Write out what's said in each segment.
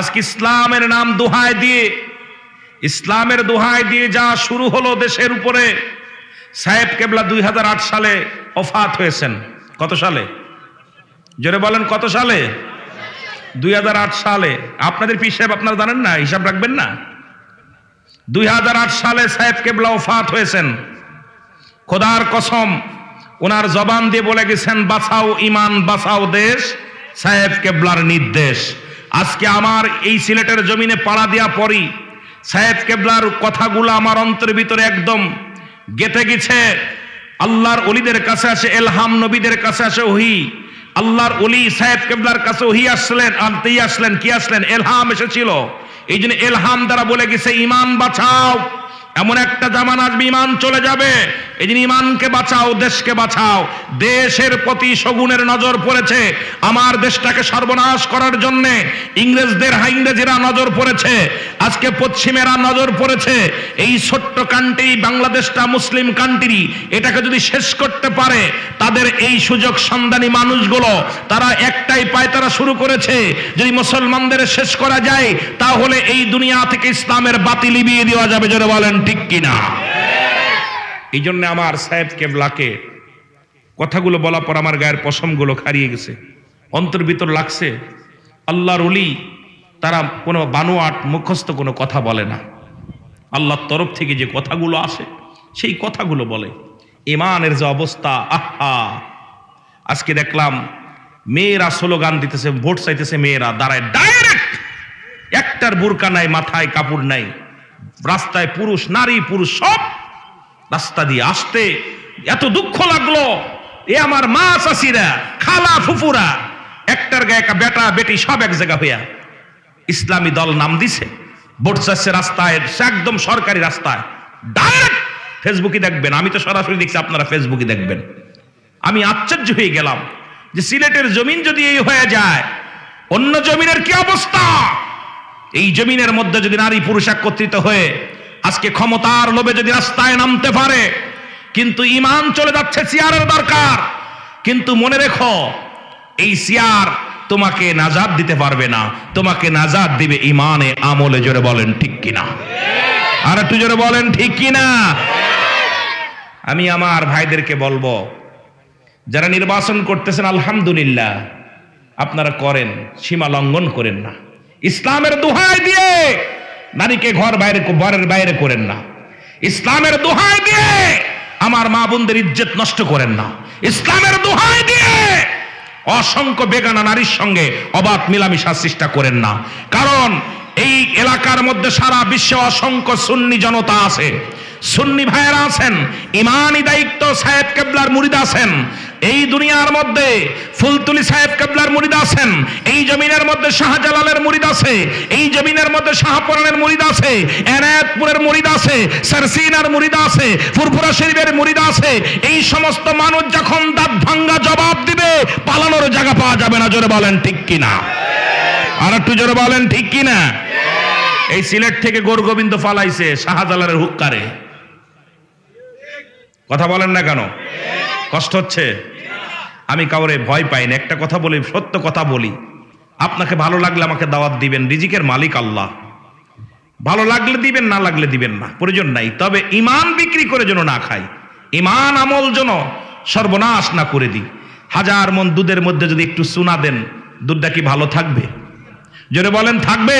আজকে ইসলামের নাম দোহাই দিয়ে, ইসলামের দোহাই দিয়ে যা শুরু হলো দেশের উপরে। সাহেব কেবলা 2008 সালে ওফাত হয়েছেন। কত সালে? জোরে বলেন, কত সালে? 2008 সালে। আপনাদের পীর সাহেব আপনারা জানেন না, হিসাব রাখবেন না? 2008 সালে সাহেব কেবলা ওফাত হয়েছেন। খোদার কসম, ওনার জবান দিয়ে বলে গেছেন, বাঁচাও ইমান, বাঁচাও দেশ, সাহেব কেবলার নির্দেশ। আজকে আমার এই সিলেটের জমিনে পাড়া দেওয়া পরই সাহেব কেবলার কথাগুলো আমার অন্তরের ভিতরে একদম গেঁথে গেছে। আল্লাহর ওলিদের কাছে আসে এলহাম, নবীদের কাছে আসে ওহী। আল্লাহর ওলি সাহেব কেবলার কাছে ওহী আসলেন, আনতেই আসলেন, কি আসলেন? এলহাম এসেছিল। এই জন্য এলহাম দ্বারা বলে গেছে, ইমান বাঁচাও, এমন একটা জামানা আসবে ইমান চলে যাবে। এই জন্য ইমানকে বাঁচাও, দেশকে বাঁচাও। দেশের প্রতি শগুনের নজর পড়েছে, আমার দেশটাকে সর্বনাশ করার জন্য ইংরেজরা নজর পড়েছে, আজকে পশ্চিমেরা নজর পড়েছে। এই ছোট্ট কান্ট্রি বাংলাদেশটা মুসলিম কান্ট্রি, এটাকে যদি শেষ করতে পারে, তাদের এই সুযোগ সন্ধানী মানুষগুলো তারা একটাই পায়তারা শুরু করেছে, যদি মুসলমানদের শেষ করা যায় তাহলে এই দুনিয়া থেকে ইসলামের বাতি লিভিয়ে দেওয়া যাবে। জোরে বলেন ঠিক কিনা? এই জন্য আমার সাহেব কেবলাকে কথাগুলো বলার পর আমার গায়ের পশমগুলো খারিয়ে গেছে, অন্তর ভিতর লাগছে। আল্লাহর ওলি তারা কোনো বানোয়াট মুখস্থ কোনো কথা বলে না, আল্লাহর তরফ থেকে যে কথাগুলো আসে সেই কথাগুলো বলে। ইমানের যে অবস্থা, আহা! আজকে দেখলাম মেয়েরা স্লোগান দিতেছে, ভোট চাইতেছে, মেয়েরা দাঁড়ায় ডাইরেক্ট, একটার বুরকা নাই, মাথায় কাপড় নাই, রাস্তায় পুরুষ নারী পুরুষ সব রাস্তা দিয়ে আসতে এত দুঃখ লাগলো। এ আমার মা চাষিরা, খালা ফুফুরা, একটার গায়ে বেটা বেটি সব এক জায়গা হইয়া ইসলামী দল নাম দিছে, ভোট চাচ্ছে রাস্তায়, একদম সরকারি রাস্তায় ডাইরেক্ট। ফেসবুকে দেখবেন, আমি তো সরাসরি দেখছি, আপনারা ফেসবুকে দেখবেন। আমি আশ্চর্য হয়ে গেলাম যে সিলেটের জমিন যদি এই হয়ে যায়, অন্য জমিনের কি অবস্থা? এই জমিনের মধ্যে যদি নারী পুরুষ একত্রিত হয়ে আজকে ক্ষমতার লোভে যদি রাস্তায় নামতে পারে, কিন্তু ইমান চলে যাচ্ছে, চেয়ারের দরকার। কিন্তু মনে রেখো, এই চেয়ার তোমাকে নাজাত দিতে পারবে না, তোমাকে নাজাত দিবে ইমানে আমলে। জোরে বলেন ঠিক কিনা? আর একটু জোরে বলেন ঠিক কিনা? আমি আমার ভাইদেরকে বলবো, যারা নির্বাচন করতেছেন আলহামদুলিল্লাহ, আপনারা করেন, সীমা লঙ্ঘন করেন না। ইসলামের দোহাই দিয়ে নারীকে ঘরের বাইরে করেন না। ইসলামের দোহাই দিয়ে আমার মা বোনদের ইজ্জত নষ্ট করেন না। ইসলামের দোহাই দিয়ে অসংখ্য বেগানা নারীর সঙ্গে অবাধ মেলামেশার চেষ্টা করেন না। কারণ এই এলাকার মধ্যে সারা বিশ্বে অসংখ্য সুন্নি জনতা আছে, সুন্নি ভাইয়েরা আছেন, ইমানি দায়িত্ব সাহেব কেবলার মুরিদ আছেন। এই দুনিয়ার মধ্যে ফুলতুলি সাহেব কেবলার মুরিদ আছেন, এই জমিনের মধ্যে শাহজালালের মুরিদ আছে, এই জমিনের মধ্যে শাহপুরানের মুরিদ আছে, এনায়েতপুরের মুরিদ আছে, সারসিনার মুরিদ আছে, ফুরফুরা শরীফের মুরিদ আছে। এই সমস্ত মানুষ যখন দাঁত ভাঙ্গা জবাব দিবে, পালানোর জায়গা পাওয়া যাবে না। জোরে বলেন ঠিক কিনা? আর একটু জোরে বলেন ঠিক কিনা? এই সিলেট থেকে গোরগোবিন্দ ফালাইছে শাহজালালের হুক্কারে। কথা বলেন না কেন? কষ্ট হচ্ছে? আমি কাউরে ভয় পাই না, একটা কথা বলি, সত্য কথা বলি। আপনাকে ভালো লাগলে আমাকে দাওয়াত দিবেন, রিজিকের মালিক আল্লাহ। ভালো লাগলে দিবেন, না লাগলে দিবেন না, প্রয়োজন নাই। তবে ইমান বিক্রি করে যেন না খাই, ইমান আমল যেন সর্বনাশ না করে দিই। 1000 মন দুধের মধ্যে যদি একটু চুনা দেন, দুধটা কি ভালো থাকবে? জোরে বলেন থাকবে?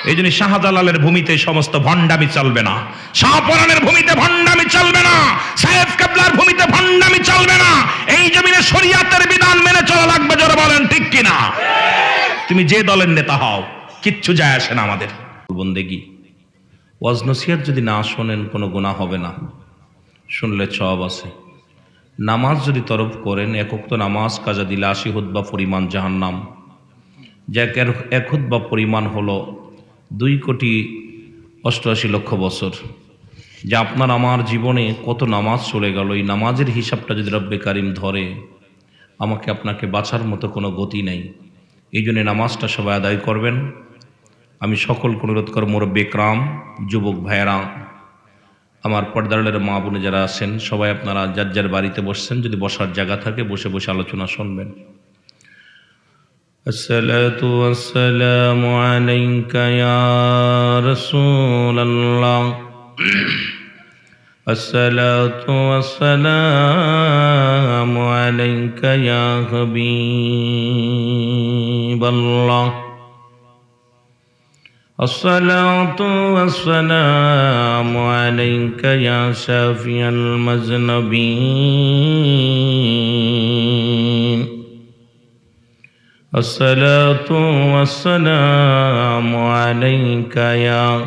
এই জন্য শাহজালালের ভূমিতে সমস্ত ভণ্ডামি চলবে না, শাহপুরানের ভূমিতে ভণ্ডামি চলবে না, সাহেব কেবলার ভূমিতে ভণ্ডামি চলবে না। এই জমিনে শরীয়তের বিধান মেনে চলা লাগবে। জোরে বলেন ঠিক কিনা? তুমি যে দলের নেতা হও, কিচ্ছু যায় আসে না আমাদের। বন্দেগী ওয়াজ নসিহত যদি না শোনেন কোনো গুনাহ হবে না, শুনলে সওয়াব আছে। নামাজ যদি তরফ করেন, এক ওয়াক্ত নামাজ কাজা দিলে 80 হুতবা পরিমাণ জাহান্নাম, যে এক হুতবা পরিমাণ হলো 2,88,00,000 বছর। যে আপনার আমার জীবনে কত নামাজ চলে গেল, এই নামাজের হিসাবটা যদি রব্বে কারিম ধরে, আমাকে আপনাকে বাঁচার মতো কোনো গতি নেই। এই জন্য নামাজটা সবাই আদায় করবেন। আমি সকলকে অনুরোধ করব, মুরব্বি ইকরাম, যুবক ভাইয়েরা, আমার পর্দারের মা বোনে যারা আছেন, সবাই আপনারা যার যার বাড়িতে বসছেন, যদি বসার জায়গা থাকে বসে বসে আলোচনা শুনবেন। الصلاة والسلام عليك يا رسول الله الصلاة والسلام عليك يا حبيب الله الصلاة والسلام عليك يا شافي المذنبين الصلاة والسلام عليك يا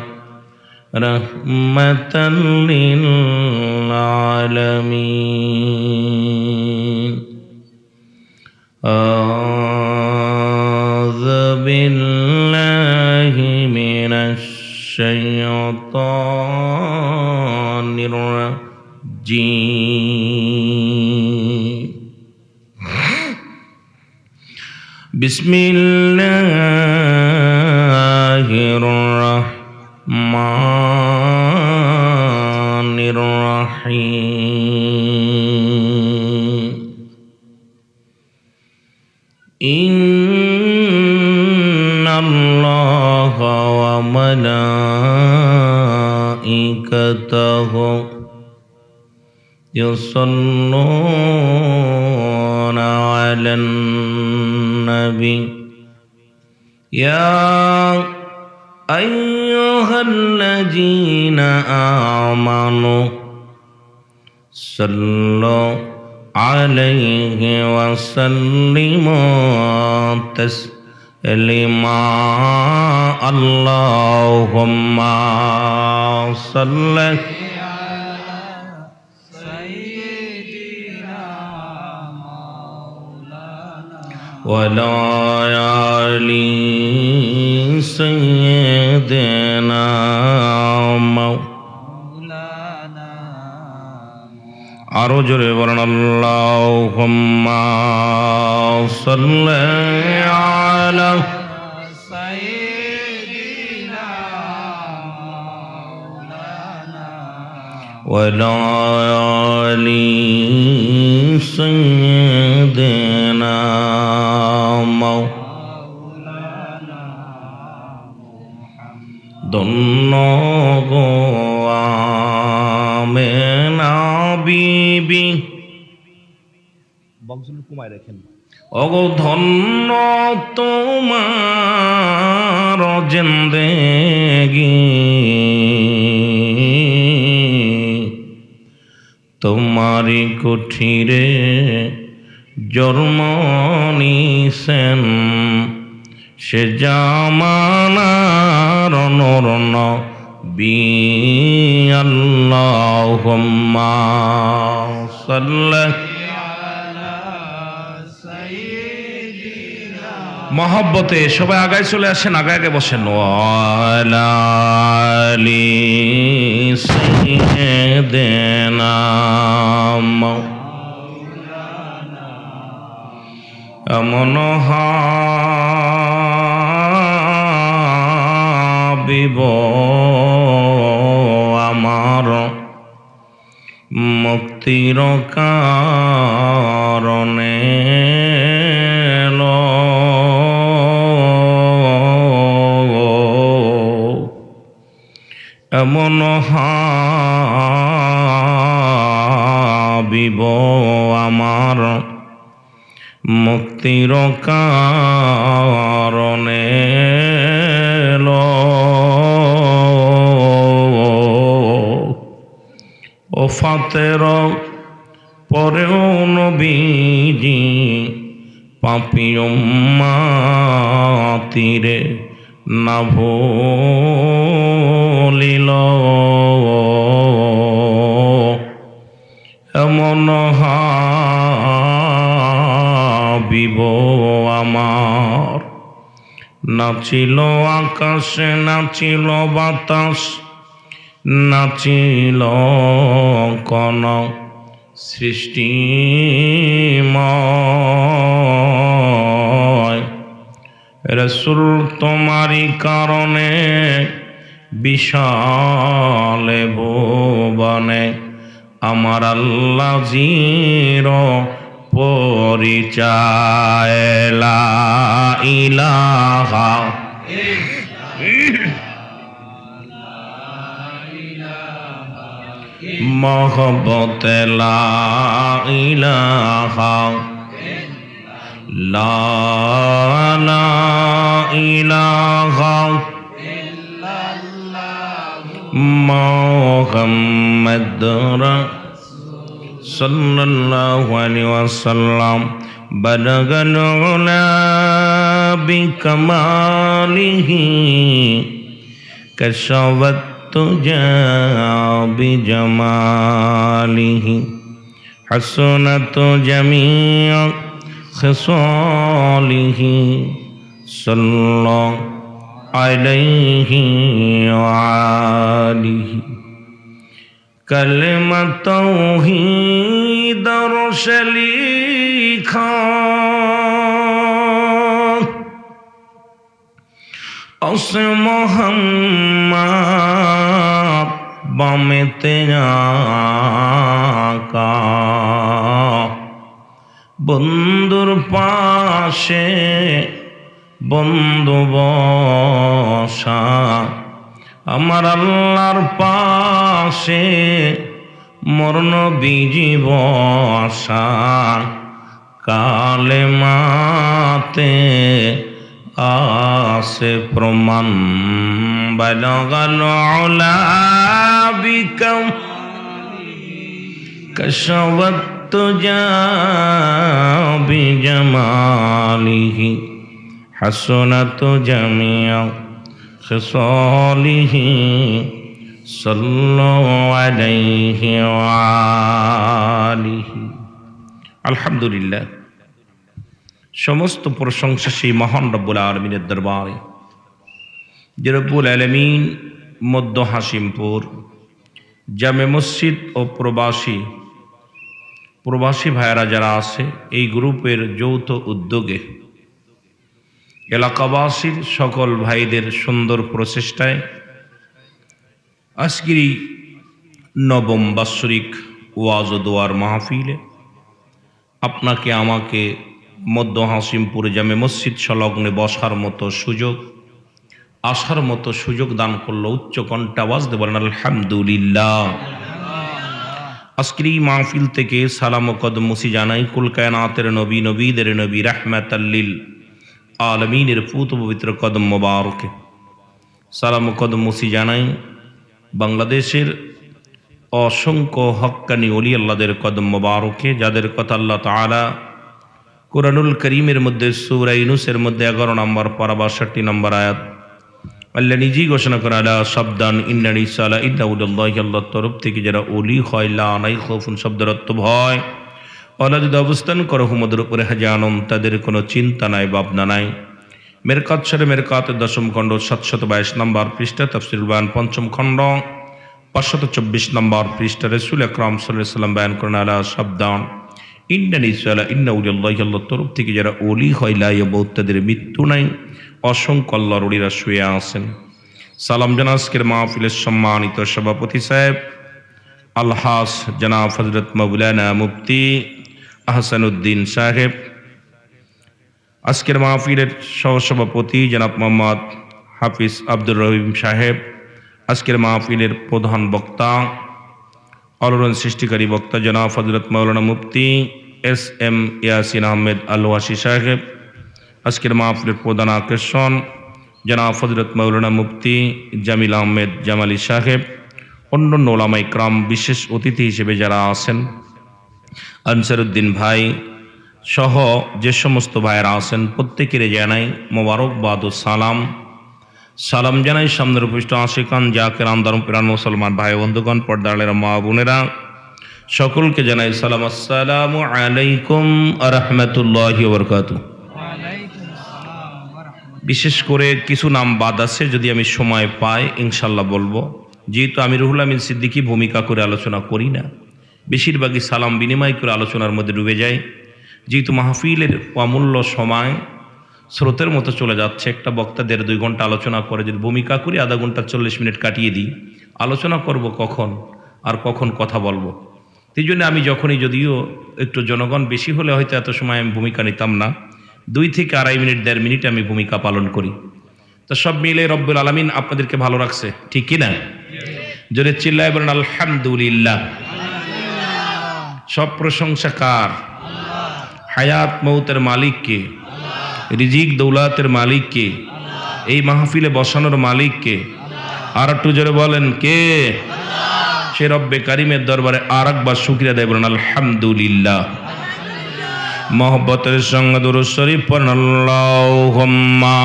رحمة للعالمين أعوذ بالله من الشيطان الرجيم بسم الله الرحمن الرحيم إن الله وملائكته يصلون على النبي يا أيها الذين آمنوا صلوا عليه وسلموا تسليما اللهم صل وعلى آل سيدنا مولانا আরো জোরে বলেন আল্লাহুম্মা সাল্লি আলা সাইয়্যিদিনা মাওলানা ওয়া আলি সাইয়্যিদিনা মাওলানা ধন্য গো আমেনা বিবি বংশগুলো কমায় রাখেন অগো ধন্য তোমার জিন্দেগি তোমারি কুঠিরে জন্ম নিছেন সে জামানার নরন বি আল্লাহুম্মা সাল্লি আলা সাইয়্যিদিনা মহব্বতে সবাই আগায় চলে আসেন আগায় আগে বসেন ওয়ালা আলি সাইয়্যিদিনা মাওলানা আমন হাবিব আমার মুক্তির কারণে এমন হাবিব আমার মুক্তির কারণে ওফাতের পরেও নবীজি পাপী উম্মতিরে না ভুলিল এমন হাবিব আমার নাচিল আকাশে নাচিল বাতাস নাচিল কোন সৃষ্টিময় রসুল তোমারি কারণে বিশালে ভুবনে আমার আল্লাহ জির পরিচয় লা ইলাহা মোহব্বত লা ইলাহা লা ইলাহা মুহাম্মাদুর সাল্লাল্লাহু আলাইহি ওয়াসাল্লাম বালাগাল উলা বিকামালিহি কাশাওয়াত তুজা বিজামালিহি হাসনাত জামিউ খিসালিহি সাল্লাল্লাহু আলাইহি ওয়া আলিহি কালেমা তাওহীদ রশলিখা ওসে মোহাম্মদ বামেতে আকা বন্ধুর পাশে বন্ধু বসা আমার আল্লাহর পাশে মরণ বিজি বসা কালেমাতে আসে প্রমাণ বালাগাল উলা বিকাম কাশাওয়াত তুজা বিজামালিহি হাসনাত জামিউ খিসালিহি সাল্লাল্লাহু আলাইহি ওয়া আলিহি। আলহামদুলিল্লাহ, সমস্ত প্রশংসা সেই মহান রব্বুল আলামিনের দরবারে যে রব্বুল আলামিন মধ্য হাসিমপুর জামে মসজিদ ও প্রবাসী ভাইয়েরা যারা আছে এই গ্রুপের যৌথ উদ্যোগে এলাকাবাসীর সকল ভাইদের সুন্দর প্রচেষ্টায় আজকের এই নবম বাৎসরিক ওয়াজ ও দোয়ার মাহফিলে আপনাকে আমাকে মধ্য হাসিমপুর জামে মসজিদ সংলগ্নে বসার মতো সুযোগ, আসার মতো সুযোগ দান করলো। উচ্চ কণ্ঠে আওয়াজ দিয়ে বলেন আলহামদুলিল্লাহ। আজকের এই মাহফিল থেকে সালাম ও কদম মুসি জানাই কুল কায়নাতের নবী, নবীদের নবী, রাহমাতাল লিল আলামিনের পুত পবিত্র কদম মোবারকে। সালাম ও কদম মুসি জানাই বাংলাদেশের অসংখ্য হক্কানি ওলি আল্লাহদের কদম মোবারকে, যাদের কথা আল্লাহ তাআলা কুরআনুল করিমের মধ্যে সূরা ইউনূসের মধ্যে 11 নম্বর পারা 62 নম্বর আয়াত আল্লাহ নিজেই ঘোষণা করে আলা সাবধান ইন্নানি সালা ইন্নাউল্লাহি, আল্লাহর তরফ থেকে যারা ওলি হয় লা নাই খৌফুন শব্দের অর্থ ভয়, আল্লাহ যদি অবস্থান করো হুমদের উপরে হাজানম, তাদের কোনো চিন্তা নাই ভাবনা নাই। মেরকাত শরে মেরকাতের 10ম খণ্ড 722 নম্বর পৃষ্ঠা, তাফসীরুল বায়ান 5ম খণ্ড 524 নম্বর পৃষ্ঠা। রাসূল আকরাম সাল্লাল্লাহু আলাইহি ওয়াসাল্লাম বয়ান করেন আলা সাবধান ইন্নানি সালা ইন্নাউল্লাহি, আল্লাহর তরফ থেকে যারা ওলি হয় লা ইয়ামুত, তাদের মৃত্যু নাই। অসংখ্য আল্লাহর ওলিরা শুয়ে আছেন। সালাম জানা আজকের মাহফিলের সম্মানিত সভাপতি সাহেব আলহাস জনাব হযরত মাওলানা মুফতি আহসানুদ্দিন সাহেব, আজকের মাহফিলের সহসভাপতি জনাব মোহাম্মদ হাফিজ আব্দুর রহিম সাহেব, আজকের মাহফিলের প্রধান বক্তা আলোড়ন সৃষ্টিকারী বক্তা জনাব হযরত মাওলানা মুফতি SM ইয়াসিন আহমেদ আল-ওয়াসি সাহেব, আজকের মাহফিলের প্রধান আকর্ষণ জনাব হযরত মাওলানা মুফতি জামিল আহমেদ জামালি সাহেব, অন্যান্য ওলামা ইকরাম, বিশেষ অতিথি হিসেবে যারা আছেন আনসারউদ্দিন ভাই সহ যে সমস্ত ভাইয়েরা আছেন প্রত্যেকের জানাই মোবারকবাদ ও সালাম। সালাম জানাই সামনের উপস্থিত আশিকান জাকিরান দারুম পিরান মুসলমান ভাই বন্ধুগণ, পর্দারের মা বোনেরা, সকলকে জানাই সালাম। আসসালামু আলাইকুম ওয়া রাহমাতুল্লাহি ওয়া বারাকাতুহু। বিশেষ করে কিছু নাম বাদ আছে, যদি আমি সময় পাই ইনশাল্লাহ বলবো। যেহেতু আমি রুহুল আমিন সিদ্দিকী ভূমিকা করে আলোচনা করি না, বেশিরভাগই সালাম বিনিময় করে আলোচনার মধ্যে ডুবে যায়। যেহেতু মাহফিলের অমূল্য সময় স্রোতের মতো চলে যাচ্ছে, একটা বক্তা 1.5-2 ঘন্টা আলোচনা করে, যদি ভূমিকা করি আধা ঘন্টা 40 মিনিট কাটিয়ে দিই, আলোচনা করব কখন আর কখন কথা বলবো। এই জন্য আমি যখনই, যদিও একটু জনগণ বেশি হলে হয়তো এত সময় আমি ভূমিকা নিতাম না, 2 থেকে 2.5 মিনিট 1.5 মিনিট আমি ভূমিকা পালন করি। তো সব মিলে রব্বুল আলামিন আপনাদেরকে ভালো রাখছে, ঠিক কিনা? জোরে চিল্লায় বলেন আলহামদুলিল্লাহ। সব প্রশংসা কার? হায়াত মৌতের মালিক কে? রিজিক দৌলাতের মালিক কে? এই মাহফিলে বসানোর মালিক কে? আর একটু জোরে বলেন কে? সে রব্বে কারিমের দরবারে আর একবার শুকরিয়া দেয়, বলেন আলহামদুলিল্লাহ। মোহব্বতের সঙ্গে দুরূদ শরীফ পড়েন, আল্লাহুম্মা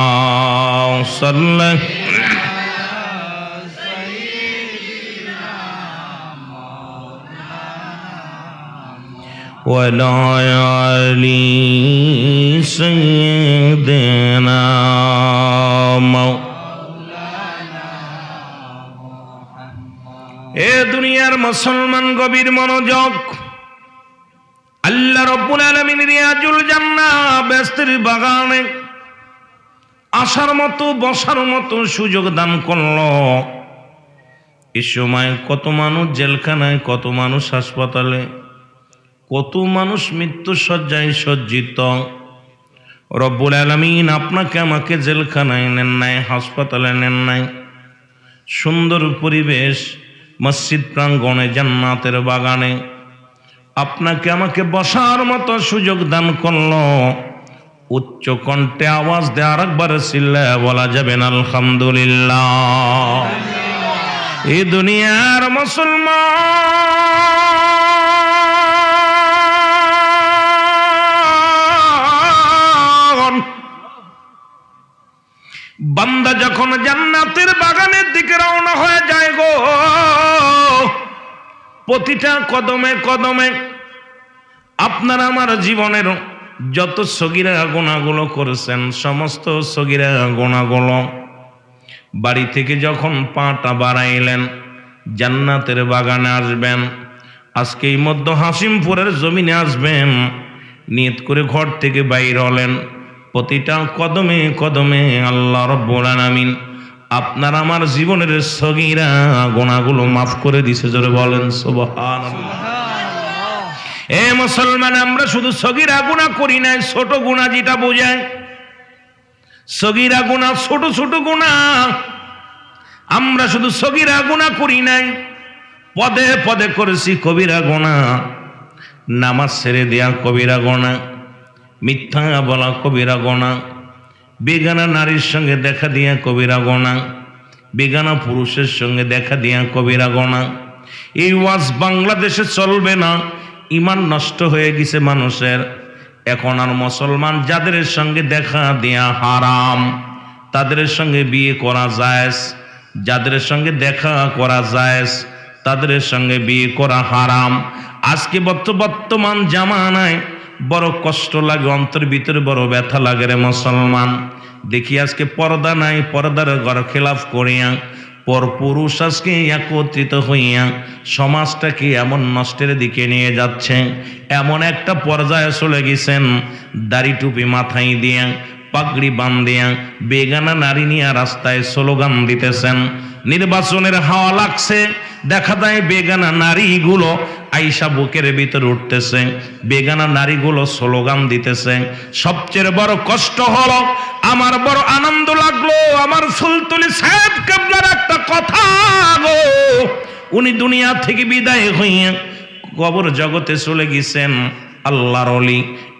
সাল্লি ওয়া আলা আলি সাইয়্যিদিনা এ দুনিয়ার মুসলমান গভীর মনোযোগ। আল্লাহ রাব্বুল আলামিন রিয়াজুল জান্নাহ বেহেশতের বাগানে আসার মতো বসার মতো সুযোগ দান করলো। এই সময় কত মানুষ জেলখানায়, কত মানুষ হাসপাতালে, কত মানুষ মৃত্যু শয্যায় সজ্জিত। রব্বুল আলামিন আপনাকে আমাকে জেলখানায় নেন নাই, হাসপাতালে নেন নাই, সুন্দর পরিবেশ মসজিদ প্রাঙ্গণে জান্নাতের বাগানে আপনাকে আমাকে বসার মতো সুযোগ দান করলো। উচ্চ কণ্ঠে আওয়াজ দিয়ে আরেকবার চিল্লায়া বলা যাবেন আলহামদুলিল্লাহ। এই দুনিয়ার মুসলমান বান্দা যখন জান্নাতের বাগানের দিকে রওনা হয়ে যায় গো, প্রতিটা কদমে কদমে আপনার আমার জীবনের যত সগীরা গুনাহগুলো করেছেন, সমস্ত সগীরা গুনাহগুলো বাড়ি থেকে যখন পাটা বাড়াইলেন জান্নাতের বাগানে আসবেন, আজকে এই মধ্য হাসিমপুরের জমিনে আসবেন, নিয়ত করে ঘর থেকে বাইর হলেন, প্রতিটা কদমে কদমে আল্লাহ রাব্বুল আলামিন আপনার আমার জীবনের সগীরা গুনাহগুলো মাফ করে দিছে। জোরে বলেন সুবহানাল্লাহ। এ মুসলমান, আমরা শুধু সগীরা গুনাহ করি না, ছোট গুনাহ যেটা বোঝায়, সগীরা গুনাহ ছোট ছোট গুনাহ আমরা শুধু সগীরা গুনাহ করি নাই, পদে পদে করেছি কবিরা গুনাহ। নামাজ ছেড়ে দেয়া কবিরা গুনাহ, মিথ্যা বলা কবিরা গুনাহ, বেগানা নারীর সঙ্গে দেখা দিয়া কবিরা গুনাহ, বেগানা পুরুষের সঙ্গে দেখা দিয়া কবিরা গুনাহ। এই ওয়াজ বাংলাদেশে চলবে না, ঈমান নষ্ট হয়ে গেছে মানুষের। এখন আর মুসলমান যাদের সঙ্গে দেখা দেয়া হারাম তাদের সঙ্গে বিয়ে করা জায়েজ, যাদের সঙ্গে দেখা করা জায়েজ তাদের সঙ্গে বিয়ে করা হারাম। আজকে বর্তমান জামানায় বড় কষ্ট লাগে, অন্তর ভিতরে বড় ব্যথা লাগে রে মুসলমান। দেখি আজকে পর্দা নাই, পর্দার ঘর খেলাফ করিয়া পর পুরুষ আজকে একত্রিত হইয়া সমাজটাকে এমন নষ্টের দিকে নিয়ে যাচ্ছে, এমন একটা পর্যায়ে চলে গেছেন, দাড়ি টুপি মাথায় দিয়া পাগড়ি বান্ধিয়া বেগানা নারী নিয়ে রাস্তায় স্লোগান দিতেছেন। নির্বাচনের হাওয়া লাগছে, দেখা যায় বেগানা নারীগুলো আইসা বুকের ভিতরে উঠতেছে, বেগানা নারীগুলো স্লোগান দিতেছে। সবচেয়ে বড় কষ্ট হলো, আমার বড় আনন্দ লাগলো, আমার সুলতুলি সাহেব কেবলার একটা কথা গো, উনি দুনিয়া থেকে বিদায় হইয়া কবর জগতে চলে গেছেন। আল্লাহর ওলি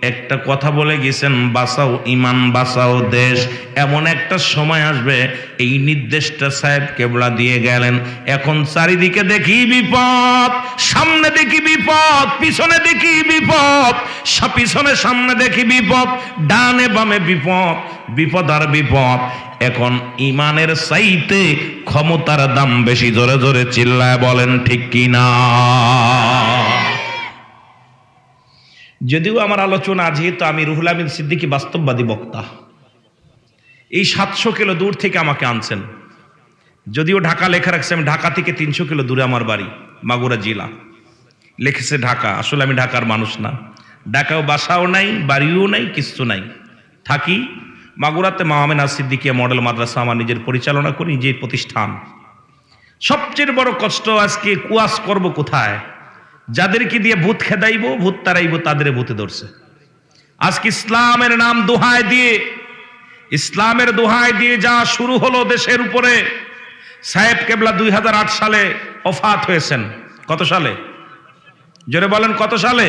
একটা কথা বলে গেছেন, বাঁচাও ঈমান, বাঁচাও দেশ। এমন একটা সময় আসবে, এই নির্দেশটা সাহেব কেবলা দিয়ে গেলেন। এখন চারিদিকে দেখি বিপদ, সামনে দেখি বিপদ, পিছনে দেখি বিপদ, পিছনে সামনে দেখি বিপদ, ডানে বামে বিপদ, বিপদ আর বিপদ। এখন ঈমানের চাইতে ক্ষমতার দাম বেশি। জোরে জোরে চিল্লায় বলেন ঠিক কিনা? যদিও আমার আলোচনা, যেহেতু আমি রুহুল আমিন সিদ্দিকী বাস্তববাদী বক্তা, এই 700 কিলো দূর থেকে আমাকে আনছেন। যদিও ঢাকা লেখা রাখছে, আমি ঢাকা থেকে 300 কিলো দূরে আমার বাড়ি, মাগুরা জেলা, লিখেছে ঢাকা। আসলে আমি ঢাকার মানুষ না, ঢাকাও বাসাও নাই, বাড়িও নাই, কিছু নাই। থাকি মাগুরাতে মা আমেনা সিদ্দিকিয়া মডেল মাদ্রাসা, আমার নিজের পরিচালনা করি, নিজের প্রতিষ্ঠান। সবচেয়ে বড় কষ্ট আজকে, কুয়াস করব কোথায়? যাদেরকে দিয়ে ভূত খেদাইবো, ভূত তারাইবো, তাদের ভূতে ধরছে। আজকে ইসলামের নাম দোহাই দিয়ে, ইসলামের দোহাই দিয়ে যা শুরু হলো দেশের উপরে। সাহেব কেবলা 2008 সালে ওফাত হয়েছেন। কত সালে? জোরে বলেন, কত সালে?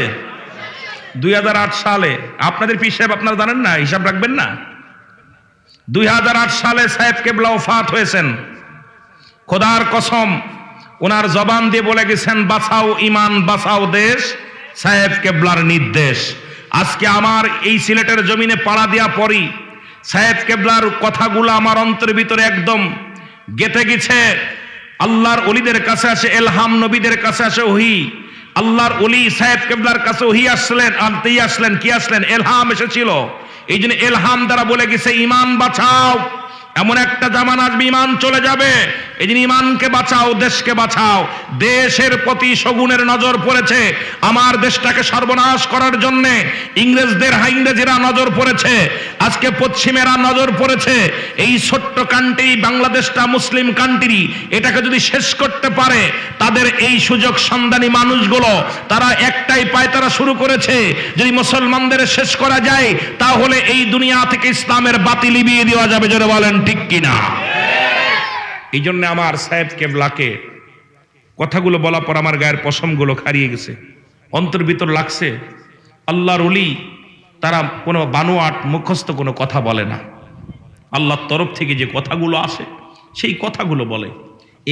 2008 সালে। আপনাদের পীর সাহেব আপনারা জানেন না, হিসাব রাখবেন না? 2008 সালে সাহেব কেবলা ওফাত হয়েছেন। খোদার কসম, ওনার জবান দিয়ে বলে গেছেন, বাঁচাও ইমান, বাঁচাও দেশ, সাহেব কেবলার নির্দেশ। আজকে আমার এই সিলেটের জমিনে পাড়া দেওয়া পরই সাহেব কেবলার কথাগুলো আমার অন্তরের ভিতরে একদম গেঁথে গেছে। আল্লাহর ওলিদের কাছে আসে এলহাম, নবীদের কাছে আসে ওহী। আল্লাহর ওলি সাহেব কেবলার কাছে ওহী আসলেন, আনতেই আসলেন, কি আসলেন? এলহাম এসেছিল। এই জন্য এলহাম দ্বারা বলে গেছে, ইমান বাঁচাও, এমন একটা জামান আসবে ইমান চলে যাবে। এই জন্য ইমানকে বাঁচাও, দেশকে বাঁচাও। দেশের প্রতি শগুনের নজর পড়েছে, আমার দেশটাকে সর্বনাশ করার জন্য ইংরেজরা নজর পড়েছে, আজকে পশ্চিমেরা নজর পড়েছে। এই ছোট্ট কান্ট্রি বাংলাদেশটা মুসলিম কান্ট্রি, এটাকে যদি শেষ করতে পারে, তাদের এই সুযোগ সন্ধানী মানুষগুলো তারা একটাই পায়তারা শুরু করেছে, যদি মুসলমানদের শেষ করা যায় তাহলে এই দুনিয়া থেকে ইসলামের বাতি লিবিয়ে দেওয়া যাবে। জোরে বলেন ঠিক কিনা? এই জন্য আমার সাহেব কেবলাকে কথাগুলো বলার পর আমার গায়ের পশমগুলো হারিয়ে গেছে, অন্তর ভিতর লাগছে। আল্লাহর ওলি তারা কোনো বানোয়াট মুখস্থ কোনো কথা বলে না, আল্লাহর তরফ থেকে যে কথাগুলো আসে সেই কথাগুলো বলে।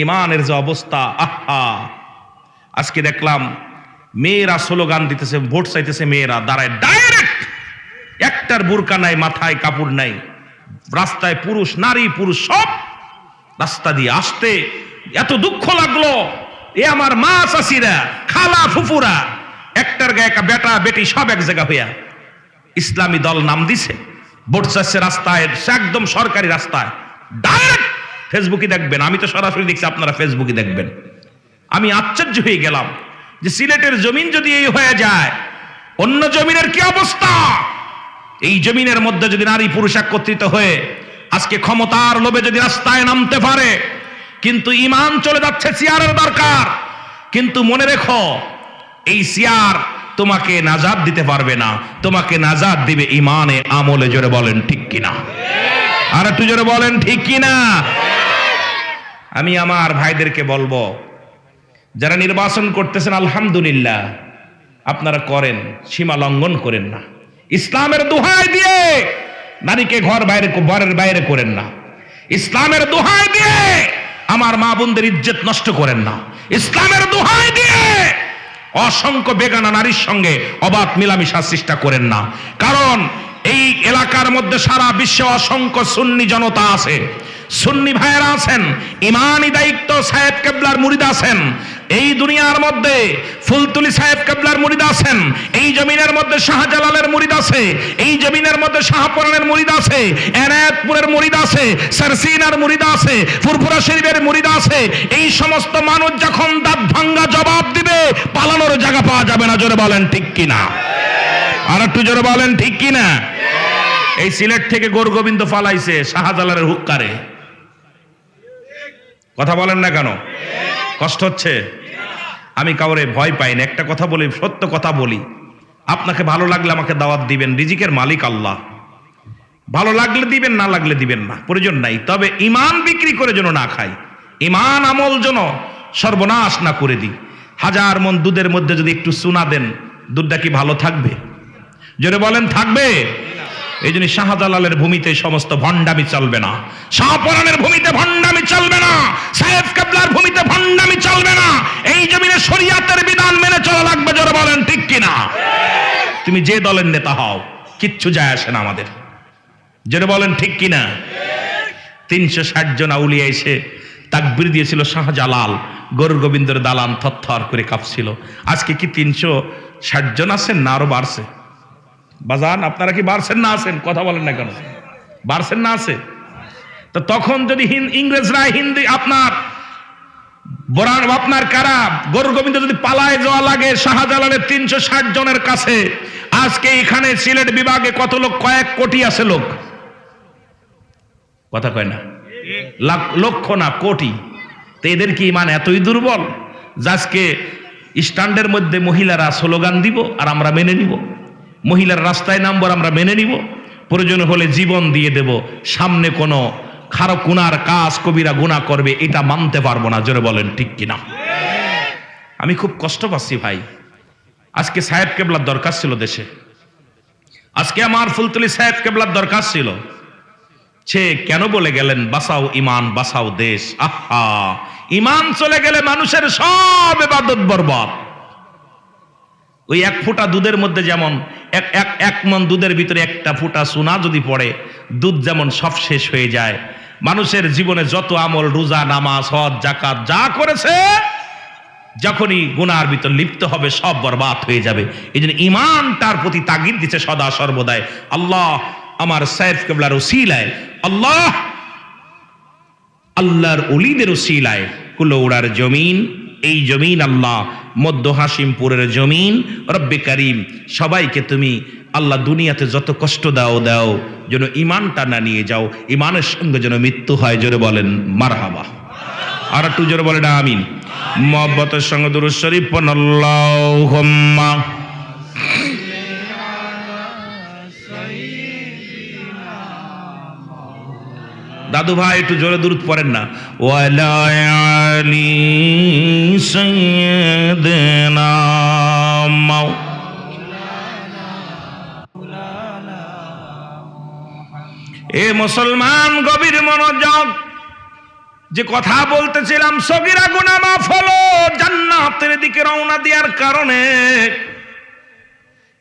ইমানের যে অবস্থা, আহা! আজকে দেখলাম মেয়েরা স্লোগান দিতেছে, ভোট চাইতেছে, মেয়েরা দাঁড়ায় ডাইরেক্ট, একটার বুরকা নাই, মাথায় কাপড় নাই, রাস্তায় পুরুষ নারী পুরুষ সব রাস্তা দিয়ে আসতে এত দুঃখ লাগলো। এ আমার মা চাষিরা, খালা ফুফুরা, একটার গায়ে বেটা বেটি সব এক জায়গা হইয়া ইসলামী দল নাম দিছে, ভোট চাচ্ছে রাস্তায়, একদম সরকারি রাস্তায় ডাইরেক্ট। ফেসবুকে দেখবেন, আমি তো সরাসরি দেখছি, আপনারা ফেসবুকে দেখবেন। আমি আশ্চর্য হয়ে গেলাম যে সিলেটের জমিন যদি এই হয়ে যায়, অন্য জমিনের কি অবস্থা? এই জমিনের মধ্যে যদি নারী পুরুষ একত্রিত হয়ে আজকে ক্ষমতার লোভে যদি রাস্তায় নামতে পারে, কিন্তু ইমান চলে যাচ্ছে, চেয়ারের দরকার। কিন্তু মনে রেখো, এই চেয়ার তোমাকে নাজাত দিতে পারবে না, তোমাকে নাজাত দিবে ইমানে আমলে। জোরে বলেন ঠিক কিনা? আর একটু জোরে বলেন ঠিক কিনা? আমি আমার ভাইদেরকে বলবো, যারা নির্বাচন করতেছেন আলহামদুলিল্লাহ, আপনারা করেন, সীমা লঙ্ঘন করেন না। ইসলামের দোহাই দিয়ে নারীকে ঘরের বাইরে করেন না। ইসলামের দোহাই দিয়ে আমার মা বোনদের ইজ্জত নষ্ট করেন না। ইসলামের দোহাই দিয়ে অসংখ্য বেগানা নারীর সঙ্গে অবাধ মিলামিশার চেষ্টা করেন না। কারণ এই এলাকার মধ্যে সারা বিশ্বে অসংখ্য সুন্নি জনতা আছে, সুন্নি ভাইয়েরা আছেন, ইমানি দায়িত্ব সাহেব কেবলার মুরিদ আছেন। এই দুনিয়ার মধ্যে ফুলতুলি সাহেব কেবলার মুরিদ আছেন, এই জমিনের মধ্যে শাহজালালের মুরিদ আছে, এই জমিনের মধ্যে শাহপুরানের মুরিদ আছে, এনায়েতপুরের মুরিদ আছে, সারসিনার মুরিদ আছে, ফুরফুরা শরীফের মুরিদ আছে। এই সমস্ত মানুষ যখন দাঁত ভাঙ্গা জবাব দিবে, পালানোর জায়গা পাওয়া যাবে না। জোরে বলেন ঠিক কিনা? আর একটু জোরে বলেন ঠিক কিনা? এই সিলেট থেকে গোরগোবিন্দ পালাইছে শাহজালালের হুক্কারে। কথা বলেন না কেন? কষ্ট হচ্ছে? আমি কাউরে ভয় পাই না, একটা কথা বলি, সত্য কথা বলি। আপনাকে ভালো লাগলে আমাকে দাওয়াত দিবেন, রিজিকের মালিক আল্লাহ। ভালো লাগলে দিবেন, না লাগলে দিবেন না, প্রয়োজন নাই। তবে ইমান বিক্রি করে যেন না খাই, ইমান আমল যেন সর্বনাশ না করে দিই। 1000 মণ দুধের মধ্যে যদি একটু চুনা দেন, দুধটা কি ভালো থাকবে? জোরে বলেন থাকবে? এই জন্য শাহজালালের ভূমিতে সমস্ত ভণ্ডামি চলবে না, শাহপরানের ভূমিতে ভণ্ডামি চলবে না, সাহেব কেবলার ভূমিতে ভণ্ডামি চলবে না। এই জমিনে শরীয়তের বিধান মেনে চলা লাগবে। জোরে বলেন ঠিক কিনা? তুমি যে দলের নেতা হও, কিচ্ছু যায় আসে না আমাদের। জোরে বলেন ঠিক কিনা? 360 জন আউলিয়া এসে তাকবীর দিয়েছিল, শাহজালাল গরুর গোবিন্দের দালান থরথর করে কাঁপছিল। আজকে কি 360 জন আছেন না আরো বাড়ছে? বাজান আপনারা কি বাড়ছেন না আছেন? কথা বলেন না কেন? বাড়ছেন না আছে? তো তখন যদি ইংরেজরা হিন্দি আপনার কারা গরুর গোবিন্দ যদি পালায় যাওয়া লাগে শাহজালালের 360 জনের কাছে, আজকে এখানে সিলেট বিভাগে কত লোক? কয়েক কোটি আছে লোক। কথা কয় না? লক্ষ না, কোটি। তো এদের কি ইমান এতই দুর্বল যে আজকে স্ট্যান্ডের মধ্যে মহিলারা স্লোগান দিব আর আমরা মেনে নিব, মহিলার রাস্তায় নামবো আমরা মেনে নিব, প্রয়োজন হলে জীবন দিয়ে দেব, সামনে কোনো খারাপ গুনার কাজ কবিরা গুনাহ করবে এটা মানতে পারবো না। জোরে বলেন ঠিক কিনা? আমি খুব কষ্ট পাচ্ছি ভাই। আজকে সাহেব কেবলার দরকার ছিল দেশে, আজকে আমার ফুলতলি সাহেব কেবলার দরকার ছিল। সে কেন বলে গেলেন বাঁচাও ইমান বাঁচাও দেশ? আহা, ইমান চলে গেলে মানুষের সব ইবাদত বরবাদ। ওই এক ফোঁটা দুধের মধ্যে যেমন এক মন দুধের ভিতরে একটা ফোঁটা সোনা যদি পড়ে, দুধ যেমন সব শেষ হয়ে যায়, মানুষের জীবনে যত আমল, রোজা, নামাজ, হজ, যাকাত যা করেছে, যখনই গুনার ভিতর লিপ্ত হবে সব বরবাদ হয়ে যাবে। এই জন্য ইমানটার প্রতি তাগিদ দিচ্ছে সদা সর্বদাই। আল্লাহ আমার সাইফ কেবলার ওসিলায়, আল্লাহ আল্লাহর ওলিদের ওসিলায়, কুলৌড়ার জমিন, এই জমিন আল্লাহ মধ্য হাসিমপুরের জমিন, রব্বে কারিম সবাইকে তুমি আল্লাহ দুনিয়াতে যত কষ্ট দাও দাও, যেন ইমানটা না নিয়ে যাও, ইমানের সঙ্গে যেন মৃত্যু হয়। জোরে বলেন মারহাবা। আর একটু জোরে বলেন আমিন। মহব্বতের সঙ্গে দুরূদ শরীফ পড়ুন, আল্লাহুম্মা দাদু ভাই একটু জোরে দুরূদ পড়েন না। ওয়ালা আলি সাইয়্যিদিনা এ মুসলমান গভীর মনোযোগ, যে কথা বলতেছিলাম সগীরা গুনাহ মাফ হলো জান্নাতের দিকে রওনা দেওয়ার কারণে,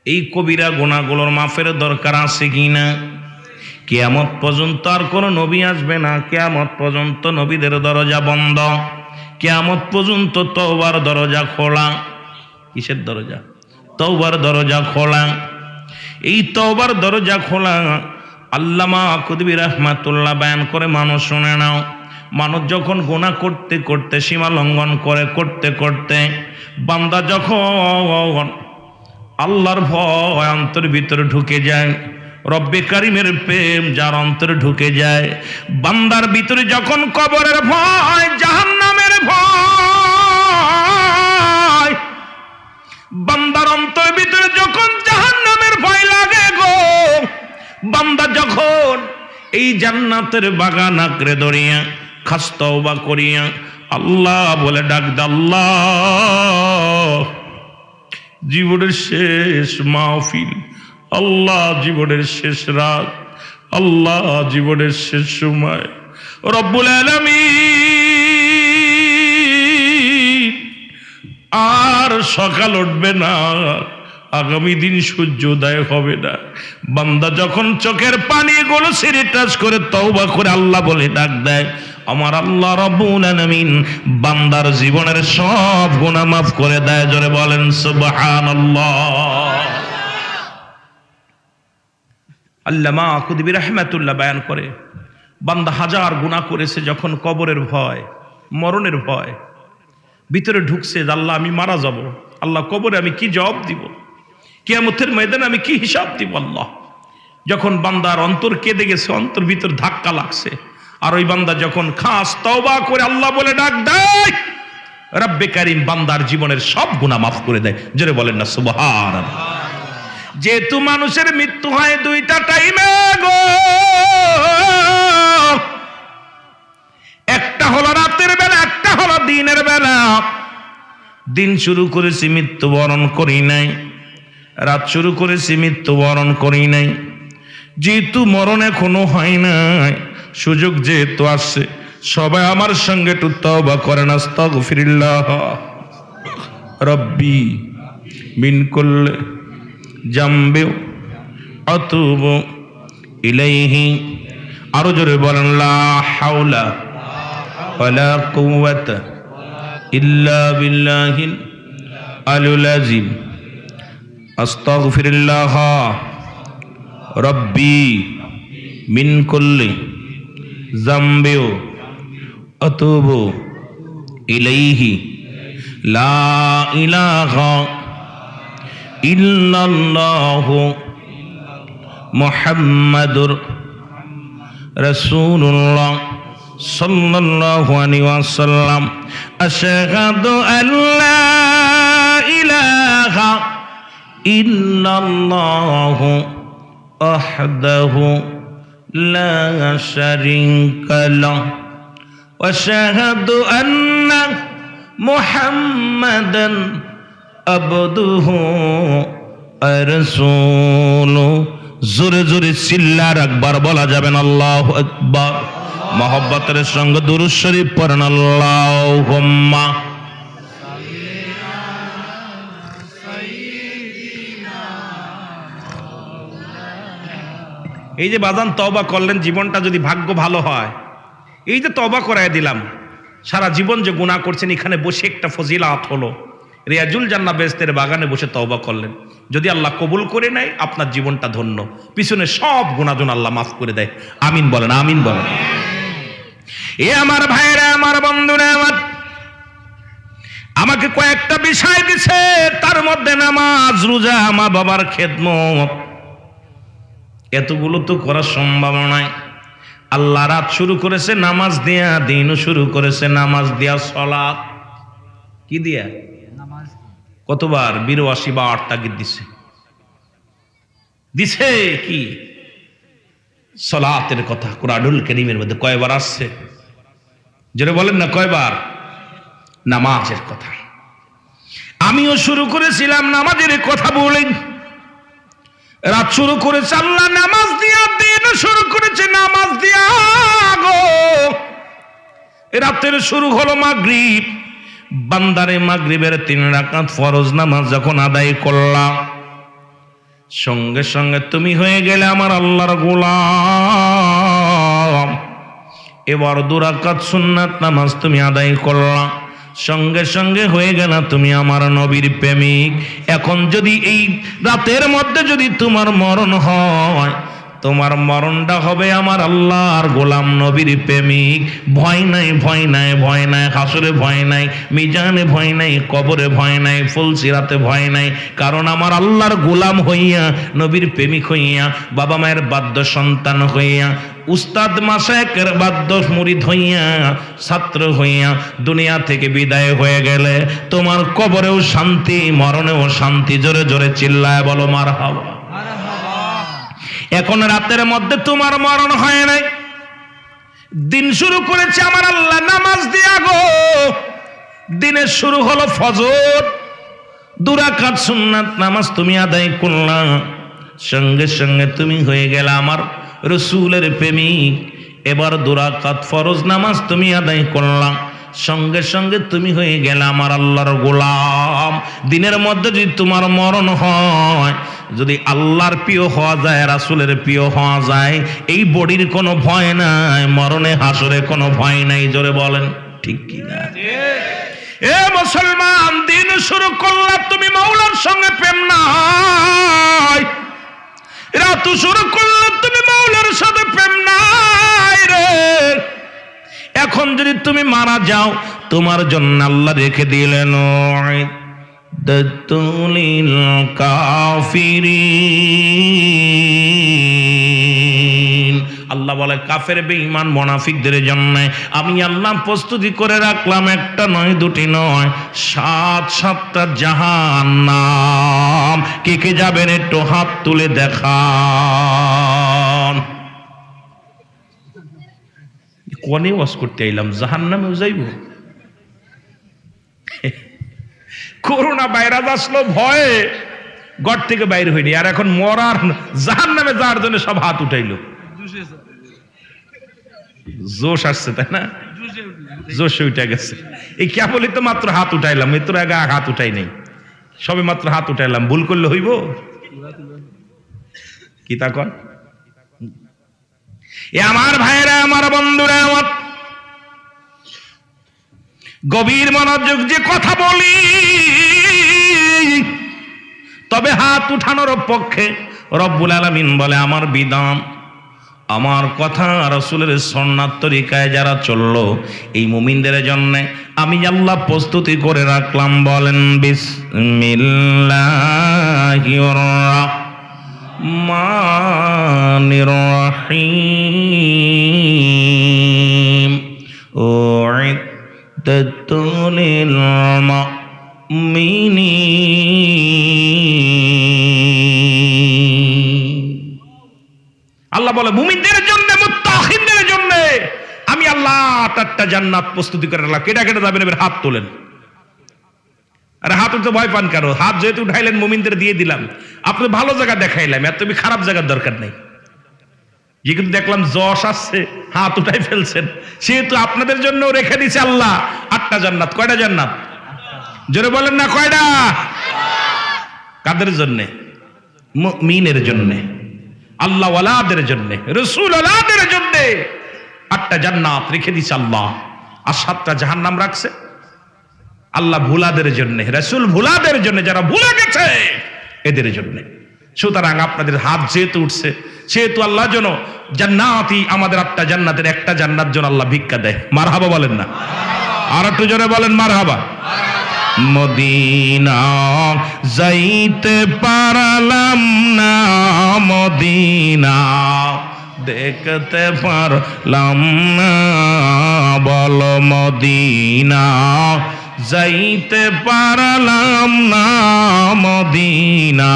এই কবিরা গুনাহগুলোর মাফের দরকার আছে কিনা? কিয়ামত পর্যন্ত আর কোন নবী আসবে না, কিয়ামত পর্যন্ত নবীদের দরজা বন্ধ, কিয়ামত পর্যন্ত তওবার দরজা খোলা। কিসের দরজা? তওবার দরজা খোলা। এই তওবার দরজা খোলা আল্লামা কুতুবী রাহমাতুল্লাহ বয়ান করে, মানুষ শুনে নাও, মানুষ যখন গুনাহ করতে করতে সীমা লঙ্ঘন করে করতে করতে, বান্দা যখন আল্লাহর ভয় অন্তর ভিতরে ঢুকে যায়, রব্বে কারিমের প্রেম যার অন্তরে ঢুকে যায়, বান্দার ভিতরে যখন কবরের ভয়, জাহান্নামের ভয়, বান্দার অন্তরের ভিতরে যখন জাহান্নামের ভয় লাগে গো, বান্দা যখন এই জান্নাতের বাগান আঁকড়ে ধরিয়া খাস তওবা করিয়া আল্লাহ বলে ডাক দে, আল্লাহ জীবনের শেষ মাহফিল, আল্লাহ জীবনের শেষ রাত, আল্লাহ জীবনের শেষ সময়, রব্বুল আলামিন আর সকাল উঠবে না, আগামী দিন সূর্যোদয় হবে না। বান্দা যখন চোখের পানিগুলো সিঁড়ি টাচ করে তওবা করে আল্লাহ বলে ডাক দেয়, আমার আল্লাহ রব্বুল আলামিন বান্দার জীবনের সব গুনাহ মাফ করে দেয়। জোরে বলেন সুবহানাল্লাহ। আল্লামা কুতুবী রাহমাতুল্লাহ বয়ান করে, বান্দা হাজার গুনাহ করেছে, যখন কবরের ভয়, মরণের ভয় ভিতরে ঢুকছে, আল্লাহ আমি মারা যাব, আল্লাহ কবরে আমি কি জবাব দিব, কিয়ামতের ময়দানে আমি কি হিসাব দিব আল্লাহ। যখন বান্দার অন্তর কেঁদে গেছে, অন্তর ভিতর ধাক্কা লাগছে, আর ওই বান্দা যখন খাস তওবা করে আল্লাহ বলে ডাক দেয়, রব্বে কারিম বান্দার জীবনের সব গুনাহ মাফ করে দেয়। জোরে বলেন না সুবহানাল্লাহ। যেহেতু মানুষের মৃত্যু হয় দুইটা টাইমে গো, একটা হলো রাতের বেলা, একটা হলো দিনের বেলা। দিন শুরু করেছি মৃত্যুবরণ করি নাই, রাত শুরু করেছি মৃত্যুবরণ করি নাই। যেহেতু মরণ এখনো হয় নাই, সুযোগ যেহেতু আসছে, সবাই আমার সঙ্গে একটু তওবা করেন, আস্তাগফিরুল্লাহ রব্বি মিন কুল্লি জামবি আতুবু ইলাইহি। আরো জোরে বলেন, লা হাওলা ওয়ালা কুওয়াতা ইল্লা বিল্লাহিল আলিয়্যিল আযীম। আস্তাগফিরুল্লাহ রব্বি মিন কুল্লি জামবি আতুবু ইলাইহি লা ইলাহা ইল্লাল্লাহু মুহাম্মাদুর রাসূলুল্লাহ সাল্লাল্লাহু আলাইহি ওয়াসাল্লাম। আশহাদু আল্লা ইল্লাল্লাহু ওয়াহদাহু লা শারীকা লাহু ওয়া আশহাদু আন্না মুহাম্মাদান আবদুহু ওয়া রাসূলুহু। জোরে জোরে চিল্লার একবার বলা যাবেন আল্লাহু আকবার। মহব্বতের সঙ্গে দুরূদ শরীফ পড়েন আল্লাহুম্মা। এই যে বাজান তওবা করলেন, জীবনটা যদি ভাগ্য ভালো হয়, এই যে তওবা করায় দিলাম, সারা জীবন যে গুনাহ করছেন, এখানে বসে একটা ফজিলাত হলো, রিয়াজুল জান্নাহ বেহেশতের বাগানে বসে তওবা করলেন, যদি আল্লাহ কবুল করে নেয় আপনার জীবনটা ধন্য, পিছনে সব গুনাহজন আল্লাহ মাফ করে দেয়। আমিন বলেন, আমিন বলেন। এ আমার ভাইরা, আমার বন্ধুরা, আমাকে কয়েকটা বিষয় দিছে, তার মধ্যে নামাজ, রোজা, মা বাবার খেদমত, এতগুলো তো করা সম্ভব নয়। আল্লাহ রাত শুরু করেছে নামাজ দিয়া, দিনও শুরু করেছে নামাজ দিয়া। সালাত কি দিয়া? কতবার? 82 বার তাগিদ দিছে। দিছে কি? সালাতের কথা কুরআনুল কারীমের মধ্যে কয়বার আসছে? যেটা বলেন না, কয়বার? নামাজের কথা। আমিও শুরু করেছিলাম নামাজের কথা বলেন। রাত শুরু করেছে আল্লাহ নামাজ দিয়া, দিন শুরু করেছে নামাজ দিয়া গো। রাতের শুরু হলো মাগরিব। বান্দারে মাগরিবের 3 রাকাত ফরজ নামাজ যখন আদায় করলাম, সঙ্গে সঙ্গে তুমি হয়ে গেলে আমার আল্লাহর গোলাম। এবার 2 রাকাত সুন্নাত নামাজ তুমি আদায় করলা, সঙ্গে সঙ্গে হয়ে গেল তুমি আমার নবীর প্রেমিক। এখন যদি এই রাতের মধ্যে যদি তোমার মরণ হয়, তোমার মরণটা হবে আমার আল্লাহর গোলাম নবীর প্রেমিক। ভয় নাই, ভয় নাই, ভয় নাই, হাসরে ভয় নাই, মিজানে ভয় নাই, কবরে ভয় নাই, ফুলসিরাতে ভয় নাই। কারণ আমার আল্লাহর গোলাম হইয়া, নবীর প্রেমিক হইয়া, বাবা মায়ের বাধ্য সন্তান হইয়া, উস্তাদ মাশায়েখের বাধ্য মুরিদ হইয়া, ছাত্র হইয়া দুনিয়া থেকে বিদায় হয়ে গেলে তোমার কবরেও শান্তি, মরণেও শান্তি। জোরে জোরে চিল্লায় বলো মারহাবা। এখন রাতের মধ্যে তোমার মরণ হয় নাই, দিন শুরু করেছে আমার আল্লাহ নামাজ দিয়া গো। দিনের শুরু হলো ফজর, 2 রাকাত সুন্নাত নামাজ তুমি আদায় করলা, সঙ্গে সঙ্গে তুমি হয়ে গেলে আমার রাসূলের প্রেমিক। এবার 2 রাকাত ফরজ নামাজ তুমি আদায় করলা, সঙ্গে সঙ্গে তুমি হয়ে গেলে আমার আল্লাহর গোলাম। দিনের মধ্যে যদি তোমার মরণ হয়, যদি আল্লাহর প্রিয় হওয়া যায়, রাসূলের প্রিয় হওয়া যায়, এই বডির কোনো ভয় নাই, মরণে হাসরে কোনো ভয় নাই। জোরে বলেন ঠিক কি না? এ মুসলমান, দিন শুরু করলা তুমি মাওলার সঙ্গে প্রেম নাই, রাত শুরু করলা তুমি মাওলার সাথে প্রেম নাই রে। এখন যদি তুমি মারা যাও, তোমার জন্য আল্লাহ রেখে দিলেন দাতুলিল কাফিরিন। আল্লাহ বলে কাফের বেঈমান মুনাফিকদের জন্য আমি আল্লাহ প্রস্তুতি করে রাখলাম, একটা নয়, 2টি নয়, 7-7টা জাহান্নাম। কে কে যাবেন একটু হাত তুলে দেখান। কোনে ওয়াজ করতে আইলাম, জাহান্নামেও যাইব? করোনা ভাইরাস আসলো ভয়ে ঘর থেকে বাইরে হয়নি, আর এখন মরার জাহান্নামে যাওয়ার জন্য সব হাত উঠাইলো। জোশ আসছে তাই না? জোশে উঠে গেছে। এই কেবলই তো মাত্র হাত উঠাইলাম, এর আগে হাত উঠাই নাই, সবে মাত্র হাত উঠাইলাম। ভুল করলে হইব কি তা কর? আমার ভাইরা, আমার বন্ধুরা, আমার গভীর মনোযোগ যে কথা বলি, তবে হাত উঠানোর পক্ষে রব্বুল আলামিন বলে আমার বিধান, আমার কথা রাসূলের সুন্নাত তরিকায় যারা চললো, এই মুমিনদের জন্য আমি আল্লাহ প্রস্তুতি করে রাখলাম। বলেন বিসমিল্লাহির রাহমানির রহিম। উইদ্দাতুল মুমিনিন আল্লাহ বলে মুমিনদের জন্য, মুত্তাকিনদের জন্য আমি আল্লাহ 8টা জান্নাত প্রস্তুতি করে রাখলাম। কেটা কেটে যাবেন এবার হাত তোলেন। আরে হাত উঠতে ভয় পান কেন? হাত যেহেতু উঠাইলেন মুমিনদের দিয়ে দিলাম, আপনি ভালো জায়গা দেখাইলাম, এত খারাপ জায়গার দরকার নেই। যে কিন্তু দেখলাম যশ আসছে, হাত উঠাই ফেলছেন, সেহেতু আপনাদের জন্য রেখে দিছে আল্লাহ 8টা জান্নাত। কয়টা জান্নাত? জোরে বলেন না কয়টা? কাদের জন্যে? মুমিনের জন্যে, আল্লাহ ওয়ালাদের জন্যে, রাসূল ওয়ালাদের জন্যে 8টা জান্নাত রেখে দিছে আল্লাহ। আর 7টা জাহান্নাম রাখছে আল্লাহ ভুলাদের জন্য, রাসূল ভুলাদের জন্য, যারা ভুলে গেছে এদের জন্য। সুতরাং আপনাদের হাত যেহেতু উঠছে, সেহেতু আল্লাহ যেন জান্নাতি, আমাদের 8টা জান্নাতের একটা জান্নাত যেন আল্লাহ ভিক্ষা দেয়। মারহাবা বলেন না? আর একটু জোরে বলেন মারহাবা। মদিনা যাইতে পারলাম না, মদিনা দেখতে পারলাম না, বলো মদিনা যাইতে পারলাম না, মদিনা।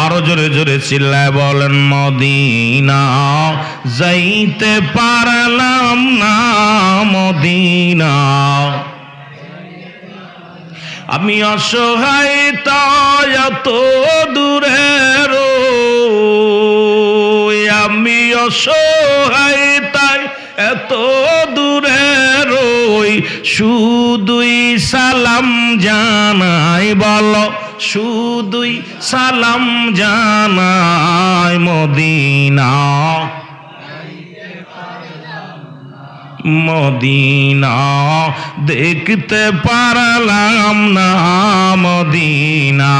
আরো জোরে জোরে চিল্লায় বলেন মদিনা যাইতে পারলাম না, মদিনা। আমি অসহায় তাই এত দূরে রই, আমি অসহায় তাই এত দূরে রই, শুধুই সালাম জানাই, বলো শুধুই সালাম জানাই, মদিনা মদিনা দেখতে পারলাম না, মদিনা।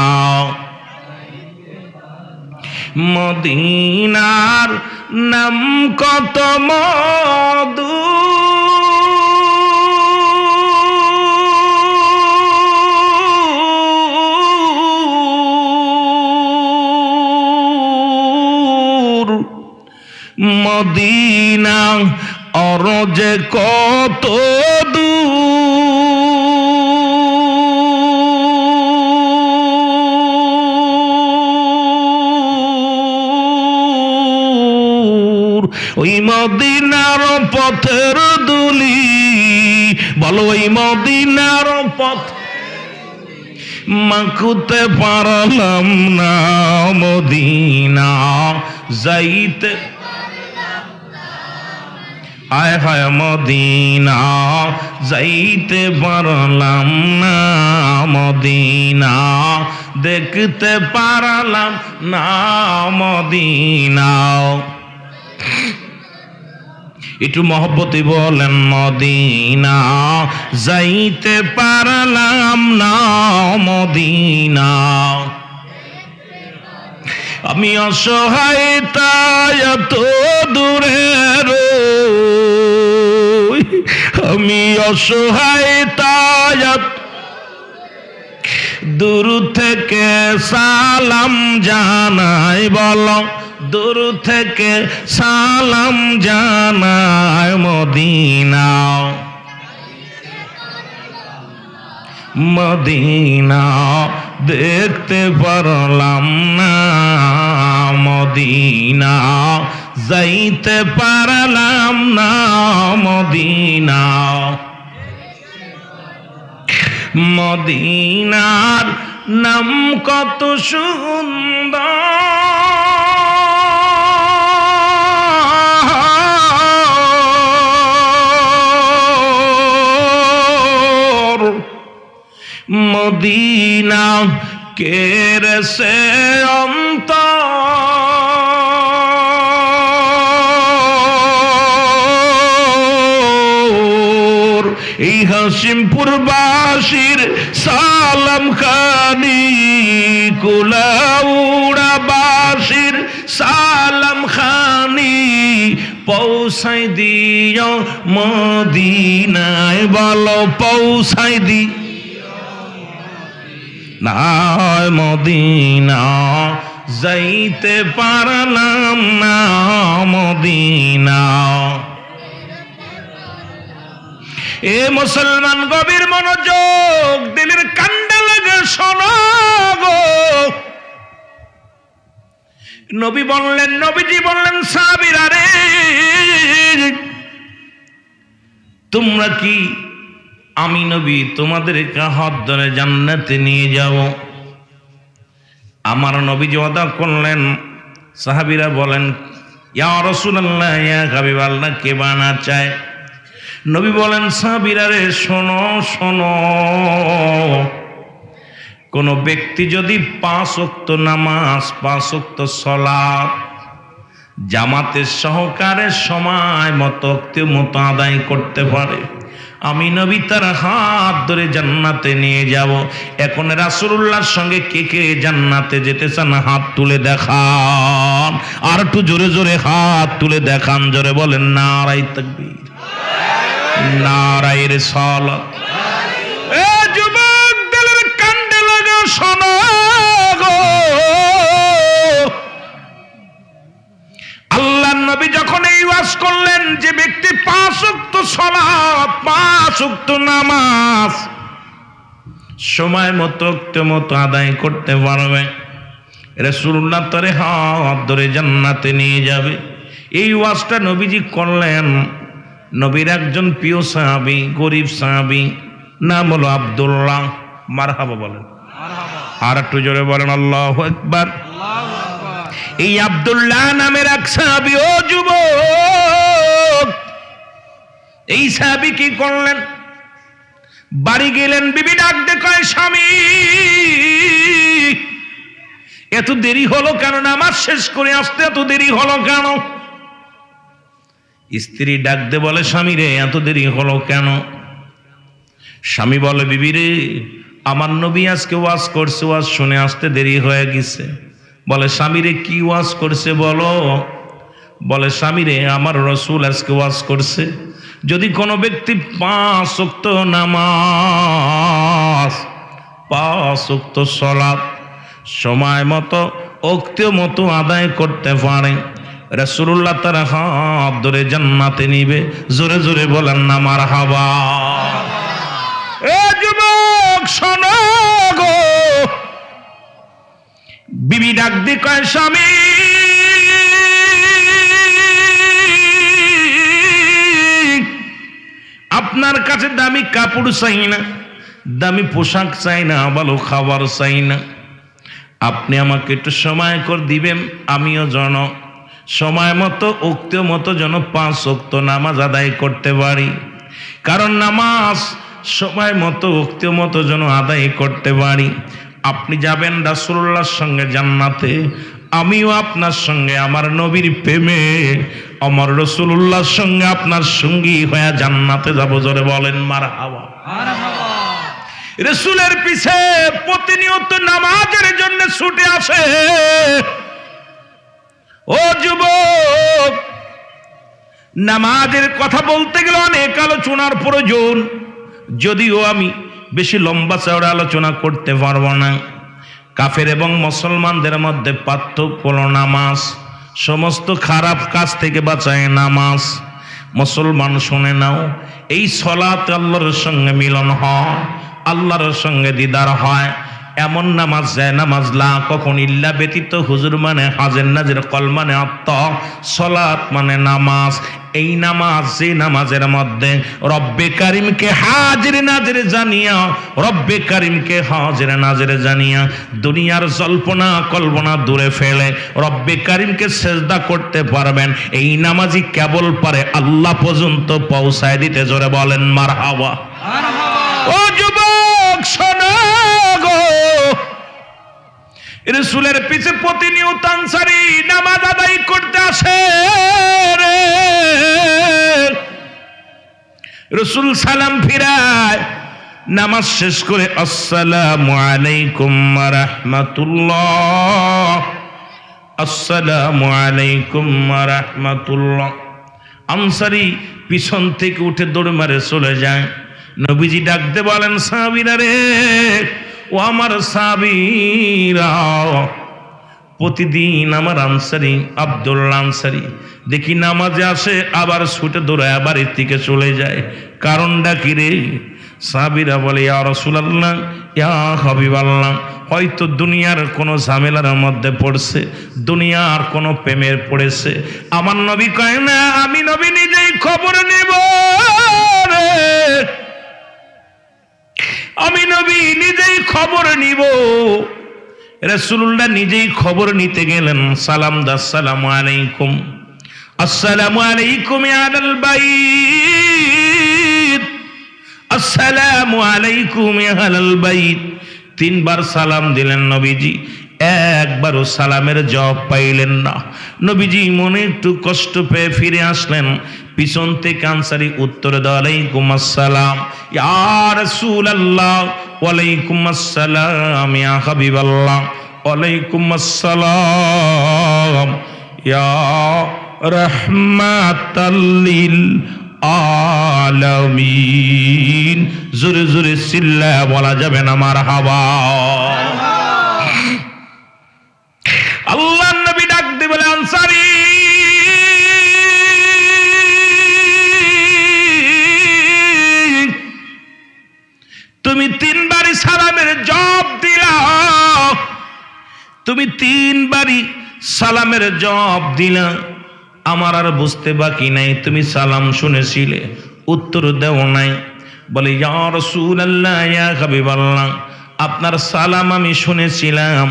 মদিনার নাম কত মধু, মদিনা অরজে কত দূর, ওই মদিনার পথের দুলি, বলো ওই মদিনার পথ মাখুতে পারলাম না, মদিনা যাইতে, আয় হায় মদিনা যাইতে পারলাম না, মদিনা দেখতে পারলাম না, মদিনা। একটু মহব্বতে বলেন মদিনা যাইতে পারলাম না, মদিনা। আমি অসহায় তাই এত দূরে রই, আমি অসহায় তাই দূর থেকে সালাম জানাই, বলো দূর থেকে সালাম জানাই, মদিনা মদিনা দেখতে পারলাম না, মদিনা যাইতে পারলাম না, মদিনা। মদিনার নাম কত সুন্দর, মদিনা কেরসে অন্তর, এই হাসিমপুর বাসীর সালাম খানি, কুলাউড়া বাসীর সালাম খানি, পৌঁছাই দিও মদিনায়, বলো পৌঁছাই দি না, মদিনা যাইতে পারলাম না, মদিনা। এ মুসলমান গভীর মনোযোগ, দিলের কান্ডা লাগে শোনো গো, নবীজি বললেন সাহাবীরা রে, তোমরা কি আমি নবী তোমাদেরকে হাত ধরে জান্নাতে নিয়ে যাব? আমার নবীজি ওয়াদা করলেন। সাহাবীরা বলেন, ইয়া রাসূলুল্লাহ, ইয়া হাবিবাল্লাহ, কে বানা চায়? নবী বলেন, সাহাবীরা রে, শোনো শোনো, কোন ব্যক্তি যদি 5 ওয়াক্ত নামাজ, 5 ওয়াক্ত সালাত জামাতের সহকারে সময় মতো আদায় করতে পারে, আমি নবী তার হাত ধরে জান্নাতে নিয়ে যাব। এখন রাসূলুল্লাহর সঙ্গে কে কে জান্নাতে যেতে চান? হাত তুলে দেখান। আর একটু জোরে জোরে হাত তুলে দেখান, জোরে বলেন নারায়ে তাকবীর, নারায়ে রিসালাত। এ যুবক, দিলের কান্দে লাগা শোনো গো, আল্লাহর নবী যখন এই ওয়াজ করলেন যে ব্যক্তি 5 ওয়াক্ত সালাত, 5 ওয়াক্ত নামাজ সময় মতো আদায় করতে পারবে, রাসূলুল্লাহ তারে হাত ধরে জান্নাতে নিয়ে যাবে। এই ওয়াজটা নবীজি করলেন। নবীর একজন প্রিয় সাহাবী, গরিব সাহাবী, নাম হলো আব্দুল্লাহ। মারহাবা বলেন, আর একটু জোরে বলেন আল্লাহু আকবার। এই আব্দুল্লাহ নামের এক সাহাবী, ও যুবক, এই সাহাবী কি করলেন? বাড়ি গেলেন, বিবি ডাক দে, কয় স্বামী এত দেরি হলো কেন? নামাজ শেষ করে আসতে এত দেরি হলো কেন? স্ত্রী ডাক দে বলে, স্বামী রে, এত দেরি হলো কেন? স্বামী বলে, বিবি রে, আমার নবী আজকে ওয়াজ করছে, ওয়াজ শুনে আসতে দেরি হয়ে গেছে। বলে, স্বামী রে, কি ওয়াজ করছে বলো? বলে, স্বামী রে, আমার রাসূল আজকে ওয়াজ করছে, যদি কোনো ব্যক্তি 5 ওয়াক্ত নামাজ, 5 ওয়াক্ত সালাত সময় মতো মতো আদায় করতে পারে, রাসূলুল্লাহ তার হাত ধরে জান্নাতে নিবে। জোরে জোরে বলেন না মারহাবা। এ যুবক শোনো গো, বিবি ডাক দি কয়, স্বামী আপনার কাছে দামি কাপড় চাই না, দামি পোশাক চাই না, ভালো খাবার চাই না, আপনি আমাকে একটু সময় করে দিবেন, আমিও যেন সময় মতো মতো যেন 5 ওয়াক্ত নামাজ আদায় করতে পারি। কারণ নামাজ সময় মতো মতো যেন আদায় করতে পারি। আপনি যাবেন রাসূলুল্লাহর সঙ্গে জান্নাতে, আমিও আপনার সঙ্গে আমার নবীর প্রেমে আমার রাসূলুল্লাহর সঙ্গে আপনার সঙ্গী হয়ে জান্নাতে যাব। জোরে বলেন মারহাবা। রাসূলের পিছে প্রতিনিয়ত নামাজের জন্য ছুটে আসে। ও যুবক, নামাজের কথা বলতে গেলে অনেক আলোচনার প্রয়োজন, যদিও আমি বেশি লম্বা চওড়া আলোচনা করতে পারবো না। কাফের এবং মুসলমানদের মধ্যে পার্থক্য হলো নামাজ। সমস্ত খারাপ কাজ থেকে বাঁচায় নামাজ। মুসলমান শুনে নাও, এই সালাত আল্লাহর সঙ্গে মিলন হয়, আল্লাহর সঙ্গে দিদার হয়। এমন নামাজ যায় নামাজ লা কখন ইল্লা ব্যতীত, হুজুর মানে হাজের নাজের, কল মানে আত্মা, সালাত মানে নামাজ। এই নামাজ, যে নামাজের মধ্যে রব্বে কারিমকে হাজির নাজির জানিয়া, রব্বে কারিমকে হাজির নাজির জানিয়া দুনিয়ার জল্পনা কল্পনা দূরে ফেলে রব্বে কারিমকে সেজদা করতে পারবেন, এই নামাজই কেবল পারে আল্লাহ পর্যন্ত পৌঁছায় দিতে। জোরে বলেন মারহাবা। ও যুবক শোনো গো, রাসূলের পিছে প্রতিনিয়ত আনসারী নামাজ আদায় করতে আসে রে। রাসূল সালাম ফিরায়, নামাজ শেষ করে আসসালামু আলাইকুম ওয়া রাহমাতুল্লাহ, আসসালামু আলাইকুম ওয়া রাহমাতুল্লাহ। আনসারী পিছন থেকে উঠে দৌড় মারে চলে যায়। নবীজি ডাকতে বলেন, সাহাবীরা রে, ও আমার সাহাবীরা, প্রতিদিন আমার আনসারী আব্দুল্লাহ আনসারী দেখি নামাজে আসে, আবার ছুটে দৌড়ায় বাড়ির থেকে চলে যায়। কারণটা কি রে? সাহাবীরা বলে ইয়া রাসূলুল্লাহ, ইয়া হাবিবাল্লাহ, হয়তো দুনিয়ার কোনো ঝামেলার মধ্যে পড়ছে, দুনিয়ার কোনো প্রেমের পড়েছে। আমার নবী কয় না, আমি নবী নিজেই খবর নেব রে, আমি নবী নিজেই খবর নিব। রাসূলুল্লাহ নিজেই খবর নিতে গেলেন। সালাম দা, আসসালামু আলাইকুম, আসসালামু আলাইকুম ইয়া আহলাল বাইত, আসসালামু আলাইকুম ইয়া আহলাল বাইত। তিনবার সালাম দিলেন নবীজি, একবারও সালামের জবাব পাইলেন না। নবীজি মনে একটু কষ্ট পেয়ে ফিরে আসলেন। পিছন থেকে আনসারী উত্তর দেয়, আলাইকুম আসসালাম ইয়া রাসূলুল্লাহ, ওয়ালাইকুম আসসালাম ইয়া হাবিবাল্লাহ, ওয়ালাইকুম আসসালাম ইয়া রাহমাতাল লিল আলামিন। জোরে জোরে চিল্লায়া বলা যাবে না মারহাবা। আল্লাহর নবী ডাক দিয়ে বলে, আনসারী তুমি তিনবারই সালামের জবাব দিলা, তুমি তিনবারই সালামের জবাব দিলা, আমার আর বুঝতে বাকি নাই তুমি সালাম শুনেছিলে, উত্তর দেও নাই। বলে ইয়া রাসূলুল্লাহ, ইয়া হাবিবাল্লাহ, আপনার সালাম আমি শুনেছিলাম,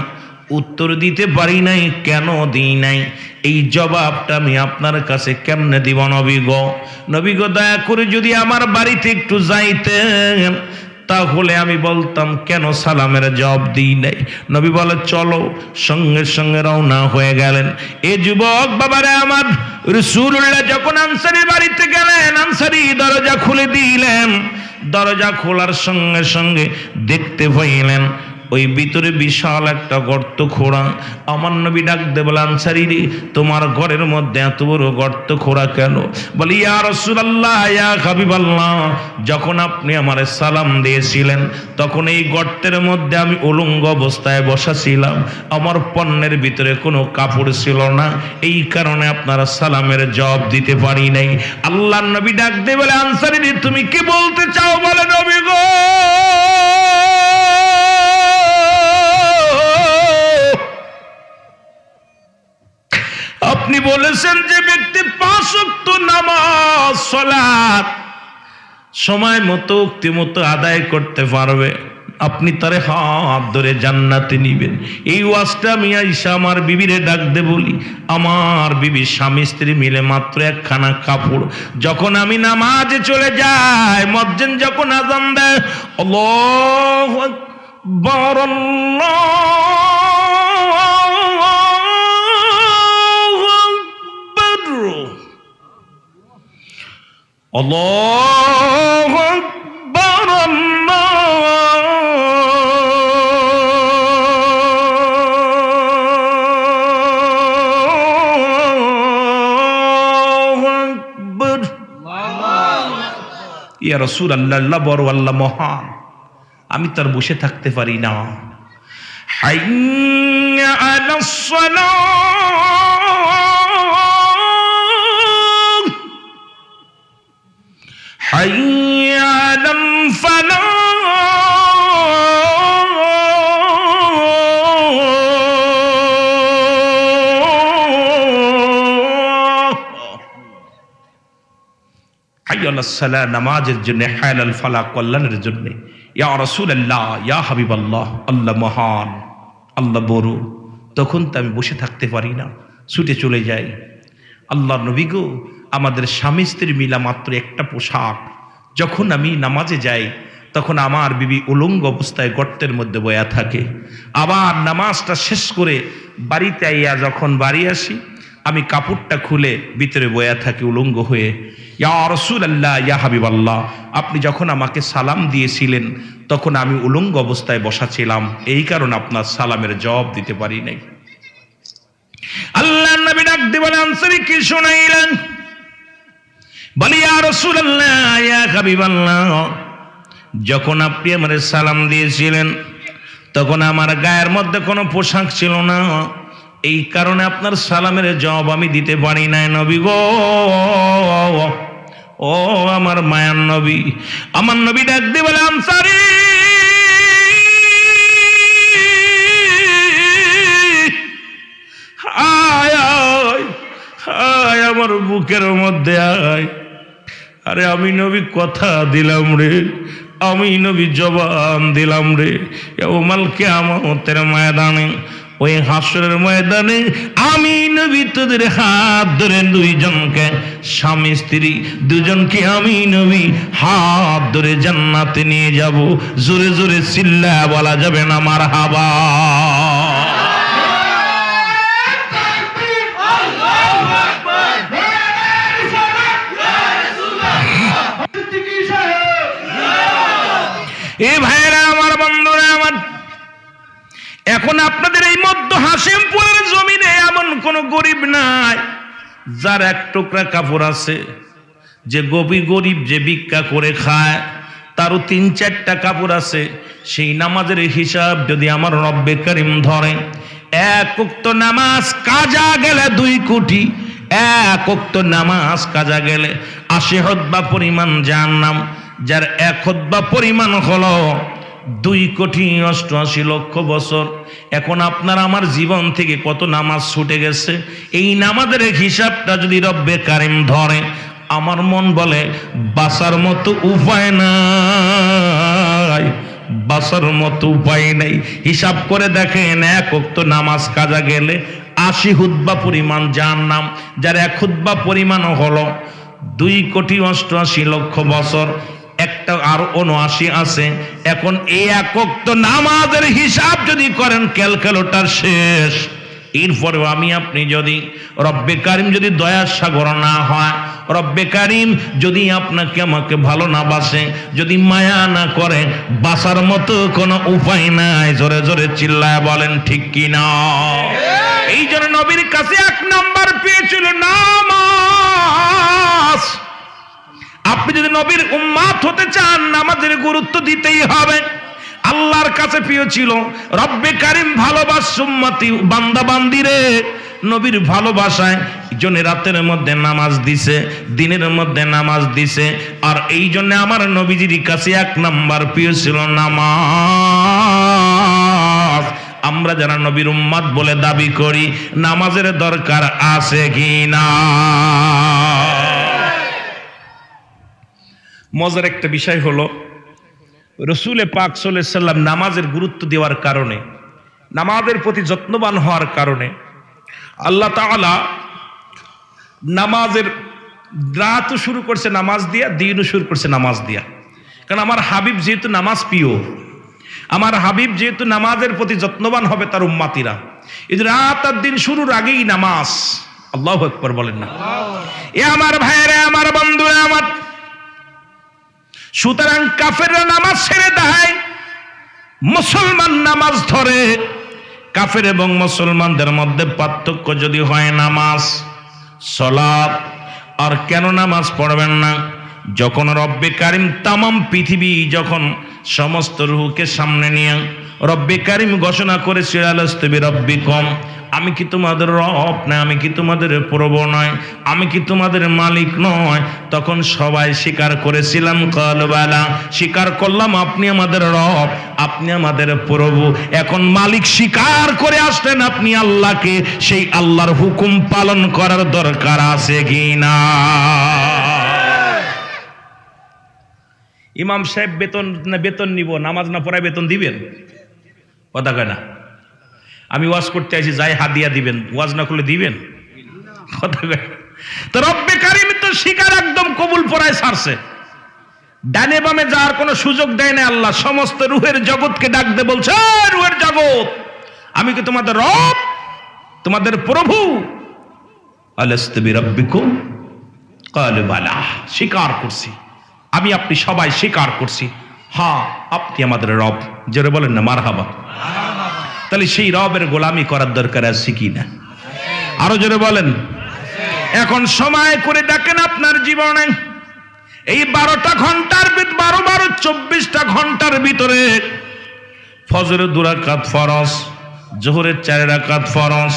উত্তর দিতে পারি নাই। কেন দিই নাই? এই জবাবটা আমি আপনার কাছে কেমনে দিব নবী গো? নবী গো, দয়া করে যদি আমার বাড়িতে একটু যাইতেন, তাহলে আমি বলতাম কেন সালামের জবাব দিই নাই। নবী বলে চলো, সঙ্গে সঙ্গে রওনা হয়ে গেলেন। এ যুবক বাবারে আমার, রাসূলুল্লাহ যখন আনসারীর বাড়িতে গেলেন, আনসারী দরজা খুলে দিলেন। দরজা খোলার সঙ্গে সঙ্গে দেখতে পাইলেন ওই ভিতরে বিশাল একটা গর্ত খোঁড়া। আমার নবী ডাক দে বলে, আনসারী রে, তোমার ঘরের মধ্যে এত বড় গর্ত খোঁড়া কেন? বলি ইয়া রাসূলুল্লাহ, ইয়া হাবিবাল্লাহ, যখন আপনি আমারে সালাম দিয়েছিলেন তখন এই গর্তের মধ্যে আমি উলঙ্গ অবস্থায় বসা ছিলাম, আমার পণ্যের ভিতরে কোনো কাপড় ছিল না, এই কারণে আপনারা সালামের জবাব দিতে পারি নাই। আল্লাহর নবী ডাক দে বলে, আনসারী রে, তুমি কি বলতে চাও? বলে নবী গো, আপনি বলেছেন যে ব্যক্তি 5 ওয়াক্ত নামাজ সালাত সময় মতো উক্তি মতো আদায় করতে পারবে, আপনি তারে হাত ধরে জান্নাতে নিবেন। এই ওয়াজটা আমি আয়েশা আমার বিবিরে ডাক দে বলি, আমার বিবি স্বামী স্ত্রী মিলে মাত্র একখানা কাপড়। যখন আমি নামাজে চলে যাই, মুয়াজ্জিন যখন আযান দেয়, আল্লাহু আকবার, আল্লাহু আকবার, আল্লাহু আকবার। ইয়া রাসূলুল্লাহ, আল্লাহ বড়, আল্লাহ মহান, আমি তার বসে থাকতে পারি না। হাইয়া আলাস সালাহ, হাইয়া আলাল ফালাহ, হাইয়া আলাস সালাহ নামাজের জন্য, হাইয়া আলাল ফালাহ কল্যাণের জন্য। ইয়া রাসূলুল্লাহ, ইয়া হাবিবাল্লাহ, আল্লাহ মহান, আল্লাহ বড়। তখন তো আমি বসে থাকতে পারি না, ছুটে চলে যাই। আল্লাহর নবী গো, আমাদের স্বামী স্ত্রীর মিলা মাত্র একটা পোশাক। যখন আমি নামাজে যাই তখন আমার বিবি উলঙ্গ অবস্থায় গর্তের মধ্যে বয়া থাকে। আবার নামাজটা শেষ করে বাড়িতে আইয়া যখন বাড়ি আসি, আমি কাপড়টা খুলে ভিতরে বয়া থাকি উলঙ্গ হয়ে। ইয়া রাসূলুল্লাহ, ইয়া হাবিবাল্লাহ, আপনি যখন আমাকে সালাম দিয়েছিলেন তখন আমি উলঙ্গ অবস্থায় বসা ছিলাম, এই কারণে আপনার সালামের জবাব দিতে পারি নাই। আল্লাহর নবী ডাক দিয়ে বলে, আনসারী কি শুনাইলেন? বলি ইয়া রাসূলুল্লাহ, ইয়া হাবিবাল্লাহ, যখন আপনি আমারে সালাম দিয়েছিলেন তখন আমার গায়ের মধ্যে কোনো পোশাক ছিল না, এই কারণে আপনার সালামের জবাব আমি দিতে পারি নাই নবী গো। ও আমার মায়ার নবী, আমার নবী ডাক দিয়ে বলে আনসারী আয় আয় আয় আমার বুকের মধ্যে আয়। আরে আমি নবী কথা দিলাম রে, আমি নবী জবান দিলাম রে, ইয়াউমাল কিয়ামতের ময়দানে, ওই হাসরের ময়দানে আমি নবী তোদের হাত ধরে দুইজনকে, স্বামী স্ত্রী দুজনকে আমি নবী হাত ধরে জান্নাতে নিয়ে যাব। জোরে জোরে চিল্লায়া বলা যাবে না মারহাবা। এ ভাইরা আমার, বন্ধুরা আমার, এখন আপনাদের এই মধ্য হাসিমপুরের জমিনে এমন কোন গরিব নাই যার এক টুকরা কাপড় আছে, যে গরিব যে ভিক্ষা করে খায় তারও ৩-৪টা কাপড় আছে। সেই নামাজের হিসাব যদি আমার রব্বে কারীম ধরে, এক ওয়াক্ত নামাজ কাজা গেলে ২ কোটি, এক ওয়াক্ত নামাজ কাজা গেলে ৮০ হুতবা পরিমাণ জাহান্নাম, যার ১ হুতবা পরিমাণ হলো ২,৮৮,০০,০০০ বছর। এখন আপনার আমার জীবন থেকে কত নামাজ ছুটে গেছে, এই নামাজের হিসাবটা যদি রব্বে কারীম ধরে, আমার মন বলে বাঁচার মতো উপায় নাই, বাঁচার মতো উপায় নেই। হিসাব করে দেখেন, ১ ওয়াক্ত নামাজ কাজা গেলে ৮০ হুতবা পরিমাণ জাহান্নাম, যার ১ হুতবা পরিমাণ হলো ২,৮৮,০০,০০০ বছর। একটা আর ৭৯ আছে। এখন এই ১ ওয়াক্ত নামাজের হিসাব যদি করেন, ক্যালকুলেটর শেষ। এরপরেও আমি আপনি যদি রব্বে কারীম যদি দয়ার সাগর না হয়, রব্বে কারীম যদি আপনাকে আমাকে ভালো না বাসে, যদি মায়া না করে, বাঁচার মতো কোনো উপায় নাই। জোরে জোরে চিল্লায় বলেন ঠিক কি না? এই জন্য নবীর কাছে ১ নাম্বার পেয়েছিল নামাজ। আপনি যদি নবীর উম্মত হতে চান, নামাজের গুরুত্ব দিতেই হবে। আল্লাহর কাছে প্রিয় ছিল রব্বে কারীম ভালোবাস উম্মতি বান্দা বান্দিরে, নবীর ভালোবাসায় জন্য রাতের মধ্যে নামাজ দিছে, দিনের মধ্যে নামাজ দিছে। আর এই জন্য আমার নবীজির কাছে ১ নাম্বার প্রিয় ছিল নামাজ। আমরা যারা নবীর উম্মত বলে দাবি করি, নামাজের দরকার আছে কি না? মজার একটা বিষয় হলো, রসুল পাক সাল্লাল্লাহু আলাইহি সাল্লাম নামাজের গুরুত্ব দেওয়ার কারণে, নামাজের প্রতি যত্নবান হওয়ার কারণে আল্লাহ তাআলা নামাজের রাতও শুরু করছে নামাজ দিয়া, দিনও শুরু করছে নামাজ দিয়া। কারণ আমার হাবিব যেহেতু নামাজ প্রিয়, আমার হাবিব যেহেতু নামাজের প্রতি যত্নবান হবে তার উম্মতিরা, এই রাত আর দিন শুরুর আগেই নামাজ। আল্লাহু আকবার বলেন না? এ আমার ভাইরা, আমার বন্ধুরা আমার, সুতরাং কাফেররা নামাজ ছেড়ে দেয়, মুসলমান নামাজ ধরে। কাফের এবং মুসলমানদের মধ্যে পার্থক্য যদি হয় নামাজ, সালাত। আর কেন নামাজ পড়বেন না? যখন রব্বে কারীম তামাম পৃথিবী, যখন সমস্ত রূহকে সামনে নিয়ে রব্বে কারীম ঘোষণা করেছিল আলাস্তু বিরাব্বিকুম, আমি কি তোমাদের রব না, আমি কি তোমাদের প্রভু নয়, আমি কি তোমাদের মালিক নয়? তখন সবাই স্বীকার করেছিলাম, ক্বালু বালা, স্বীকার করলাম আপনি আমাদের রব, আপনি আমাদের প্রভু। এখন মালিক স্বীকার করে আসলেন আপনি আল্লাহকে, সেই আল্লাহর হুকুম পালন করার দরকার আছে কি না? ইমাম সাহেব বেতন নিব, নামাজ না পড়ায় বেতন দিবেন? কথা কয় না। আমি ওয়াজ করতে আইছি, যাই হাদিয়া দিবেন, ওয়াজ না করলে দিবেন? কথা কয়। তো রব্বে কারীম তো স্বীকার একদম কবুল পড়ায় ছাড়ছে, ডানে বামে যাওয়ার কোনো সুযোগ দেয় না। আল্লাহ সমস্ত রূহের জগৎকে ডাক দে বলছে, রূহের জগৎ, আমি কি তোমাদের রব, তোমাদের প্রভু? আলাস্তু বিরাব্বিকুম, ক্বালু বালা, স্বীকার করছি, আমি আপনি সবাই স্বীকার করছি, হ্যাঁ আপনি আমাদের রব। জোরে বলেন না মারহাবা। তাহলে সেই রবের গোলামি করার দরকার আছে কি না? আরো জোরে বলেন। এখন সময় করে দেখেন আপনার জীবনে এই 12টা ঘন্টার 24টা ঘন্টার ভিতরে ফজরের 2 রাকাত ফরজ, জোহরের 4 রাকাত ফরজ,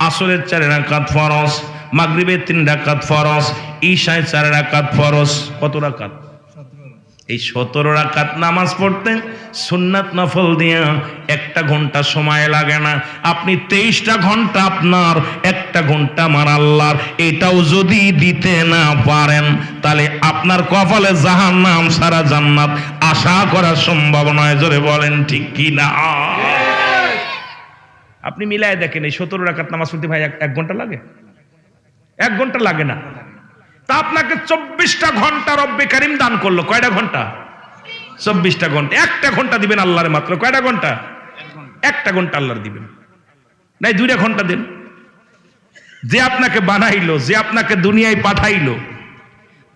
আসরের 4 রাকাত ফরজ, মাগরিবে 3 রাকাত ফরজ, ঈশায় 4 রাকাত ফরজ। কত রাকাত? এই 17 রাকাত নামাজ পড়তে সুন্নাত নফল দিয়া 1 ঘন্টা সময় লাগে না। আপনি 23টা ঘন্টা আপনার, 1 ঘন্টা আমার আল্লাহর। এটাও যদি দিতে না পারেন তাহলে আপনার কপালে জাহান্নাম ছাড়া জান্নাত আশা করা সম্ভব নয়। জোরে বলেন ঠিক কি না? আপনি মিলায় দেখেন, এই 17 রাকাত নামাজ পড়তে ভাই 1 ঘন্টা লাগে? 1 ঘন্টা লাগে না। তা আপনাকে 24টা ঘন্টা রব্বে কারিম দান করলো। কয়টা ঘন্টা? 24টা ঘন্টা। 1 ঘন্টা দিবেন আল্লাহরে মাত্র। কয়টা ঘন্টা? 1 ঘন্টা আল্লাহর দিবেন, নাই 2 ঘন্টা দেন। যে আপনাকে বানাইলো, যে আপনাকে দুনিয়ায় পাঠাইলো,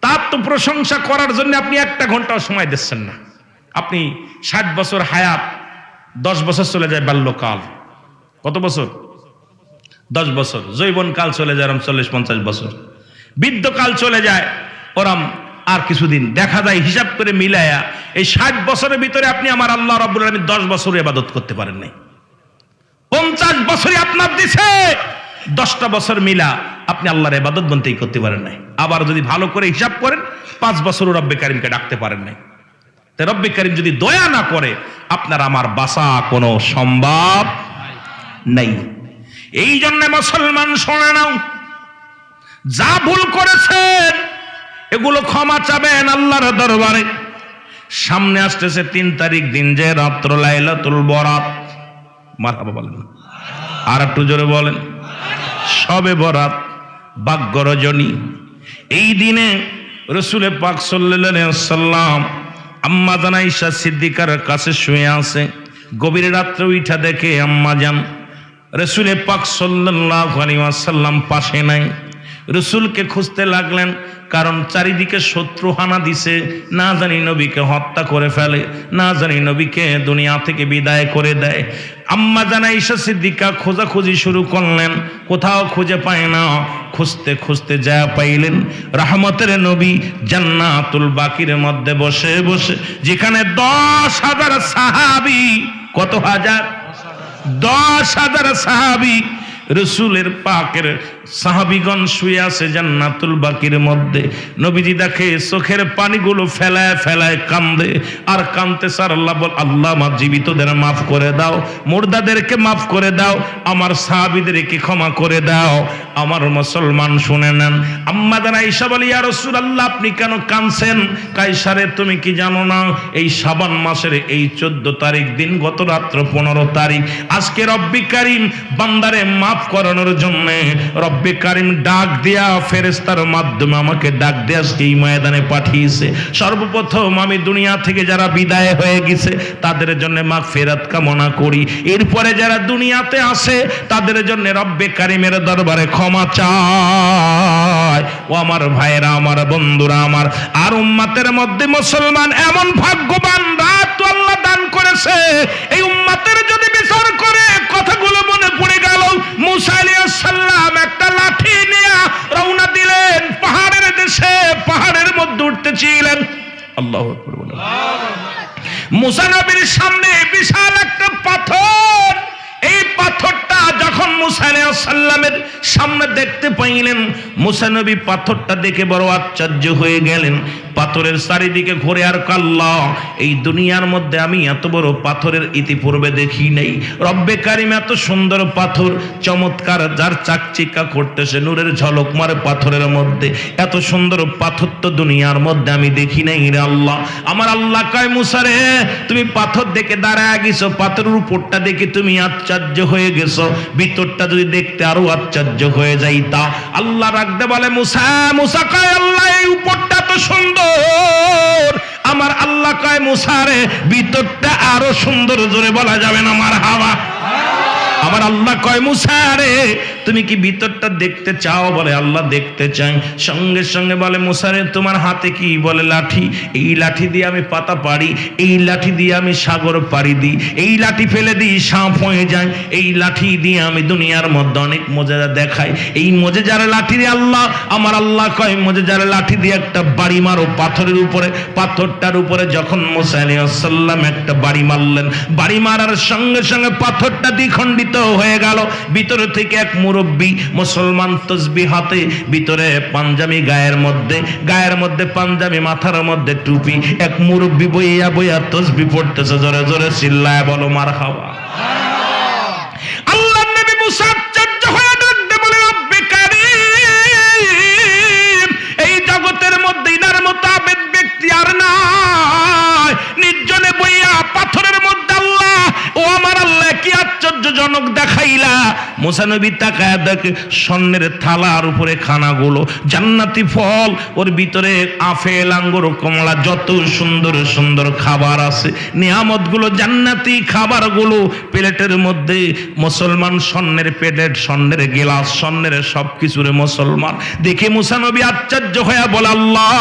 তার তো প্রশংসা করার জন্য আপনি 1 ঘন্টাও সময় দিচ্ছেন না। আপনি 60 বছর হায়াত, 10 বছর চলে যায় বাল্যকাল। কত বছর? 10 বছর। যৌবনকাল চলে যায় 40-50 বছর। বৃদ্ধকাল চলে যায় ওরম আর কিছুদিন। দেখা যায় হিসাব করে মিলায়া এই 60 বছরের ভিতরে আপনি আমার আল্লাহ রাব্বুল আলামিন 10 বছর ইবাদত করতে পারেন নাই। 50 বছরই আপনার দিছে, 10টা বছর মিলা আপনি আল্লাহর ইবাদত বন্দেগী করতে পারেন নাই। আবার যদি ভালো করে হিসাব করেন 5 বছরও রব্বে কারিমকে ডাকতে পারেন নাই। তাই রব্বে কারিম যদি দয়া না করে আপনার আমার বাঁচা কোনো সম্ভব নাই। এই জন্য মুসলমান শোনে নাও, যা ভুল করেছেন এগুলো ক্ষমা চাবেন আল্লাহর দরবারে। সামনে আসতেছে 3 তারিখ দিন, যে রাত্র লাইলাতুল বরাত। মারহাবা বলেন, আর একটু জোরে বলেন। শবে বরাত, ভাগ্য রজনী। এই দিনে রাসূল পাক সাল্লাল্লাহু আলাইহি ওয়াসাল্লাম আম্মা জান আয়েশা সিদ্দিকার কাছে শুয়ে আছে। গভীর রাত্রে উঠা দেখে আম্মা জান রাসূল পাক সাল্লাল্লাহু আলাইহি ওয়াসাল্লাম পাশে নাই। রসুলকে খুঁজতে লাগলেন, কারণ চারিদিকে শত্রু হানা দিছে। না জানি নবীকে হত্যা করে ফেলে, না জানি নবীকে দুনিয়া থেকে বিদায় করে দেয়। আম্মা জান আয়েশা সিদ্দিকা খোঁজাখুঁজি শুরু করলেন, কোথাও খুঁজে পায় না। খুঁজতে খুঁজতে যা পাইলেন রহমতের নবী জান্নাতুল বাকির মধ্যে বসে বসে, যেখানে 10,000 সাহাবী। কত হাজার? 10,000 সাহাবী রসুলের পাকের সাহাবীগণ শুয়ে আছে জান্নাতুল বাকির মধ্যে। নবীজি দেখে চোখের পানিগুলো ফেলায় ফেলায় কান্দে, আর কান্দতে স্যার আল্লাহ বল, আল্লাহ আমার জীবিতদের মাফ করে দাও, মুর্দাদেরকে মাফ করে দাও, আমার সাহাবীদেরকে ক্ষমা করে দাও। আমার মুসলমান শুনে নেন, আম্মা জান আয়েশা বলে, ইয়া রাসূলুল্লাহ আপনি কেন কাঁদছেন? কায়সারে তুমি কি জানো না এই শাবান মাসের এই 14 তারিখ দিন, গত রাত্র 15 তারিখ, আজকে রব্বি কারীম বান্দারে মাফ করানোর জন্য রব্বে কারীম ডাক দিয়া ফেরেশতার মাধ্যমে আমাকে ডাক দিয়ে আজকে এই ময়দানে পাঠিয়েছে। সর্বপ্রথম আমি দুনিয়া থেকে যারা বিদায় হয়ে গেছে তাদের জন্য মাগফিরাত কামনা করি। এরপরে যারা দুনিয়াতে আছে তাদের জন্য রব্বে কারীমের দরবারে ক্ষমা চাই। ও আমার ভাইরা, আমার বন্ধুরা, আমার আর উম্মতের মধ্যে মুসলমান এমন ভাগ্যবান রাত আল্লাহ দান করেছে। এই উম্মতের যদি বিচার করে কথাগুলো মনে পড়ে গেল, মুসা আলাইহিস সালাম একটা লাঠি নিয়ে রওনা দিলেন পাহাড়ের দেশে, পাহাড়ের মধ্যে উঠতেছিলেন। আল্লাহু আকবার বলেন। মুসা নবীর সামনে বিশাল একটা পাথর। এই পাথরটা যখন মুসা আলাইহিস সালামের সামনে দেখতে পাইলেন, মুসা নবী পাথরটা দেখে বড় আশ্চর্য হয়ে গেলেন। পাথরের চারিদিকে ঘুরে আর আল্লাহ, এই দুনিয়ার মধ্যে আমি এত বড় পাথরের ইতিপূর্বে দেখি নাই। রব্বে কারীম এত সুন্দর পাথর, চমৎকার, যার চাকচিকা করতেছে, নূরের ঝলক মারে পাথরের মধ্যে, এত সুন্দর পাথর তো দুনিয়ার মধ্যে আমি দেখি নাই রে আল্লাহ। আমার আল্লাহ কয়, মুসা রে তুমি পাথর দেখে দাঁড়ায় গেছো, পাথরের উপরটা দেখে তুমি আশ্চর্য হয়ে গেছো, ভিতরটা যদি দেখতে আরো আশ্চর্য হয়ে যাইতা। আল্লাহ রাখতে বলে, মুসা, মুসা কয় আল্লাহ এই উপরটা তো সুন্দর। আমার আল্লাহ কয়, মুসা রে ভিতরটা আরো সুন্দর। জোরে বলা যাবে না মারহাবা। আমার আল্লাহ কয়, মুসা রে তুমি কি ভিতরটা দেখতে চাও? বলে আল্লাহ দেখতে চাই। সঙ্গে সঙ্গে বলে, মুসা রে তোমার হাতে কি? বলে লাঠি। এই লাঠি দিয়ে আমি পাতা পারি, এই লাঠি দিয়ে আমি সাগর পাড়ি দিই, এই লাঠি ফেলে দিই সাপ হয়ে যায়, এই লাঠি দিয়ে আমি দুনিয়ার মধ্যে অনেক মজেজা দেখাই। এই মজেজার লাঠি দিয়ে আল্লাহ, আমার আল্লাহ কয় মজেজার লাঠি দিয়ে একটা বাড়ি মারো পাথরের উপরে। পাথরটার উপরে যখন মুসা আলাইহিস সালাম একটা বাড়ি মারলেন, বাড়ি মারার সঙ্গে সঙ্গে পাথরটা দ্বিখণ্ডিত হয়ে গেল। ভিতর থেকে এক মুরব্বী মুসলমান তসবিহ হাতে, ভিতরে পাঞ্জাবি, গায়ের মধ্যে পাঞ্জাবি, মাথার মধ্যে টুপি। এক মুরব্বী বইয়া বইয়া তসবিহ পড়তেছে, জোরে জোরে চিল্লায় বলো মারহাবা। আল্লাহর নবী মুসা আশ্চর্য হয়ে ডাকতে বলে, রব্বে কারীম, এই জগতের মধ্যে ইনার মতো আবেদ ব্যক্তি আর নাই। নির্জনে বইয়া পাথরের মধ্যে আল্লাহ, ও আমার আল্লাহ কি আশ্চর্যজনক দেখাইলা। মুসা নবী তাকায় দেখে স্বর্ণের থালার উপরে খানাগুলো, জান্নাতি ফল, ওর ভিতরে আপেল, আঙ্গুর, কমলা, যত সুন্দর সুন্দর খাবার আছে, নিয়ামতগুলো, জান্নাতি খাবারগুলো প্লেটের মধ্যে। মুসলমান স্বর্ণের প্লেট, স্বর্ণের গিলাস, স্বর্ণের সবকিছুরে মুসলমান। দেখে মুসা নবী আশ্চর্য হয়ে বলে, আল্লাহ,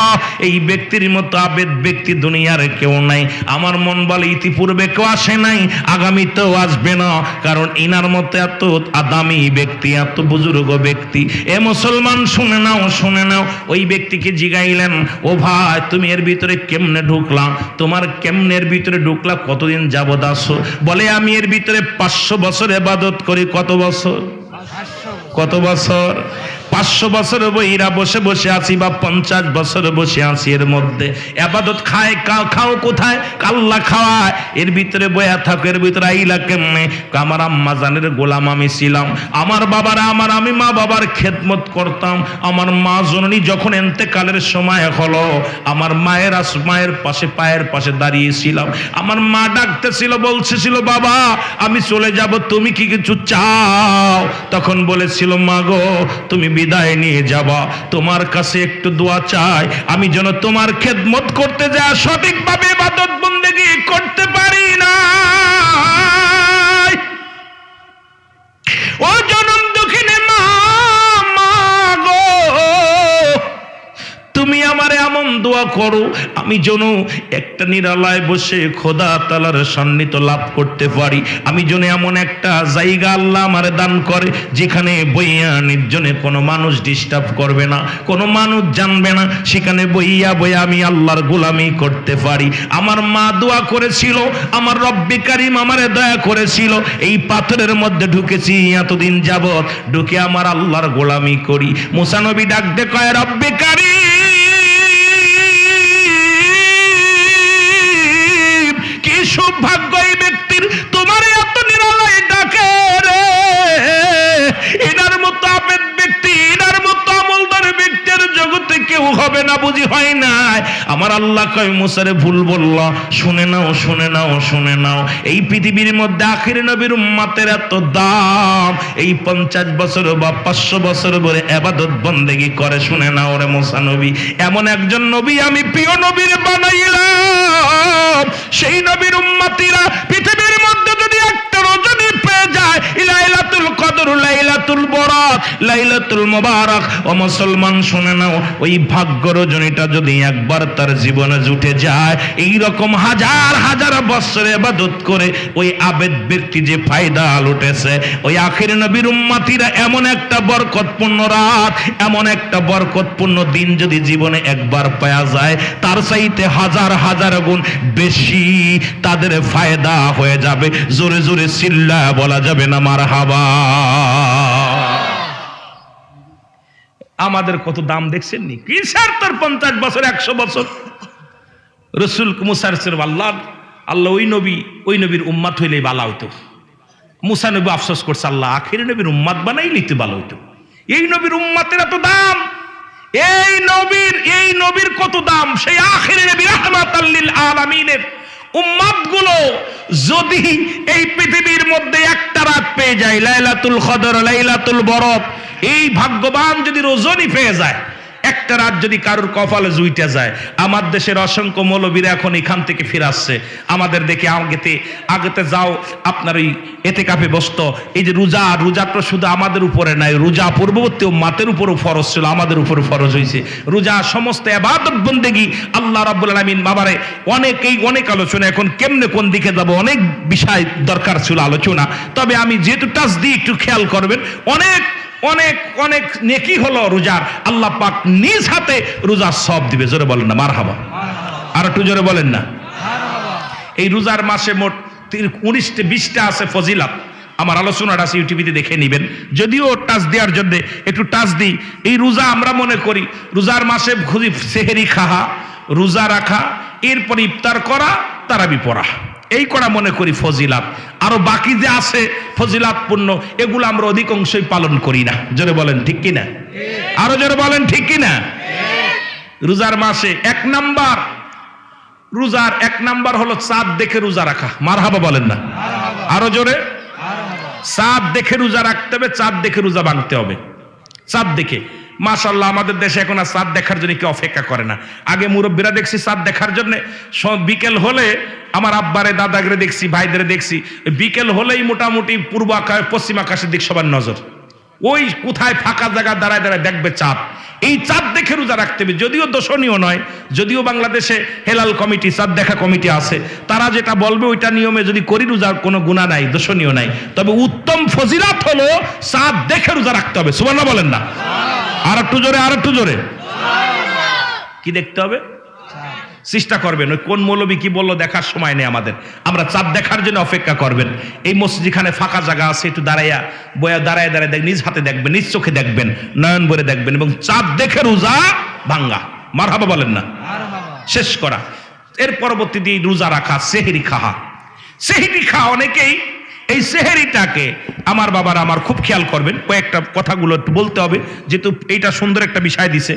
এই ব্যক্তির মতো আবেদ ব্যক্তি দুনিয়ার কেউ নাই। আমার মন বলে ইতিপূর্বে কেউ আসে নাই, আগামীতেও আসবে না, কারণ ইনার মতো এত আদামি ব্যক্তি, এত বুজুর্গ ব্যক্তি। এ মুসলমান শুনে নাও, শুনে নাও। ওই ব্যক্তিকে জিগাইলেন, ও ভাই, তুমি এর ভিতরে কেমনে ঢুকলাম? তোমার কেমনের ভিতরে ঢুকলা? কতদিন যাবত আসো? বলে, আমি এর ভিতরে 500 বছর ইবাদত করি। কত বছর? কত বছর? 500 বছর বইরা বসে বসে আছি, বা 50 বছর বসে আছি। এর মধ্যে ইবাদত খাও কোথায়? আল্লাহ খাওয়ায়। এর ভিতরে বয়া থাকো, এর ভিতরে আইলা কেমনে? আমার আম্মা জানের গোলাম আমি ছিলাম। আমার বাবারা, আমি মা বাবার খেদমত করতাম। আমার মা জননী যখন ইন্তেকালের সময় হলো, আমার মায়ের পাশে, পায়ের পাশে দাঁড়িয়েছিলাম। আমার মা ডাকতেছিল, বলছিল, বাবা আমি চলে যাব, তুমি কি কিছু চাও? তখন বলেছিল, মা গো, তুমি বিদায় নিয়ে যাবা, তোমার কাছে একটু দোয়া চাই, আমি যেন তোমার খেদমত করতে যা সঠিকভাবে ইবাদত বন্দেগী করতে পারি না। ও জনম দুঃখিনী মা গো, তুমি আমার এমন দোয়া করো, আমি যেন একটা নিরালায় বসে খোদা তাআলার সান্নিধ্য লাভ করতে পারি। আমি যেন এমন একটা জায়গা আল্লাহ আমারে দান করে, যেখানে বইয়া নির্জনে কোনো মানুষ ডিস্টার্ব করবে না, কোনো মানুষ জানবে না, সেখানে বইয়া আমি আল্লাহর গোলামি করতে পারি। আমার মা দোয়া করেছিল, আমার রব্বে কারীম আমারে দয়া করেছিল। এই পাথরের মধ্যে ঢুকেছি এতদিন যাবত, ঢুকে আমার আল্লাহর গোলামি করি। মুসা নবী ডাক দিয়ে কয়, রব্বে কারীম, কি সৌভাগ্য এই ব্যক্তির, তোমার এত নিরালায় ডাকে রে। এনার মতো আবেদ ব্যক্তি, এনার মতো আমলদার ব্যক্তির জগতে কেউ হবে না, বুঝি হয় নাই। আমার আল্লাহ কয়, মুসারে ভুল বলল, শুনে নাও, শুনে নাও, শুনে নাও। এই পৃথিবীর মধ্যে আখির নবীর উম্মতের এত দাম, এই 50 বছর বা 500 বছর ধরে ইবাদত বন্দেগী করে। শুনে নাও রে মুসা নবী, এমন একজন নবী আমি প্রিয় নবীর বানাইলাম। সেই নবীর উম্মতিরা পৃথিবীর মধ্যে যদি একটা রজনী পেয়ে যায়, লাইলাতুল কদর, লাইলাতুল বরাত, লাইলাতুল মুবারাক, ও মুসলমান শুনে নাও, ওই ভাগ্য রজনীটা যদি একবার তার জীবনে জুটে যায়, এই রকম হাজার হাজার বছর ইবাদত করে ওই আবেদ ব্যক্তি যে ফায়দা লুটেছে, ওই আখির নবীর উম্মতিরা এমন একটা বরকতপূর্ণ রাত, এমন একটা বরকতপূর্ণ দিন যদি জীবনে একবার পাওয়া যায়, তার চাইতে হাজার হাজার গুণ বেশি তাদের ফায়দা হয়ে যাবে। জোরে জোরে চিল্লা বলা যাবে না মারহাবা। আমাদের কত দাম দেখছেন নি? কিসের তোর 50 বছর 100 বছর? রসুল মুসার আল্লাহ ওই নবীর উম্মাত হইলে ভালো হইতো। মুসা নবী আফসোস করছে, আল্লাহ আখির নবীর উম্মাত বানাইলে তো ভালো হইতো। এই নবীর উম্মাতের এত দাম, এই নবীর কত দাম। সেই আখির নবী রাহমাতাল লিল আলামিনের উম্মাত গুলো যদি এই পৃথিবীর মধ্যে একটা রাত পেয়ে যায়, লাইলাতুল কদর, লাইলাতুল বরাত, এই ভাগ্যবান যদি রজনী পেয়ে যায়, একটা রাত যদি কারোর কপালে জুইটা যায়। আমার দেশের অসংখ্য মৌলবীরা এখন এখান থেকে ফিরে আসছে, আমাদের দেখে আগেতে যাও আপনার ওই এতেকাফে বসত। এই যে রোজা তো শুধু আমাদের উপরে নাই, রোজা পূর্ববর্তী উম্মতের উপরও ফরজ ছিল, আমাদের উপর ফরজ হয়েছে। রোজা সমস্ত ইবাদত বন্দেগী আল্লাহ রাব্বুল আলামিন বাবারে অনেক আলোচনা, এখন কেমনে কোন দিকে যাব, অনেক বিষয় দরকার ছিল আলোচনা। তবে আমি যেহেতু টাচ দিই একটু খেয়াল করবেন, অনেক অনেক অনেক নেকি হলো রোজার। আল্লাহ পাক নিজ হাতে রোজার সব দিবে। জোরে বলেন না মারহাবা। আর একটু জোরে বলেন না। এই রোজার মাসে মোট 19-20টা আছে ফজিলত। আমার আলোচনাটা আছে ইউটিউবে দেখে নেবেন। যদিও টাচ দেওয়ার জন্য একটু টাচ দিই। এই রোজা আমরা মনে করি রোজার মাসে খুবই সেহেরি খাওয়া, রোজা রাখা, এরপর ইফতার করা, তারাবি পড়া, এই করা মনে করি ফজিলাত। আরো বাকি যে আছে ফজিলাতপূর্ণ এগুলো আমরা অধিকাংশই পালন করি না। জোরে বলেন ঠিক কিনা? আরো জোরে বলেন ঠিক কিনা? রোজার মাসে রোজার এক নাম্বার হলো চাঁদ দেখে রোজা রাখা। মারহাবা বলেন না? আরো জোরে। চাঁদ দেখে রোজা রাখতে হবে, চাঁদ দেখে রোজা ভাঙতে হবে। চাঁদ দেখে, মাশাআল্লাহ আমাদের দেশে এখন আর চাঁদ দেখার জন্য কেউ অপেক্ষা করে না। আগে মুরব্বীরা দেখছি চাঁদ দেখার জন্য বিকেল হলে, আমার আব্বারে দাদাগরে দেখছি, ভাইদের দেখছি, বিকেল হলেই মোটামুটি পূর্ব আকাশ পশ্চিম আকাশের দিক সবার নজর। ওই কোথায় ফাঁকা জায়গা দাঁড়ায় দাঁড়ায় দেখবে চাঁদ। এই চাঁদ দেখে রোজা রাখতে হবে। যদিও দোষণীয় নয়, যদিও বাংলাদেশে হেলাল কমিটি, চাঁদ দেখা কমিটি আছে, তারা যেটা বলবে ওইটা নিয়মে যদি করি রোজার কোনো গুনাহ নাই, দোষণীয় নাই। তবে উত্তম ফজিলাত হলো চাঁদ দেখে রোজা রাখতে হবে। সুবহানাল্লাহ বলেন না? আর একটু জোরে, আর একটু জোরে। কি দেখতে হবে? চেষ্টা করবেন। ওই কোন মৌলবী কি বললো দেখার সময় নেই আমাদের, আমরা চাঁদ দেখার জন্য অপেক্ষা করবেন। এই মসজিদখানে ফাঁকা জায়গা আছে, একটু দাঁড়াইয়া দাঁড়ায় দেখ, নিজ হাতে দেখবেন, নিজ চোখে দেখবেন, নয়ন ভরে দেখবেন, এবং চাঁদ দেখে রোজা ভাঙ্গা। মারহাবা বলেন না? শেষ করা। এর পরবর্তী দিয়ে রোজা রাখা, সেহেরি খাওয়া। সেহেরি খাওয়া অনেকেই এই সেহেরিটাকে, আমার বাবারা আমার খুব খেয়াল করবেন, কয়েকটা কথাগুলো একটু বলতে হবে, যেহেতু এইটা সুন্দর একটা বিষয় দিছে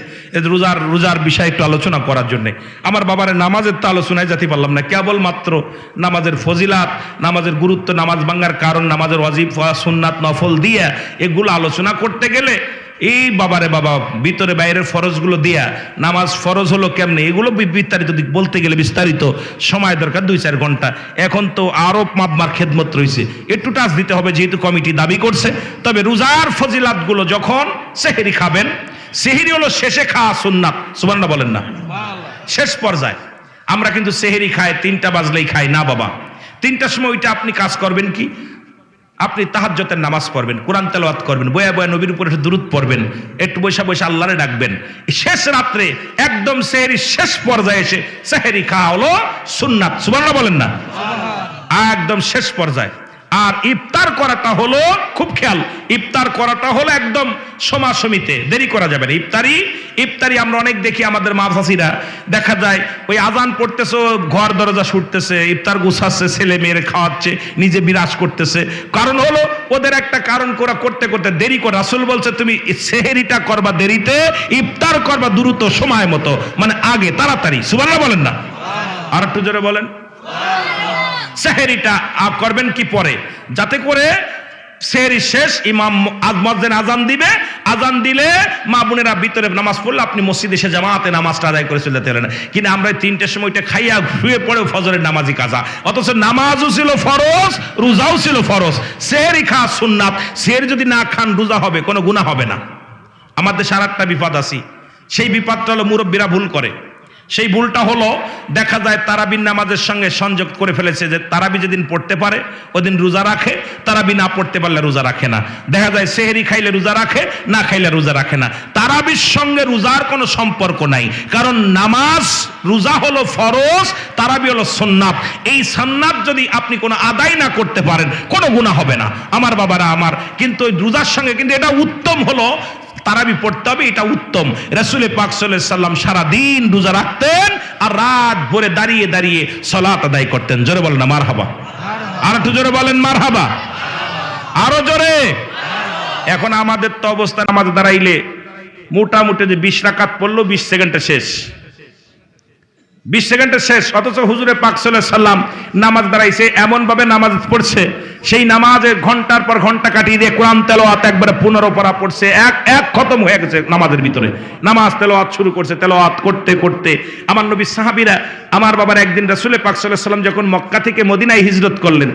রোজার বিষয় একটু আলোচনা করার জন্য। আমার বাবার নামাজের তো আলোচনায় যেতে পারলাম না, কেবলমাত্র নামাজের ফজিলাত, নামাজের গুরুত্ব, নামাজ ভাঙ্গার কারণ, নামাজের ওয়াজিফা, সুন্নাত, নফল দিয়ে এগুলো আলোচনা করতে গেলে এই বাবারে বাবা ভিতরে বাইরের ফরজগুলো দিয়া, নামাজ ফরজ হলো কেমনে, এগুলো বিস্তারিত বলতে গেলে বিস্তারিত সময় দরকার 2-4 ঘন্টা। এখন তো আরো মাপমার খেদমত রয়েছে, একটু টাচ দিতে হবে যেহেতু কমিটি দাবি করছে। তবে রোজার ফজিলাতগুলো যখন সেহেরি খাবেন, সেহেরি হলো শেষে খাওয়া সুন্নাত। সুবহানাল্লাহ বলেন না? শেষ পর্যায়ে। আমরা কিন্তু সেহেরি খাই 3টা বাজলেই খাই না বাবা। 3টার সময় ওইটা আপনি কাজ করবেন কি, আপনি তাহাজ্জুদের নামাজ পড়বেন, কোরআন তেলাওয়াত করবেন, বয়া বয়া নবীর উপরে একটু দুরূদ পড়বেন, একটু বৈশা বৈশা আল্লাহরে ডাকবেন। শেষ রাত্রে একদম সেহেরি শেষ পর্যায়ে এসে সেহেরি খাওয়া হলো সুন্নাত। সুবহানাল্লাহ বলেন না? একদম শেষ পর্যায়ে। আর ইফতার করাটা হলো, খুব খেয়াল, ইফতার করাটা হলো একদম সমাসমিতে, দেরি করা যাবে না। ইফতারি আমরা অনেক দেখি আমাদের মাদ্রাসীরা, দেখা যায় ওই আজান পড়তেছে, ঘর দরজা ছুটতেছে, ইফতার গুছাচ্ছে, ছেলে মেয়ের খাওয়াচ্ছে, নিজে বিরাজ করতেছে। কারণ হলো ওদের একটা কারণ করতে করতে দেরি করে। রাসূল বলছে তুমি সেহেরিটা করবা দেরিতে, ইফতার করবা দ্রুত সময় মতো, মানে আগে, তাড়াতাড়ি। সুবহানাল্লাহ বলেন না? আর একটু জোরে বলেন। সেহেরিটা করবেন কি পরে, যাতে করে সেহেরি শেষ, ইমাম মুয়াজ্জিন আজান দিবে, আজান দিলে মা বোনেরা ভিতরে নামাজ পড়লে আপনি মসজিদে এসে জামাতে নামাজটা আদায় করে চলে যেতে পারেন। কিন্তু আমরা 3টের সময়টা খাইয়া শুয়ে পড়েও ফজরের নামাজি কাজা, অথচ নামাজও ছিল ফরজ, রোজাও ছিল ফরজ। সেহেরি খাওয়া সুন্নাত। সেহেরি যদি না খান রোজা হবে, কোনো গুনাহ হবে না। আমাদের দেশে আরেকটা বিপদ আছে, সেই বিপদটা হলো মুরব্বীরা ভুল করে। সেই ভুলটা হলো, দেখা যায় তারাবির নামাজের সঙ্গে সংযোগ করে ফেলেছে, যে তারাবি যেদিন পড়তে পারে ওদিন রোজা রাখে, তারাবি না পড়তে পারলে রোজা রাখে না। দেখা যায় সেহেরি খাইলে রোজা রাখে, না খাইলে রোজা রাখে না। তারাবির সঙ্গে রোজার কোনো সম্পর্ক নাই, কারণ নামাজ, রোজা হলো ফরজ, তারাবি হলো সুন্নাত। এই সুন্নাত যদি আপনি কোনো আদায় না করতে পারেন কোনো গুনাহ হবে না আমার বাবারা আমার। কিন্তু ওই রোজার সঙ্গে কিন্তু এটা উত্তম হলো তারাবি পড়তে হবে, এটা উত্তম। রাসূল পাক সাল্লাল্লাহু আলাইহি সাল্লাম সারা দিন রোজা রাখতেন আর রাত ভরে দাঁড়িয়ে দাঁড়িয়ে সালাত আদায় করতেন। জোরে বলেন না মারহাবা? আর একটু জোরে বলেন মারহাবা। আরো জোরে। এখন আমাদের তো অবস্থা, নামাজ দাঁড়াইলে মোটামুটি যে 20 রাকাত পড়লো 20 সেকেন্ডে শেষ, 20 সেকেন্ডে শেষ। অথচ হুজুরে পাক সাল্লাল্লাহু আলাইহি সাল্লাম নামাজ দাঁড়াইছে, এমন ভাবে নামাজ পড়ছে, সেই নামাজে ঘন্টার পর ঘন্টা কাটিয়ে দিয়ে কোরআন তেলাওয়াত একবারে 15 পারা পড়ছে, এক খতম হয়ে গেছে নামাজের ভিতরে। নামাজ তেলাওয়াত শুরু করছে, তেলাওয়াত করতে করতে আমার নবী সাহাবীরা, আমার বাবার একদিন রাসূল পাক সাল্লাল্লাহু আলাইহি সাল্লাম যখন মক্কা থেকে মদিনায় হিজরত করলেন,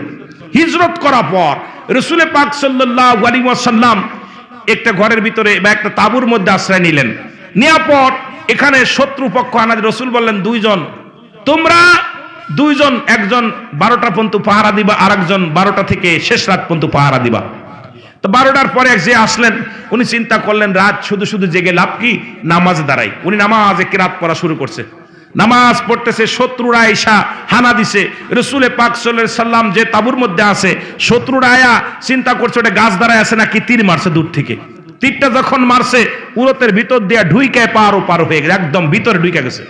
হিজরত করার পর রাসূল পাক সাল্লাল্লাহু আলাইহি ওয়াসাল্লাম একটা ঘরের ভিতরে বা একটা তাঁবুর মধ্যে আশ্রয় নিলেন। নেওয়ার পর এখানে শত্রুপক্ষ আনাজ, রসুল বললেন তোমরা দুইজন, একজন 12টা পর্যন্ত পাহারা দিবা, আর একজন 12টা থেকে শেষ রাত পর্যন্ত পাহারা দিবা। তো 12টার পরে যে আসলেন, উনি চিন্তা করলেন রাত শুধু শুধু জেগে লাভ কি, নামাজ দাঁড়াই। উনি নামাজে কিরাত পড়া শুরু করছে। নামাজ পড়তেছে, শত্রুরা আইসা হানা দিছে। রাসূল পাক সাল্লাল্লাহু আলাইহি সাল্লাম যে তাঁবুর মধ্যে আছে, শত্রুরা আয়া চিন্তা করছে ওটা গাছ দাঁড়ায় আছে নাকি তীর মারছে দূর থেকে। তীরটা যখন মারছে উরতের ভিতর দিয়ে ঢুইকায় পার হয়ে গেছে, একদম ভিতরে ঢুইকা গেছে।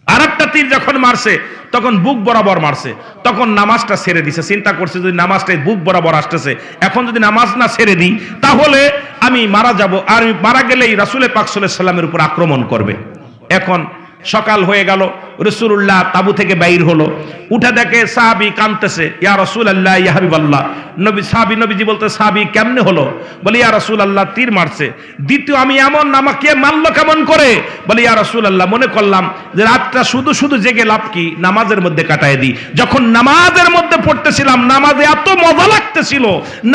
আর একটা তীর যখন মারছে তখন বুক বরাবর মারছে, তখন নামাজটা ছেড়ে দিছে। চিন্তা করছে যদি নামাজটা বুক বরাবর আসতেছে, এখন যদি নামাজ না ছেড়ে দিই তাহলে আমি মারা যাব, আর মারা গেলেই রাসূল পাক সাল্লাল্লাহু আলাইহি সাল্লামের উপর আক্রমণ করবে। এখন সকাল হয়ে গেল, রাসূলুল্লাহ তাবু থেকে বাইর হলো, উঠে দেখে সাহাবী কাঁদতেছে, ইয়া রাসূলুল্লাহ ইয়া হাবিবাল্লাহ। নবীজি বলতে, সাহাবী কেমনে হলো? বলে ইয়া রাসূলুল্লাহ তীর মারছে। দ্বিতীয়, আমি এমন, আমাকে মারলো কেমন করে? বলে ইয়া রাসূলুল্লাহ মনে করলাম যে রাতটা শুধু শুধু জেগে লাভ কি, নামাজের মধ্যে কাটায় দিই। যখন নামাজের মধ্যে পড়তেছিলাম, নামাজে এত মজা লাগতেছিল,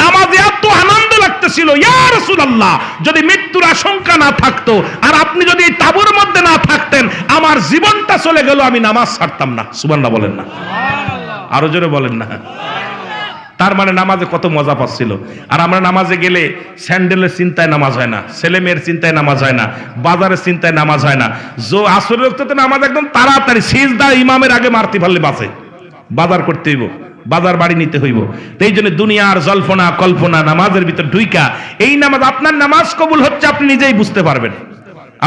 নামাজে এত আনন্দ লাগতেছিল, ইয়া রাসূলুল্লাহ যদি মৃত্যুর আশঙ্কা না থাকতো আর আপনি যদি এই তাঁবুর মধ্যে না থাকতেন, আমার জীবনটা চলে গেল, আমি নামাজ ছাড়তাম না। সুবহানাল্লাহ বলেন না, আরো জোরে বলেন না। তার মানে নামাজে কত মজা পাচ্ছিল। আর আমরা নামাজে গেলে স্যান্ডেলের চিন্তায় নামাজ হয় না, ছেলে মেয়ের চিন্তায় নামাজ হয় না, বাজারের চিন্তায় নামাজ হয় না। আসরের ওয়াক্তে নামাজ একদম তাড়াতাড়ি, সিজদা ইমামের আগে মারতে পারলে বাঁচে। বাজার করতে হইব, বাজার বাড়ি নিতে হইব। এই জন্য দুনিয়ার জল্পনা কল্পনা নামাজের ভিতর ঢুইকা, এই নামাজ, আপনার নামাজ কবুল হচ্ছে আপনি নিজেই বুঝতে পারবেন।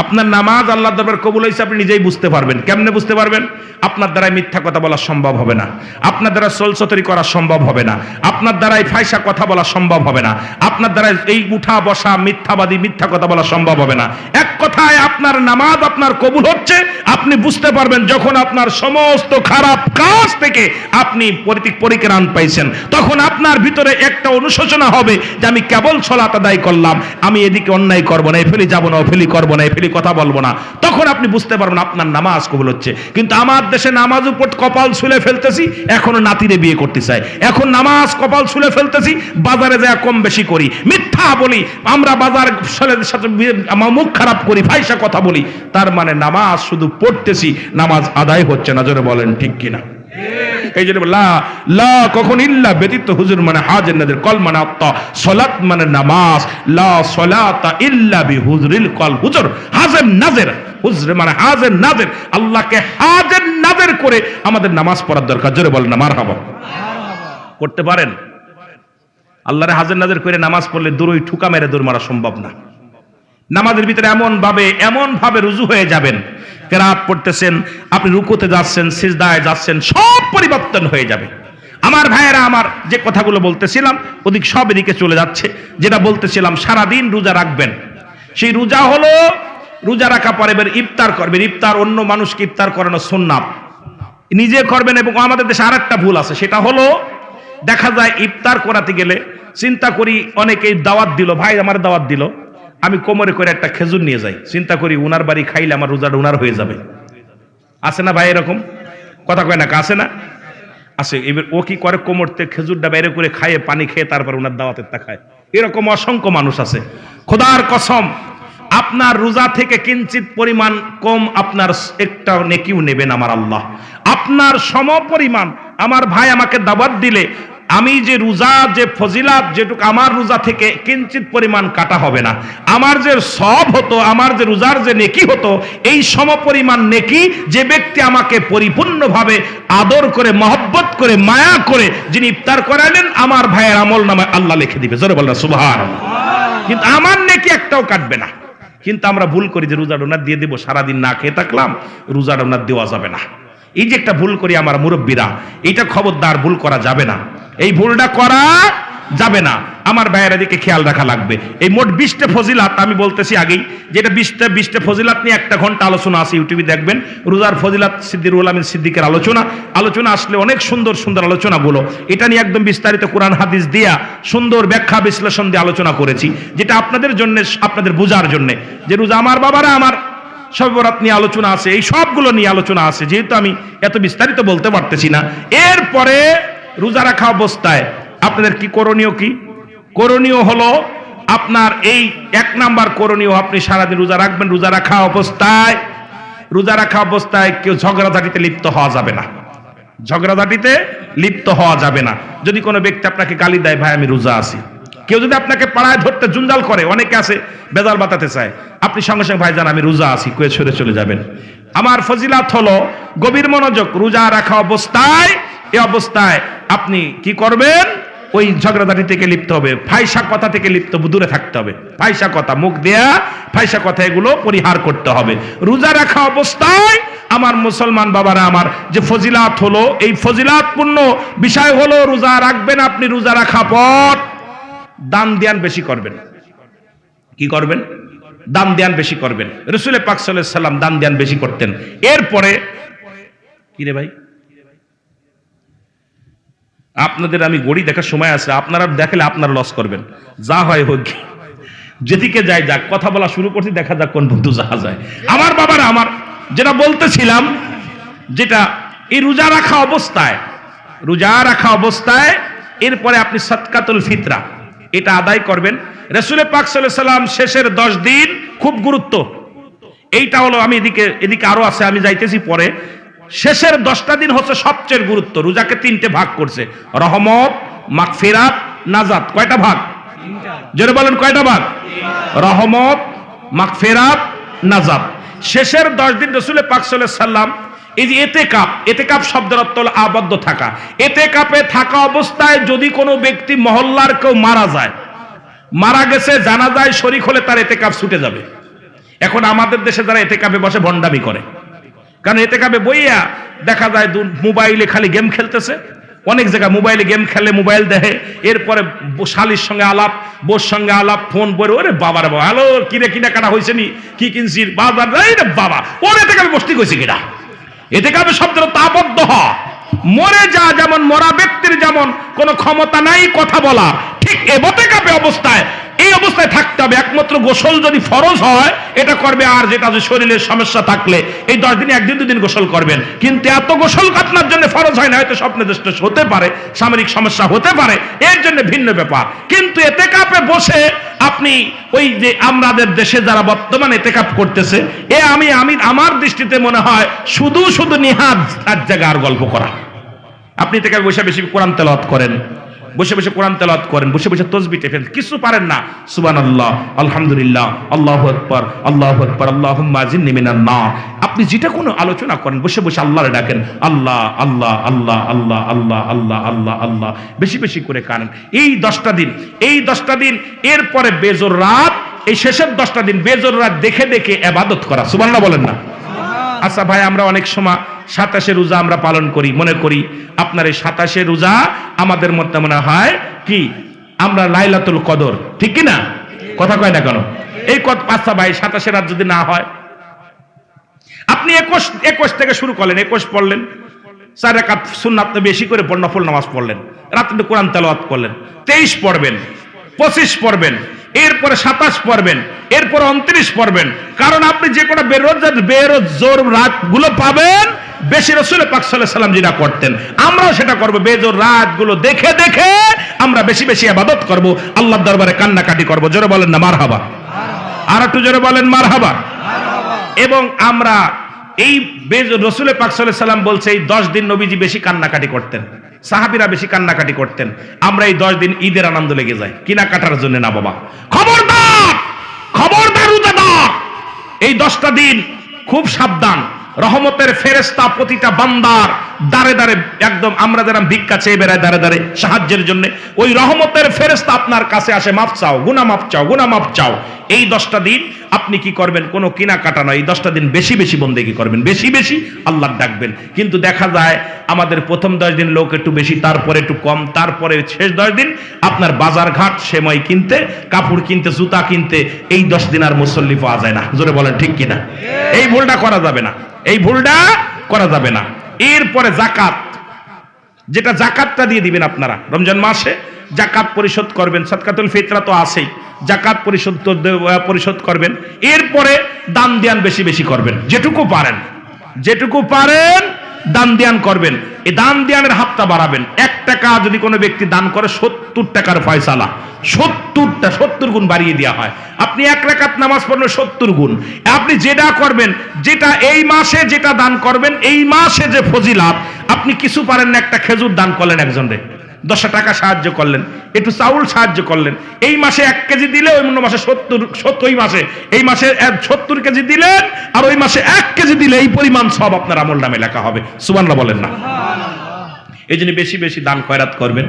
আপনার নামাজ আল্লাহর দরবারে কবুল হয়েছে আপনি নিজেই বুঝতে পারবেন। কেমনে বুঝতে পারবেন? আপনার দ্বারাই মিথ্যা কথা বলা সম্ভব হবে না, আপনার দ্বারা ছলছতরি করা সম্ভব হবে না, আপনার দ্বারাই ফায়সা কথা বলা সম্ভব হবে না, আপনার দ্বারা এই উঠা বসা মিথ্যাবাদী মিথ্যা কথা বলা সম্ভব হবে না। এক কথায় আপনার নামাজ আপনার কবুল হচ্ছে আপনি বুঝতে পারবেন যখন আপনার সমস্ত খারাপ কাজ থেকে আপনি পরিত্রাণ পাইছেন। তখন আপনার ভিতরে একটা অনুশোচনা হবে যে আমি কেবল সালাত আদায় করলাম, আমি এদিকে অন্যায় করবো না, এফেলি যাবো না, ওফেলি করবো না, এফেলি কথা বলবো না। তখন আপনি বুঝতে পারবেন আপনার নামাজ কবুল হচ্ছে। কিন্তু আমার দেশে নামাজ উপর কপাল ছুলে ফেলতেছি, এখনো নাতিরে বিয়ে করতে চাই। এখন নামাজ কপাল ছুলে ফেলতেছি, বাজারে যায় কম বেশি করি, মিথ্যা বলি, আমরা বাজার ছেলেদের সাথে মুখ খারাপ করি, ফায়সা কথা বলি। তার মানে নামাজ শুধু পড়তেছি, নামাজ আদায় হচ্ছে না। জোরে বলেন ঠিক কিনা? এই জন্য লা কখন ইল্লা ব্যতীত হুজুর মানে হাজের নাজের, কল মানে আত্মা, সলাত মানে নামাজ, লা সলাতা ইল্লা বিহুজরিল কল। হুজুর হাজের নাজের, হুজুর মানে হাজের নাজের, আল্লাহকে হাজের নাজের করে আমাদের নামাজ পড়ার দরকার। জোরে বলেন না মারহাবা। করতে পারেন? আল্লাহরে হাজের নাজের করে নামাজ পড়লে দূরই ঠুকা মেরে দৌড় মারা সম্ভব না। নামাজের ভিতরে এমন ভাবে রুজু হয়ে যাবেন, কেরাত পড়তেছেন, আপনি রুকুতে যাচ্ছেন, সিজদায় যাচ্ছেন, সব পরিবর্তন হয়ে যাবে। আমার ভাইয়েরা, আমার যে কথাগুলো বলতেছিলাম ওদিক সব এদিকে চলে যাচ্ছে। যেটা বলতেছিলাম, সারাদিন রোজা রাখবেন। সেই রোজা হলো, রোজা রাখা পরে ইফতার করবেন। ইফতার অন্য মানুষকে ইফতার করানো সুন্নাত, নিজে করবেন। এবং আমাদের দেশে আরেকটা ভুল আছে, সেটা হলো দেখা যায় ইফতার করাতে গেলে চিন্তা করি, অনেকেই দাওয়াত দিল, ভাই আমার দাওয়াত দিল, আমি কোমরে করে একটা খেজুর নিয়ে যাই, চিন্তা করি উনার বাড়ি খাইলে আমার রোজাটা উনার হয়ে যাবে। আছে না ভাই এরকম? কথা কয় না, আছে না? আছে। এবার ও কি করে, কোমর থেকে খেজুরটা বাইরে করে খায়, পানি খেয়ে তারপর উনার দাওয়াতের তা খায়। এরকম অসংখ্য মানুষ আছে। খোদার কসম, আপনার রোজা থেকে কিঞ্চিত পরিমাণ কম আপনার একটা নেকিও নেবেন আমার আল্লাহ। আপনার সম পরিমাণ আমার ভাই আমাকে দাওয়াত দিলে আমি যে রোজা, যে ফজিলাত, যেটুকু আমার রোজা থেকে কিঞ্চিত পরিমাণ কাটা হবে না। আমার যে সব হতো, আমার যে রোজার যে নেকি হতো, এই সম পরিমাণ নেকি যে ব্যক্তি আমাকে পরিপূর্ণভাবে আদর করে, মহব্বত করে, মায়া করে যিনি ইফতার করালেন, আমার ভাইয়ের আমল নামে আল্লাহ লিখে দিবে। জোরে বলনা সুবহানাল্লাহ। কিন্তু আমার নেকি একটাও কাটবে না। কিন্তু আমরা ভুল করি যে রোজা ডোনার দিয়ে দেব, সারাদিন না খেয়ে থাকলাম, রোজা ডোনার দেওয়া যাবে না। এই যে একটা ভুল করি আমার মুরব্বীরা, এইটা খবরদার ভুল করা যাবে না। এই ভুলটা করা যাবে না। আমার ভাইয়েরা দিকে খেয়াল রাখা লাগবে। এই মোট 20টা ফজিলাত আমি বলতেছি আগেই, যেটা 20টা ফজিলাত নিয়ে 1 ঘন্টা আলোচনা আছে, ইউটিউবে দেখবেন রোজার ফজিলাত, সিদ্দিকুল আমিন সিদ্দিকের আলোচনা আসলে অনেক সুন্দর সুন্দর আলোচনাগুলো, এটা নিয়ে একদম বিস্তারিত কোরআন হাদিস দিয়া সুন্দর ব্যাখ্যা বিশ্লেষণ দিয়ে আলোচনা করেছি, যেটা আপনাদের জন্য, আপনাদের বোঝার জন্য। যে রোজা আমার বাবারা, আমার শবে বরাত নিয়ে আলোচনা আছে, এই সবগুলো নিয়ে আলোচনা আছে, যেহেতু আমি এত বিস্তারিত বলতে পারতেছি না। এরপরে রোজা রাখা অবস্থায় আপনাদের কি করণীয়? কি করণীয় হলো আপনার এই 1 নাম্বার করণীয়, আপনি সারাদিন রোজা রাখবেন। রোজা রাখা অবস্থায় কেউ ঝগড়াঝাটিতে লিপ্ত হওয়া যাবে না। ঝগড়াঝাটিতে লিপ্ত হওয়া যাবে না। যদি কোনো ব্যক্তি আপনাকে গালি দেয়, ভাই আমি রোজা আছি, কেউ যদি আপনাকে পাড়ায় ধরতে জঞ্জাল করে, অনেকে আছে বেজাল বাতাতে চায়, আপনি সঙ্গে সঙ্গে ভাইজান আমি রোজা আছি কয়ে সরে চলে যাবেন। আমার ফজিলাত হলো গভীর মনোযোগ, রোজা রাখা অবস্থায়, এই অবস্থায় আপনি কি করবেন? ওই ঝগড়াঝাটি থেকে লিপ্ত হবে, ফাইসা কথা থেকে লিপ্ত দূরে থাকতে হবে। ফাইসা কথা, মুখ দেয়া ফাইসা কথা, এগুলো পরিহার করতে হবে। রোজা রাখা অবস্থায় আমার মুসলমান বাবারা আমার যে ফজিলাত হলো, এই ফজিলাতপূর্ণ বিষয় হলো রোজা রাখবেন আপনি। রোজা রাখা পর দান ধ্যান বেশি করবেন। কি করবেন? দান ধ্যান বেশি করবেন। রাসূল পাক সাল্লাল্লাহু আলাইহি সাল্লাম দান ধ্যান বেশি করতেন। এরপরে কি রে ভাই, আপনাদের আমি গড়ি দেখার সময় আছে, আপনারা দেখলে আপনারা লস করবেন। যা হয় হোক, যেদিকে যাই যাক, কথা বলা শুরু করতে দেখা যাক কোন বন্ধু যাওয়া যায়। আমার বাবারা আমার, যেটা বলতেছিলাম, যেটা এই রোজা রাখা অবস্থায়, রোজা রাখা অবস্থায় এরপরে আপনি সাদকাতুল ফিতরা এটা আদায় করবেন। রাসূল পাক সাল্লাল্লাহু আলাইহি সাল্লাম শেষের 10 দিন খুব গুরুত্ব, এইটা হলো, আমি এদিকে আরো আছে, আমি যাইতেছি পরে। শেষের 10টা দিন হচ্ছে সবচেয়ে গুরুত্ব। রোজাকে 3টে ভাগ করছে, রহমত, মাগফিরাত, নাজাত। কয়টা ভাগ? জোরে বলেন কয়টা ভাগ? রহমত, মাগফিরাত, নাজাত। শেষের 10 দিন রাসূল পাক সাল্লাল্লাহু আলাইহি সাল্লাম এই যে এতেকাপ শব্দের অর্থ হলো আবদ্ধ থাকা। এতেকাপে থাকা অবস্থায় যদি কোনো ব্যক্তি মহল্লার কেউ মারা যায়, মারা গেছে, জানাজায় শরীক হলে তার এতেকাপ ছুটে যাবে। এখন আমাদের দেশে যারা এতেকাপে বসে ভণ্ডামি করে, কারণ এতেকাপে বইয়া দেখা যায় মোবাইলে খালি গেম খেলতেছে। অনেক জায়গায় মোবাইলে গেম খেলে, মোবাইল দেখে, এরপরে শালির সঙ্গে আলাপ, বোর সঙ্গে আলাপ, ফোন বলে, ওরে বাবার বাবা, হ্যালো কিনে কিনা কাটা হয়েছে নি, কি কিনছি বাবার, বাবা ওর এতেকাপে বসতে কইছে কিনা। এতেকাপে শব্দের আবদ্ধ হওয়া, মরে যা, যেমন মরা ব্যক্তির যেমন কোনো ক্ষমতা নাই কথা বলা, ঠিক এতেকাপে অবস্থায় এই অবস্থায় থাকতে হবে। একমাত্র গোসল যদি ফরজ হয় এটা করবে, আর যেটা যে শরীরের সমস্যা থাকলে এই 10 দিনে 1 দিন 2 দিন গোসল করবেন। কিন্তু এত গোসল আপনার জন্য ফরজ হয় না, হয়তো স্বপ্নে দৃষ্ট হতে পারে, সামরিক সমস্যা হতে পারে, এর জন্য ভিন্ন ব্যাপার। কিন্তু এতেকাপে বসে আপনি ওই যে আমাদের দেশে যারা বর্তমানে এতেকাপ করতেছে, আমি আমার দৃষ্টিতে মনে হয় শুধু নিহাত এক জায়গার গল্প করা। আপনি এতেকাপে বসে বেশি কোরআন তেলাওয়াত করেন, বসে বসে কোরআন তেলাওয়াত করেন, বসে বসে তাসবিহ টেপেন, কিছু পারেন না, সুবহানাল্লাহ, আলহামদুলিল্লাহ, আল্লাহু আকবার, আল্লাহু আকবার, আল্লাহুম্মা আজিরনি মিনান নার। আপনি যেটা কোনো আলোচনা করেন, বসে বসে আল্লাহরে ডাকেন, আল্লাহ আল্লাহ আল্লাহ আল্লাহ আল্লাহ আল্লাহ আল্লাহ আল্লাহ, বেশি বেশি করে কানেন। এই 10টা দিন, এরপরে বেজোর রাত, এই শেষের 10টা দিন বেজোর রাত দেখে দেখে ইবাদত করা। সুবহানাল্লাহ বলেন না? আচ্ছা ভাই, আমরা অনেক সময় 27 রোজা আমরা পালন করি, মনে করি আপনার এই 27 রোজা আমাদের মধ্যে মনে হয় কি আমরা লাইলাতুল কদর, ঠিক কি না? কথা কয় না কেন? এই আচ্ছা ভাই, 27 রাত যদি না হয়, আপনি 21 থেকে শুরু করলেন, 21 পড়লেন, 4 রাকাত সুন্নাত বেশি করে নফল নামাজ পড়লেন, রাতে কোরআন তেলাওয়াত করলেন, 23 পড়বেন, 25 পড়বেন, এরপরে 27 পড়বেন, এরপর 29 পড়বেন। কারণ আপনি যে কোনো বেরোজোর রাতগুলো পাবেন বেশি। রাসূল পাক সাল্লাল্লাহু আলাইহি সাল্লাম যেটা করতেন, আমরাও সেটা করব। বেজোর রাতগুলো দেখে দেখে আমরা বেশি বেশি ইবাদত করব, আল্লাহর দরবারে কান্নাকাটি করব। জোরে বলেন না মারহাবা? আর একটু জোরে বলেন মারহাবা। এবং আমরা এই রাসূল পাক সাল্লাল্লাহু আলাইহি সাল্লাম বলছে, এই 10 দিন নবীজি বেশি কান্নাকাটি করতেন, সাহাবীরা বেশি কান্নাকাটি করতেন। আমরা এই 10 দিন ঈদের আনন্দ লেগে যায়, কিনা কাটার জন্য না বাবা। খবরদার রোজাদার, এই 10টা দিন খুব সাবধান। রহমতের ফেরেশতা প্রতিটা বান্দার দাঁড়ে দাঁড়ে, একদম আমরা যারা ভিক্ষা চেয়ে বেড়ায় দাঁড়ে দাঁড়ে সাহায্যের জন্য, ওই রহমতের ফেরেশতা আপনার কাছে আসে, মাফ চাও, গুনাহ মাফ চাও। এই 10টা দিন আপনি কি করবেন? কোনো কিনা কাটা নয়, এই 10টা দিন বেশি বেশি বন্দেগী করবেন, বেশি বেশি আল্লাহ ডাকবেন। কিন্তু দেখা যায় আমাদের প্রথম 10 দিন লোক একটু বেশি, তারপরে একটু কম, তারপরে শেষ 10 দিন আপনার বাজার ঘাট, সেমাই কিনতে, কাপড় কিনতে, জুতা কিনতে, এই 10 দিন আর মুসল্লি পাওয়া যায় না। জোরে বলেন ঠিক কিনা? এই ভুলটা করা যাবে না, এই ভুলটা করা যাবে না। এরপরে জাকাত, যেটা জাকাতটা দিয়ে দিবেন আপনারা রমজান মাসে, জাকাত পরিশোধ করবেন। সাদকাতুল ফিতরা তো আছেই, জাকাত পরিশোধ করবেন। এরপরে দান ধ্যান বেশি বেশি করবেন, যেটুকু পারেন দান ধ্যান করবেন। এই দান ধ্যানের হাতটা বাড়াবেন। 1 টাকা যদি কোনো ব্যক্তি দান করে 70 টাকার ফয়সালা, 70 গুণ বাড়িয়ে দেওয়া হয়। আপনি 1 রাকাত নামাজ পড়লে 70 গুণ। আপনি যেটা করবেন, যেটা এই মাসে যেটা দান করবেন, এই মাসে যে ফজিলাত, আপনি কিছু পারেন না, একটা খেজুর দান করলেন একজনরে, 10 টাকা সাহায্য করলেন, একটু চাউল সাহায্য করলেন, এই মাসে 1 কেজি দিলে অন্য মাসে 70 ওই মাসে এই মাসে 70 কেজি দিলেন, আর ওই মাসে 1 কেজি দিলে এই পরিমাণ সব আপনার আমল নামে লেখা হবে। সুবহানাল্লাহ বলেন না? এই জন্য বেশি বেশি দান খয়রাত করবেন,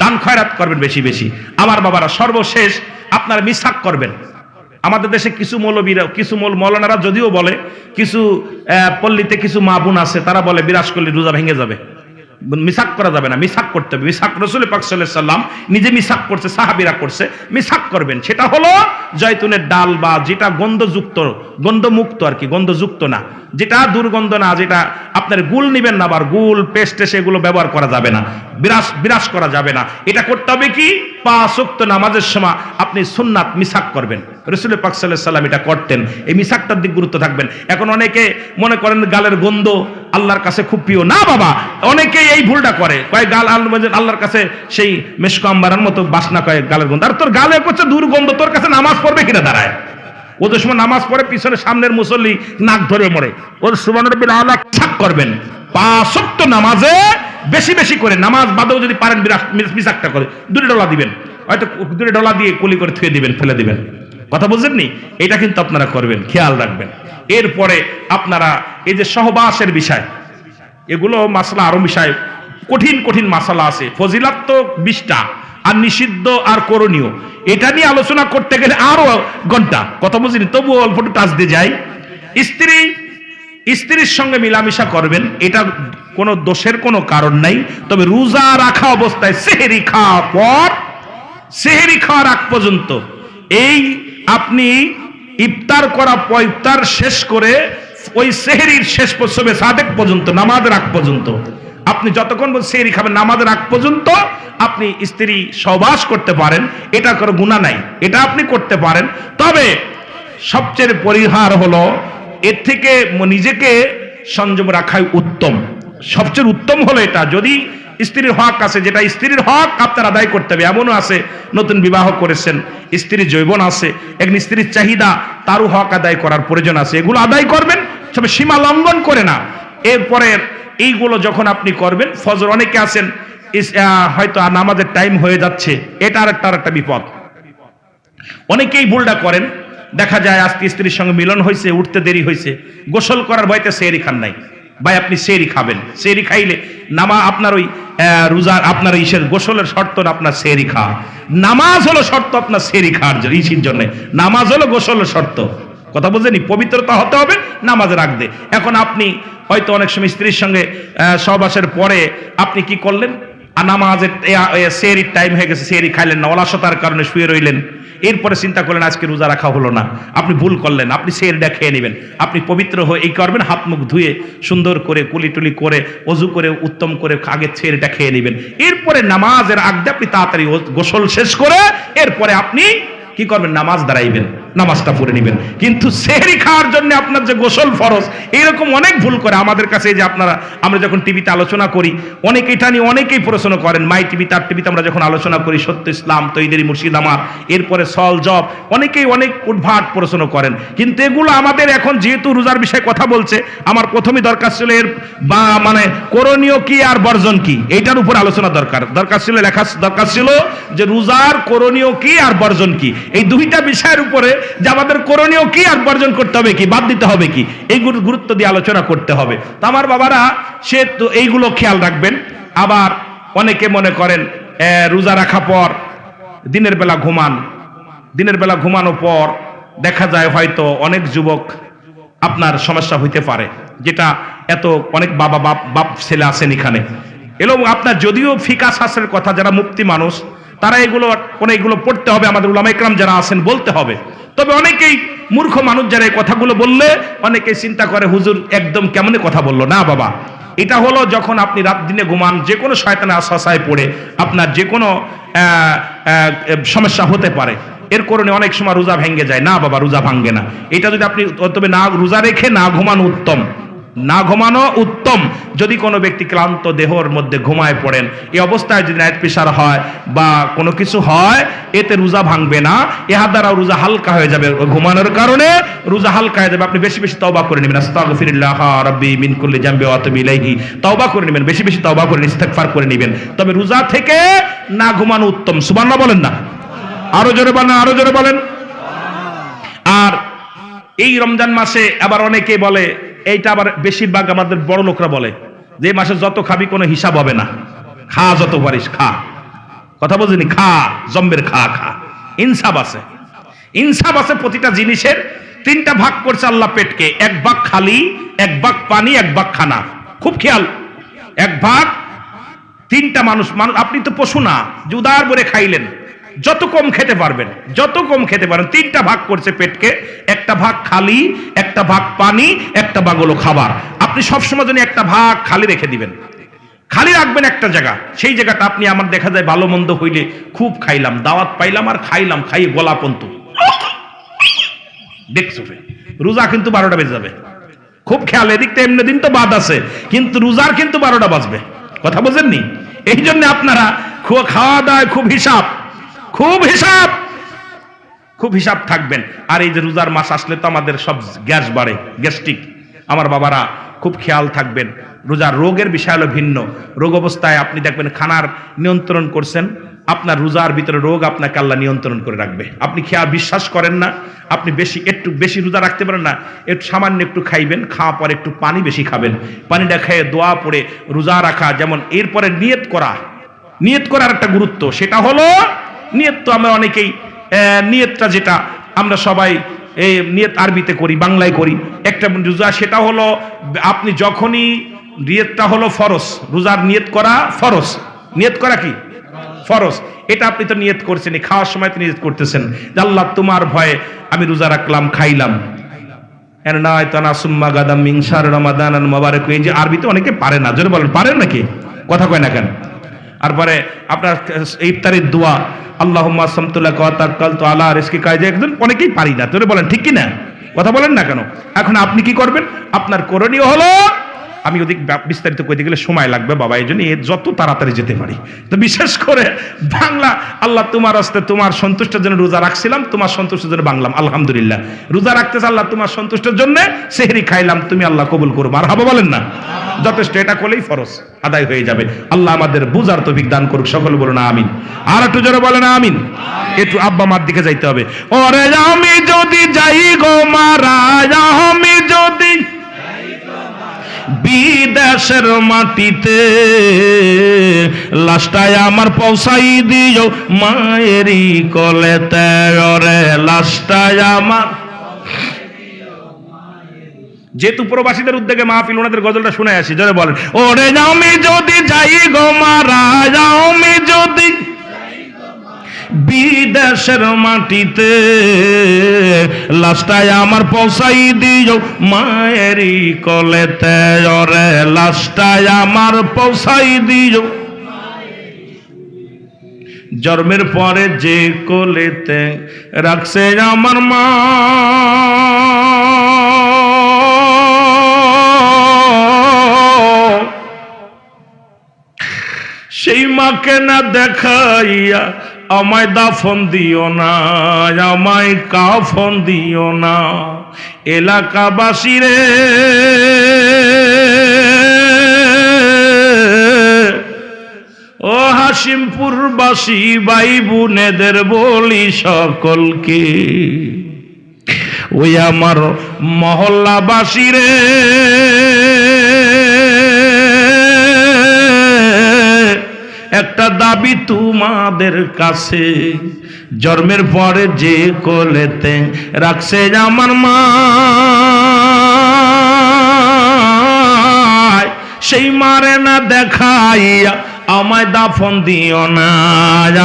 দান খয়রাত করবেন বেশি বেশি। আমার বাবারা, সর্বশেষ আপনারা মিসাক করবেন। আমাদের দেশে কিছু মৌলবীরা, কিছু মৌলানারা যদিও বলে, কিছু পল্লীতে কিছু মা বোন আছে, তারা বলে বিরাজ করলে রোজা ভেঙে যাবে, মিসাক করা যাবে না, মিসাক করতে হবে। মিসাক রাসূল পাক সাল্লাল্লাহু আলাইহি সাল্লাম নিজে মিসাক করছে, সাহাবীরা করছে। মিসাক করবেন, সেটা হলো জয়তুনের ডাল বা যেটা গন্ধযুক্ত, গন্ধমুক্ত আর কি, গন্ধযুক্ত না, যেটা দুর্গন্ধ না, যেটা আপনার গুল নিবেন না, আবার গুল পেস্টে সেগুলো ব্যবহার করা যাবে না, বিরাজ করা যাবে না। এটা করতে হবে কি, 5 ওয়াক্ত নামাজের সময় আপনি সুন্নাত মিসাক করবেন। রাসূল পাক সাল্লাল্লাহু আলাইহি সাল্লাম এটা করতেন। এই মিসাকটার দিক গুরুত্ব থাকবেন। এখন অনেকে মনে করেন গালের গন্ধ আল্লাহর কাছে খুব প্রিয়, না বাবা, অনেকেই এই ভুলটা করে, কয় গাল আল্লাহর কাছে সেই মেশক আম্বারের মতো বাসনা, কয় গালের গন্ধ। আর তোর গালে করছে দুর্গন্ধ, তোর কাছে নামাজ পড়বে কিনা দাঁড়ায়? ওদের সময় নামাজ পড়ে পিছনে সামনের মুসল্লি নাক ধরে মরে, ওদের সুবহান রাব্বিল আলা ছাক করবেন। 5 ওয়াক্ত নামাজে বেশি বেশি করে, নামাজ বাদেও যদি পারেন মিসাকটা করে 2 ডলা দিবেন, হয়তো 2 ডলা দিয়ে কুলি করে থুয়ে দিবেন, ফেলে দিবেন। কথা বুঝেননি? এটা কিন্তু আপনারা করবেন, খেয়াল রাখবেন। এরপরে আপনারা এই যে সহবাসের বিষয়, এগুলো মাসলা, আরো বিষয় কঠিন কঠিন মাসালা আছে। ফজিলাত তো 20টা, আর নিষিদ্ধ আর করণীয়, এটা নিয়ে আলোচনা করতে গেলে আরো ঘন্টা। কথা বুঝিনি, তবু অল্প একটু টাচ দিয়ে যাই। স্ত্রীর সঙ্গে মিলামিশা করবেন, এটা কোনো দোষের কোনো কারণ নাই। তবে রোজা রাখা অবস্থায় সেহরি খাওয়ার পর, সেহরি খাওয়ার আগ পর্যন্ত, এই আপনি ইফতার করা পর, ইফতার শেষ করে ওই সেহরির শেষ পর্যন্ত সাদেক পর্যন্ত, নামাজের আগ পর্যন্ত আপনি যতক্ষণ সেহরি খাবেন, নামাজের আগ পর্যন্ত আপনি স্ত্রী সহবাস করতে পারেন, এটা কোনো গুনাহ নাই, এটা আপনি করতে পারেন। তবে সবচেয়ে পরিহার হলো এর থেকে নিজেকে সংযম রাখাই উত্তম। সবচেয়ে উত্তম হলো এটা, যদি স্ত্রীর হক আছে, যেটা স্ত্রীর হক আপনার আদায় করতে হবে। এমনও আছে নতুন বিবাহ করেছেন, স্ত্রীর যৌবন আছে, একজন স্ত্রীর চাহিদা, তারও হক আদায় করার প্রয়োজন আছে, এগুলো আদায় করবেন, তবে সীমা লঙ্ঘন করে না। এরপরে এইগুলো যখন আপনি করবেন, ফজর, অনেকে আছেন হয়তো নামাজের টাইম হয়ে যাচ্ছে, এটা আরেকটা বিপদ। অনেকেই ভুলটা করেন, দেখা যায় আজকে স্ত্রীর সঙ্গে মিলন হয়েছে, উঠতে দেরি হয়েছে, গোসল করার ভয়তে সেহরি খান নাই। ভাই, আপনি সেহরি খাবেন, সেহরি খাইলে আপনার ওই রোজার, আপনার ইসের গোসলের শর্ত না আপনার সেহরি খাওয়া, নামাজ হলো শর্ত আপনার সেহরি খাওয়ার ইসির জন্য, নামাজ হলো গোসলের শর্ত। কথা বুঝেনি? পবিত্রতা হতে হবে নামাজের আগ দিয়ে। এখন আপনি হয়তো অনেক সময় স্ত্রীর সঙ্গে সহবাসের পরে আপনি কি করলেন, নামাজের সেহরির টাইম হয়ে গেছে, সেহরি খাইলেন না, অলসতার কারণে শুয়ে রইলেন। এরপরে চিন্তা করলেন আজকে রোজা রাখা হলো না, আপনি ভুল করলেন, আপনি সেহরিটা খেয়ে নেবেন। আপনি পবিত্র হয়ে এই করবেন, হাত মুখ ধুয়ে সুন্দর করে কুলি টুলি করে ওযু করে উত্তম করে আগে সেহরিটা খেয়ে নেবেন। এরপরে নামাজের আগ দিয়ে আপনি তাড়াতাড়ি গোসল শেষ করে এরপরে আপনি কি করবেন, নামাজ দাঁড়াইবেন, নামাজটা পড়ে নেবেন। কিন্তু সেহরি খাওয়ার জন্য আপনার যে গোসল ফরজ, এইরকম অনেক ভুল করে আমাদের কাছে। যে আমরা যখন টিভিতে আলোচনা করি, অনেক এটা নিয়ে অনেকেই প্রশ্ন করেন, মাই টিভি, তার টিভিতে আমরা যখন আলোচনা করি, সত্য ইসলাম, তৈরি মুর্শিদ আমার, এরপরে সল জব, অনেকেই অনেক উদ্ভাট প্রশ্ন করেন। কিন্তু এগুলো আমাদের এখন যেহেতু রোজার বিষয়ে কথা বলছে, আমার প্রথমেই দরকার ছিল এর মানে করণীয় কি আর বর্জন কি, এইটার উপর আলোচনা দরকার ছিল, লেখা দরকার ছিল যে রোজার করণীয় কি আর বর্জন কি, এই দুইটা বিষয়ের উপরে, যে আমাদের করণীয় কি আর বর্জন করতে হবে কি, বাদ দিতে হবে কি, এই গুরুত্ব দিয়ে আলোচনা করতে হবে। তো আমার বাবারা, সে তো এইগুলো খেয়াল রাখবেন। আবার অনেকে মনে করেন রোজা রাখা পর দিনের বেলা ঘুমান, দিনের বেলা ঘুমানোর পর দেখা যায় হয়তো অনেক যুবক আপনার সমস্যা হইতে পারে, যেটা এত অনেক বাপ ছেলে আছেন এখানে, এবং আপনার যদিও ফিকা শাস্ত্রের কথা, যারা মুফতি মানুষ তারা এগুলো পড়তে হবে, আমাদের উলামা ইকরাম যারা আছেন বলতে হবে। তবে অনেকেই মূর্খ মানুষ যারা এই কথাগুলো বললে অনেকেই চিন্তা করে হুজুর একদম কেমনে কথা বললো। না বাবা, এটা হলো যখন আপনি রাত দিনে ঘুমান, যে কোনো শয়তানের আশ্বাসায় পড়ে আপনার যে কোনো সমস্যা হতে পারে, এর কারণে অনেক সময় রোজা ভেঙে যায়। না বাবা, রোজা ভাঙ্গে না। এটা যদি আপনি, তবে না রোজা রেখে না ঘুমানো উত্তম, না ঘুমানো উত্তম। যদি কোনো ব্যক্তি ক্লান্ত দেহর মধ্যে ঘুমায় পড়েন, এই অবস্থায় যদি নাইট প্রেশার হয় বা কোনো কিছু হয়, এতে রোজা ভাঙবে না, এহার দ্বারা রোজা হালকা হয়ে যাবে। ঘুমানোর কারণে রোজা হালকা হয়ে যাবে। আপনি বেশি বেশি তওবা করে নেবেন, আস্তাগফিরুল্লাহ রাব্বি মিন কুল্লি জামবি ওয়া আতুবু ইলাইহি, তওবা করে নেবেন, বেশি বেশি তওবা করে ইস্তিগফার করে নেবেন। তবে রোজা থেকে না ঘুমানো উত্তম। সুবহানাল্লাহ বলেন না? আরো জোরে বলেন, আরো জোরে বলেন। আর এই রমজান মাসে আবার অনেকে বলে, এইটা আবার বেশিরভাগ আমাদের বড় লোকরা বলে, যে মাসে যত খাবি কোনো হিসাব হবে না, খা যত পারিস খা। কথা বলছিনি? খা, জম্বের খা খা। ইনসাফ আছে, ইনসাফ আছে। প্রতিটা জিনিসের তিনটা ভাগ করছে আল্লাহ পেটকে, এক ভাগ খালি, এক ভাগ পানি, এক ভাগ খানা। খুব খেয়াল, এক ভাগ তিনটা মানুষ। আপনি তো পশু না যে উদার ভরে খাইলেন, যত কম খেতে পারবেন, যত কম খেতে পারেন। তিনটা ভাগ করছে পেটকে, একটা ভাগ খালি, একটা ভাগ পানি, একটা ভাগ হলো খাবার। আপনি সবসময় জন্য একটা ভাগ খালি রেখে দিবেন, খালি রাখবেন একটা জায়গা। সেই জায়গাটা আপনি, আমার দেখা যায় ভালো মন্দ হইলে খুব খাইলাম, দাওয়াত পাইলাম আর খাইলাম, খাইয়ে গলা পন্ত দেখছো, রোজা কিন্তু 12টা বেজে যাবে। খুব খেয়াল, এদিকটা এমনি দিন তো বাদ আছে, কিন্তু রোজার কিন্তু 12টা বাজবে। কথা বোঝেননি? এই জন্য আপনারা খাওয়া দাওয়ায় খুব হিসাব, খুব হিসাব, খুব হিসাব থাকবেন। আর এই যে রোজার মাস আসলে তো আমাদের সব গ্যাস বাড়ে, গ্যাস্ট্রিক। আমার বাবারা খুব খেয়াল থাকবেন। রোজার রোগের বিষয় হলো ভিন্ন। রোগ অবস্থায় আপনি দেখবেন খানার নিয়ন্ত্রণ করছেন, আপনার রোজার ভিতরে রোগ আপনাকে আল্লাহ নিয়ন্ত্রণ করে রাখবে। আপনি খেয়া বিশ্বাস করেন না, আপনি একটু বেশি রোজা রাখতে পারেন না, একটু সামান্য একটু খাইবেন, খাওয়া পরে একটু পানি বেশি খাবেন, পানিটা খেয়ে দোয়া পড়ে রোজা রাখা। যেমন এরপরে নিয়ত করা, নিয়ত করার একটা গুরুত্ব, সেটা হলো নিয়ত। তো আমরা অনেকেই নিয়তটা যেটা আমরা সবাই এই নিয়ত আরবিতে করি, বাংলায় করি। একটা রোজা সেটা হলো আপনি যখনই নিয়তটা হলো ফরজ, রোজার নিয়ত করা ফরজ। নিয়ত করা কি ফরজ? এটা আপনি তো নিয়ত করছেন, খাওয়ার সময় তো নিয়ত করতেছেন যে আল্লাহ তোমার ভয়ে আমি রোজা রাখলাম, খাইলাম। এর নয় তো না সুম্মা গাদাম মিন শাহরি রমাদানাল মুবারাক। এই যে আরবিতে অনেকে পারে না, জোরে বলেন, পারেন নাকি? কথা কয় না কেন? তারপরে আপনার ইফতারের দোয়া, আল্লাহুম্মা আসসামতু লাকা ওয়া তাওয়াক্কালতু আলা রিজকিকা, যে একজন অনেকেই পারি না, তোরে বলেন ঠিক কি না? কথা বলেন না কেন? এখন আপনি কি করবেন? আপনার করণীয় হলো, আমি ওদিক বিস্তারিত কইতে গেলে সময় লাগবে বাবা, এই জন্য যত তাড়াতাড়ি যেতে পারি। তো বিশেষ করে বাংলা, আল্লাহ তোমার হস্তে তোমার সন্তুষ্টের জন্য রোজা রাখছিলাম, তোমার সন্তুষ্টের জন্য বাংলাম আলহামদুলিল্লাহ। রোজা রাখতেছে আল্লাহ তোমার সন্তুষ্টের জন্য, সেহরি খাইলাম, তুমি আল্লাহ কবুল করো, মারহাবা বলেন না? যথেষ্ট, এটা করলেই ফরজ আদায় হয়ে যাবে। আল্লাহ আমাদের বুঝার তৌফিক দান করুক, সকলে বলুন আমিন। আর একটু জোরে বলেন আমিন। একটু আব্বা মার দিকে যাইতে হবে। ওরে আমি যদি যাই গো মারা, আমি যদি বিদেশের মাটিতে, লাশটায় আমার পৌঁছাই দিও মায়েরই কোলেতে। ওরে লাশটায় আমার, যেহেতু প্রবাসীদের উদ্যোগে মাহফিল, ওনাদের গজলটা শুনে আসি, জোরে বলেন। ওরে আমি যদি যাই গো মারা, আমি যদি বিদেশের মাটিতে, লাশটায় আমার পৌঁছাই দিও মায়েরই কোলেতে। ওরে লাশটায় আমার পৌঁছাই দিও, জন্মের পরে যে কোলেতে রাখছে আমার মা, সেই মাকে না দেখাইয়া আমায় দাফন দিও না, আমায় কাফন দিও না। এলাকাবাসী রে, ও হাসিমপুরবাসী ভাই বোনেদের বলি সকলকে, ওই আমার মহল্লাবাসী রে, একটা দাবি তোমাদের কাছে, জন্মের পরে যে কোলেতে রাখছে আমার মা, সেই মারে না দেখাইয়া আমায় দাফন দিও না,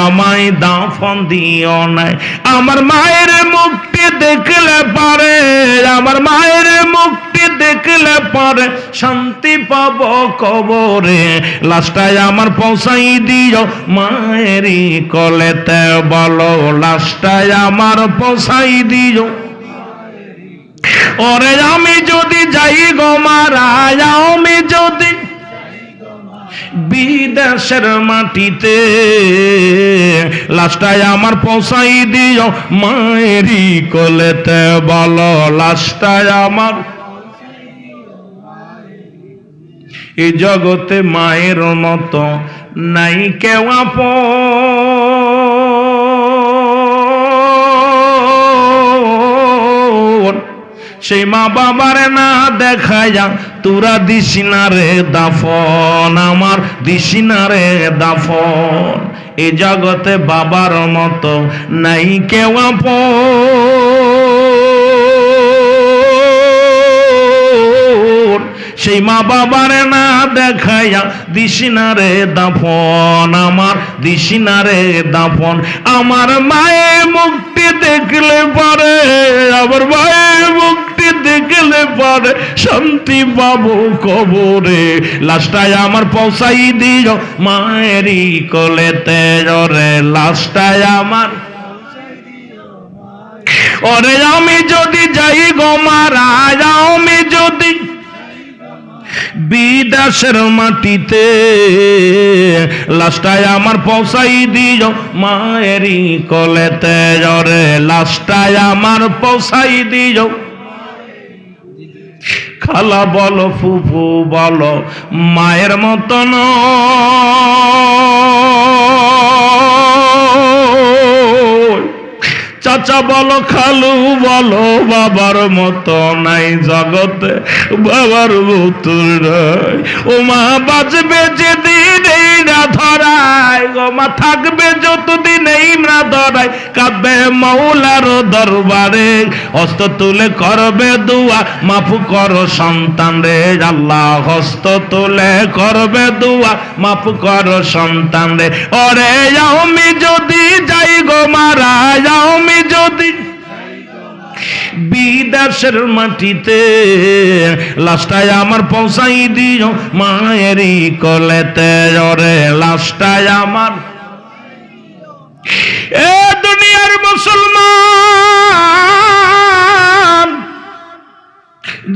আমায় দাফন দিও না। আমার মায়ের মুক্তি দেখলে পারে, আমার মায়ের মুক্তি দেখলে পারে শান্তি পাবো কবরে। লাশটায় আমার পৌঁছাই দিও মায়েরই কোলেতে, বলো লাশটায় আমার পৌঁছাই দিও। ওরে আমি যদি যাই গো মারা, আমি যদি বিদেশের মাটিতে, লাশটায় আমার পৌঁছাই দিও মায়েরই কোলেতে। বলো লাশটায় আমার, এই জগতে মায়ের মতো নাই কেউ আপন। সেই মা বাবার না দেখায়া তোরা দিস না রে দাফন, আমার দিস না রে দাফন। এই জগতে বাবার মতো নাই কেউ আপন। সেই মা বাবার না দেখায়া দিস না রে দাফন, আমার দিস না রে দাফন। আমার মায়ের মুক্তি দেখলে পারে, আমার মায়ের মুক্তি দেখলে পারে শান্তি পাবো কবরে। লাশটায় আমার পৌঁছাই দিও মায়েরই কোলেতে। রে লাশটায় আমার, ওরে আমি যদি যাই গো মারা, আমি যদি বিদেশের মাটিতে, লাশটায় আমার পৌঁছাই দিও মায়েরই কোলেতে। রে লাশটায় আমার পৌঁছাই দিও। খালা বলো ফুফু বলো মায়ের মতন, চাচা বলো খালু বলো বাবার মতো নাই জগতে, বাবার মতো নাই। ও মা বাঁচবে যেদিন এই না ধরায়, ও মা থাকবে যতদিন এই না ধরায়, কাঁদবে মাওলার দরবারে, হস্ত তুলে করবে দুয়া মাফ করো সন্তান রে। আল্লাহ হস্ত তুলে করবে দুয়া মাফ করো সন্তান রে। ওরে আমি যদি যাই গো মারা, আমি যদি বিদেশের মাটিতে, লাশটায় আমার পৌঁছাই দিও মায়েরই কোলেতে। ওরে লাশটায় আমার, এ দুনিয়ার মুসলমান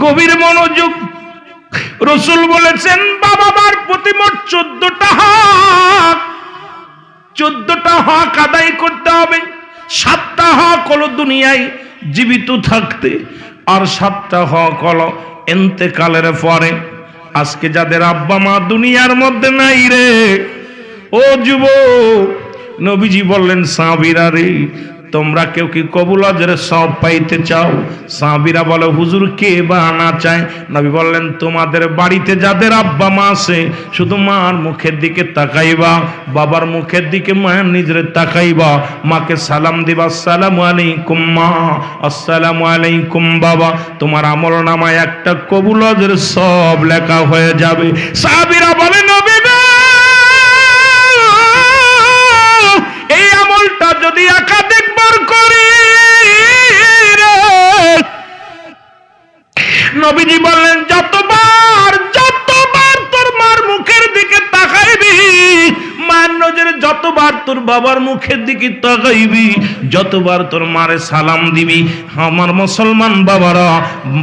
গভীর মনোযোগ। রাসূল বলেছেন বাবা মার প্রতি মোট 14টা হক, 14টা হক আদায় করতে হবে। 7টা হক হলো দুনিয়ায় জীবিত থাকতে, আর 7টা হক হলো ইন্তেকালের পরে। আজকে যাদের আব্বা মা দুনিয়ার মধ্যে নাই রে, ও যুবক, নবীজি বললেন সাহাবীরা রে, তোমরা কেউ কি কবুল আজরের সওয়াব পাইতে চাও? সাহাবীরা বলে হুজুর কে বা না চায়? নবী বললেন তোমাদের বাড়িতে যাদের আব্বা মা আছে, শুধু মার মুখের দিকে তাকাইবা, বাবার মুখের দিকে মায়ের নিজের তাকাইবা, মাকে সালাম দিবা, আসসালামু আলাইকুম মা, আসসালামু আলাইকুম বাবা। তোমার আমল নামায় একটা কবুল আজরের সওয়াব লেখা হয়ে যাবে। সাহাবীরা বলে নবী গো, এই আমলটা যদি একাধিকবার করি রে, নবীজি বললেন যতবার তোর মার মুখের দিকে তাকাইবি, মায়ের নজরে যতবার তোর বাবার মুখের দিকে তাকাইবি, যতবার তোর মারে সালাম দিবি, আমার মুসলমান বাবারা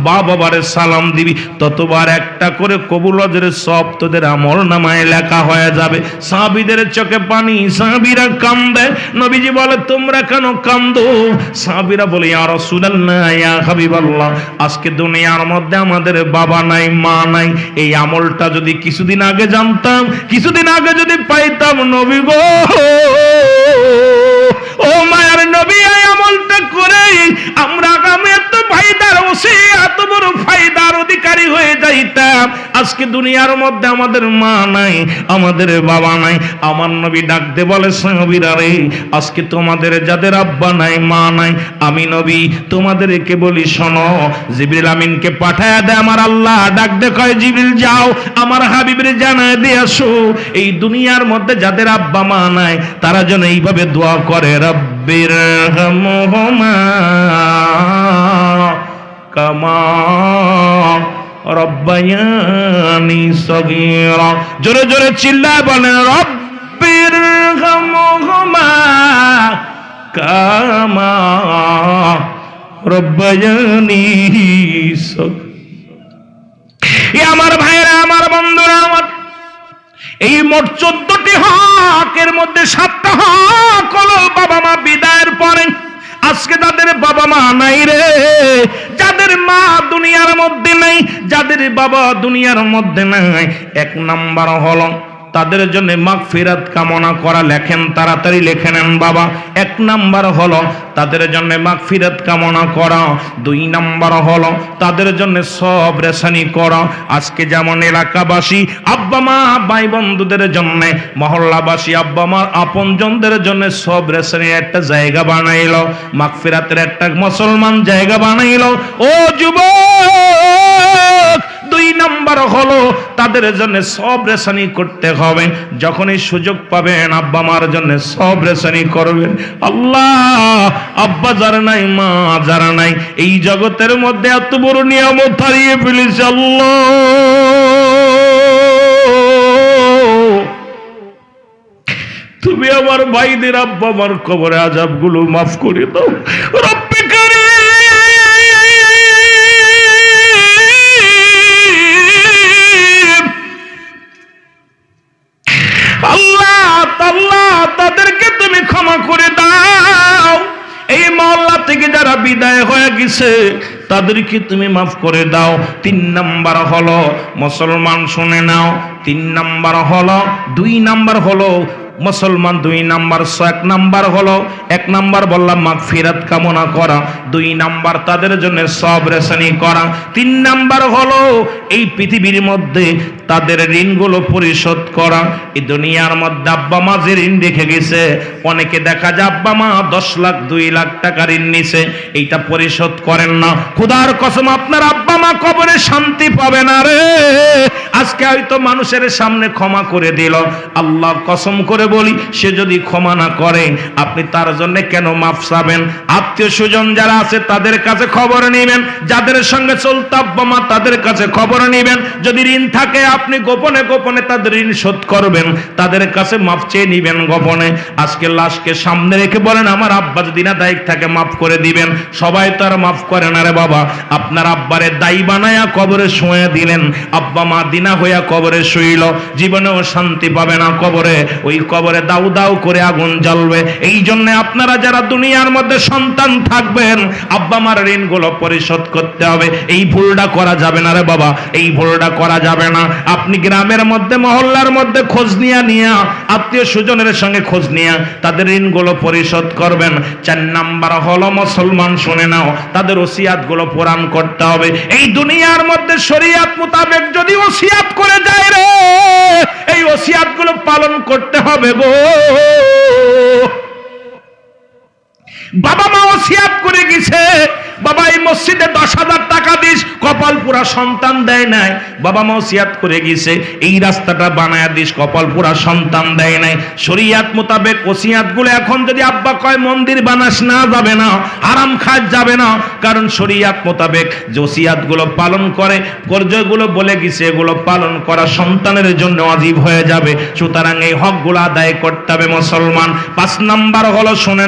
বাবারে সালাম দিবি, ততবার একটা করে কবুল আজরের সওয়াব তোদের আমল নামায় লেখা হয়ে যাবে। সাহাবীদের চোখে পানি, সাহাবীরা কান্দে। নবীজি বলে তোমরা কেন কান্দো? সাহাবীরা বলে ইয়া রাসূলুল্লাহ, ইয়া হাবিবাল্লাহ, আজকে দুনিয়ার মধ্যে আমাদের বাবা নাই মা নাই, এই আমলটা যদি কিছুদিন আগে জানতাম, কিছুদিন আগে যদি পাইতাম নবী গো, ও মায়ের নবী, এই আমলটা করে আমরা আগামী এত ফায়দার ওসি, এত বড় ফায়দার অধিকারী হয়ে যাইতাম। আজকে দুনিয়ার মধ্যে আমাদের মা নাই, আমাদের বাবা নাই। আমার নবী ডাক দে বলে সাহাবীরা রে, আজকে তোমাদের যাদের আব্বা নাই মা নাই, আমি নবী তোমাদেরকে বলি শোনো, জিবরিল আমিনকে পাঠায়া দে আমার আল্লাহ। ডাক দে কয় জিবরিল যাও আমার হাবিবের জানায় দিয়ে আসো, এই দুনিয়ার মধ্যে যাদের আব্বা মা নাই তারা যেন এইভাবে দোয়া করে, রব্বির হামহুমা কামা রব্বায়ানি সগীরা। জোরে জোরে চিল্লায় বলেন রব্বির হামহুমা কামা রব্বায়ানি আমার ভাইরা, আমার বন্ধুরা, আমার এই মোট 14টি হকের মধ্যে 7টা হক হলো বাবা মা বিদায়ের পরে। আজকে যাদের বাবা মা নাই রে, যাদের মা দুনিয়ার মধ্যে নাই, যাদের বাবা দুনিয়ার মধ্যে নাই, 1 নাম্বার হলো তাদের জন্য মাগফিরাত কামনা করা। লেখেন, তাড়াতাড়ি লিখে নেন বাবা। 1 নাম্বার হলো তাদের জন্য মাগফিরাত কামনা করা। 2 নাম্বার হলো তাদের জন্য সবর রেসানি করা। আজকে যেমন এলাকাবাসী আব্বা মা ভাই বন্ধুদের জন্য, মহল্লাবাসী আব্বা মা আপনজনদের জন্য সবর রেসানির একটা জায়গা বানাইলো, মাগফিরাতের একটা মুসলমান জায়গা বানাইলো। ও যুবক, 2 নাম্বার হলো তাদের জন্য সবর রেসানি করতে হবে। যখনই সুযোগ পাবেন আব্বা মার জন্য সবর রেসানি করবেন। আল্লাহ, আব্বা যারা নাই, মা যারা নাই, এই জগতের মধ্যে এত বড় নিয়ামত হারিয়ে ফেলেছে। আল্লাহ, তুমি আমার ভাইদের আব্বা মার কবরে আযাবগুলো মাফ করে দাও। রব্বে কারীম, আল্লাহ আল্লাহ, তাদেরকে তুমি ক্ষমা করে দাও। এই মহল্লা থেকে যারা বিদায় হয়ে গেছে তাদেরকে তুমি মাফ করে দাও। 3 নাম্বার হলো মুসলমান, শুনে নাও, 3 নাম্বার হলো, 2 নাম্বার হলো মুসলমান, 2 নাম্বার 1 নাম্বার হলো, 1 নাম্বার বললাম মাগফিরাত কামনা করা, 2 নাম্বার তাদের জন্য সবর রেসানি করা, 3 নাম্বার হলো এই পৃথিবীর মধ্যে তাদের ঋণগুলো পরিশোধ করা। এই দুনিয়ার মধ্যে আব্বা মা যে ঋণ রেখে গেছে, অনেকে দেখা যায় আব্বা মা 10 লাখ 2 লাখ টাকা ঋণ নিছে, এইটা পরিশোধ করেন না। খোদার কসম, আপনার আব্বা মা কবরে শান্তি পাবে না রে। আজকে হয়তো মানুষের সামনে ক্ষমা করে দিল, আল্লাহ কসম করে বলি, সে যদি ক্ষমা না করে আপনি তার জন্য কেন মাফ চাবেন? আত্মীয় স্বজন যারা আছে তাদের কাছে খবর নেবেন, যাদের সঙ্গে চলতে আব্বা মা তাদের কাছে খবর নেবেন। যদি ঋণ থাকে আপনি গোপনে গোপনে তাদের ঋণ শোধ করবেন, তাদের কাছে মাফ চেয়ে নিবেন গোপনে। আজকে লাশকে সামনে রেখে বলেন আমার আব্বা যদি না দায়িত্ব থাকে মাফ করে দিবেন। সবাই তো আর মাফ করে না রে বাবা। আপনার আব্বারে দায়ী বানায়া কবরে শুয়ে দিলেন, আব্বা মা দিনা হইয়া কবরে শুইল, জীবনেও শান্তি পাবে না কবরে। ওই কবরে দাউ দাউ করে আগুন জ্বলবে। এই জন্য আপনারা যারা দুনিয়ার মধ্যে সন্তান থাকবেন, আব্বা মার ঋণগুলো পরিশোধ করতে হবে। এই ভুলটা করা যাবে না রে বাবা, এই ভুলটা করা যাবে না। আপনি গ্রামের মধ্যে মহল্লার মধ্যে খোঁজ নিয়া আত্মীয় স্বজনের সঙ্গে খোঁজ নিয়া তাদের ঋণগুলো পরিশোধ করবেন। 4 নাম্বার হলো মুসলমান, শুনে নাও, তাদের ওসিয়াত গুলো পূরণ করতে হবে। এই দুনিয়ার মধ্যে শরীয়ত মোতাবেক যদি ওসিয়াত করে যায় রে, এই ওসিয়াত গুলো পালন করতে হবে গো। বাবা মা ওসিয়াত করে গেছে, বাবা এই মসজিদে 10,000 টাকা দিস, কপাল পুরা সন্তান দেয় নাই। বাবা মা ওসিয়াত করে গেছে এই রাস্তাটা বানায়া দিস, কপাল পুরা সন্তান দেয় নাই। শরীয়ত মোতাবেক ওসিয়াত গুলো এখন যদি আব্বা কয় মন্দির বানাস না, যাবে না, আরাম খাজ যাবে না, কারণ শরীয়ত মোতাবেক যে ওসিয়াত গুলো পালন করে, যেগুলো বলে গেছে এগুলো পালন করা সন্তানের জন্য ওয়াজিব হয়ে যাবে। সুতরাং এই হকগুলো আদায় করতে হবে মুসলমান। 5 নাম্বার হলো, শুনে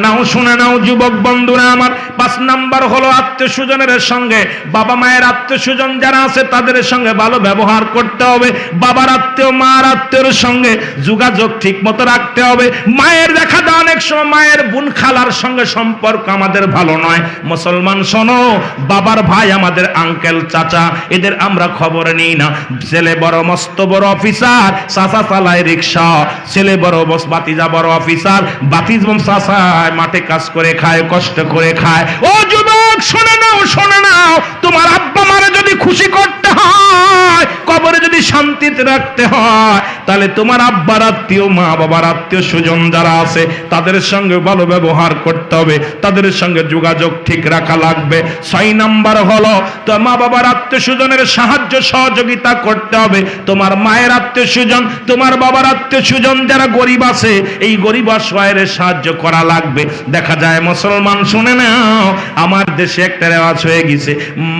নাও যুবক বন্ধুরা আমার, 5 নাম্বার হলো আত্মীয় স্বজনের সঙ্গে, বাবা মায়ের আত্মীয় স্বজন যারা আছে তাদের সঙ্গে ভালো ব্যবহার করতে হবে। বাবার আত্মীয় মার আত্মীয়র সঙ্গে যোগাযোগ ঠিক মতো রাখতে হবে। মায়ের দেখা যায় অনেক সময় মায়ের বোন খালার সঙ্গে সম্পর্ক আমাদের ভালো নয়। মুসলমান শোনো, বাবার ভাই আমাদের আঙ্কেল চাচা, এদের আমরা খবর নিই না। ছেলে বড় মস্ত বড় অফিসার, চাচা চালায় রিক্সা, ছেলে বড় বাতিজা বড় অফিসার, বাতিজ চাচা মাঠে কাজ করে খায়, কষ্ট করে খায়। ও যুবক শোনে নাও, তোমার আব্বা মারে যদি খুশি করতে হয়, কবরে যদি শান্তিতে রাখতে হয়, তাহলে তোমার আব্বার আত্মীয়, মা বাবার আত্মীয় স্বজন যারা আছে তাদের সঙ্গে ভালো ব্যবহার করতে হবে, তাদের সঙ্গে যোগাযোগ ঠিক রাখা লাগবে। 6 নাম্বার হলো তো মা বাবার আত্মীয় স্বজনের সাহায্য সহযোগিতা করতে হবে। তোমার মায়ের আত্মীয় স্বজন, তোমার বাবার আত্মীয় স্বজন যারা গরিব আছে, এই গরিব অসহায়ের সাহায্য করা লাগবে। দেখা যায় মুসলমান, শুনে নাও, আমার দেশে একটা রেওয়াজ হয়ে গেছে,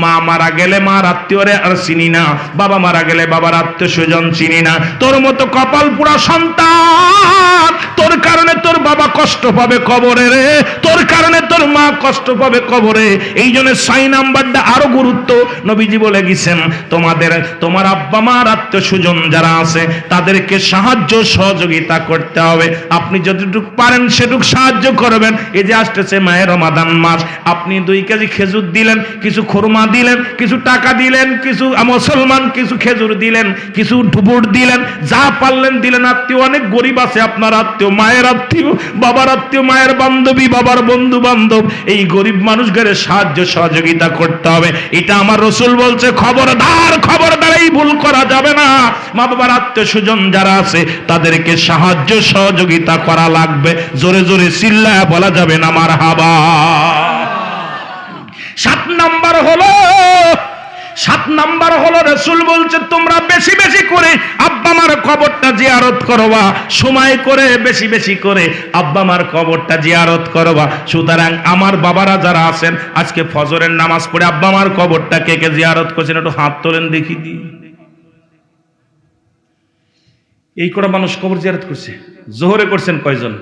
মা মারা গেলে মার আত্মীয়রে আর চিনি না, বাবা মারা গেলে বাবার আত্মীয় স্বজন চিনি না। তোর মতো কপাল পোড়া সন্তান, তোর কারণে তোর বাবা কষ্ট পাবে কবরে রে, তোর কারণে তোর মা কষ্ট পাবে কবরে। এই জন্য 6 নাম্বারটা আরো গুরুত্ব। নবীজি বলে গেছেন, তোমার আব্বা মার আত্মীয় স্বজন যারা আছে তাদেরকে সাহায্য সহযোগিতা করতে হবে। আপনি যতটুকু পারেন সেটুকু সাহায্য করবেন। এই যে আসতেছে মায়ের রমাদান মাস, আপনি 2 কেজি খেজুর দিলেন, কিছু খুরমা দিলেন, কিছু টাকা দিলেন, কিছু মুসলমান কিছু খেজুর দিলেন, কিছু ডুবুর দিলেন, যা পারলেন দিলেন। আত্মীয় অনেক গরিব আছে, আপনার আত্মীয়, মায়ের আত্মীয়, বাবার আত্মীয়, মায়ের বান্ধবী, বাবার বন্ধু বান্ধব, এই গরিব মানুষদের সাহায্য সহযোগিতা করতে হবে। এটা আমার রাসূল বলছে। খবরদার এই ভুল করা যাবে না। মা বাবার আত্মীয় স্বজন যারা আছে তাদেরকে সাহায্য সহযোগিতা করা লাগবে। জোরে জোরে চিল্লায়া বলা যাবে না মারহাবা। 7 নাম্বার হলো রাসূল বলছে তোমরা বেশি বেশি করে আব্বা মার কবরটা জিয়ারত করবা, সময় করে বেশি বেশি করে আব্বা মার কবরটা জিয়ারত করবা। সুতরাং আমার বাবারা যারা আছেন আজকে ফজরের নামাজ পড়ে আব্বা মার কবরটা কে কে জিয়ারত করছেন একটু হাত তোলেন দেখি দি। এই করে মানুষ কবর জিয়ারত করছে। জোহরে করছেন কয়জন?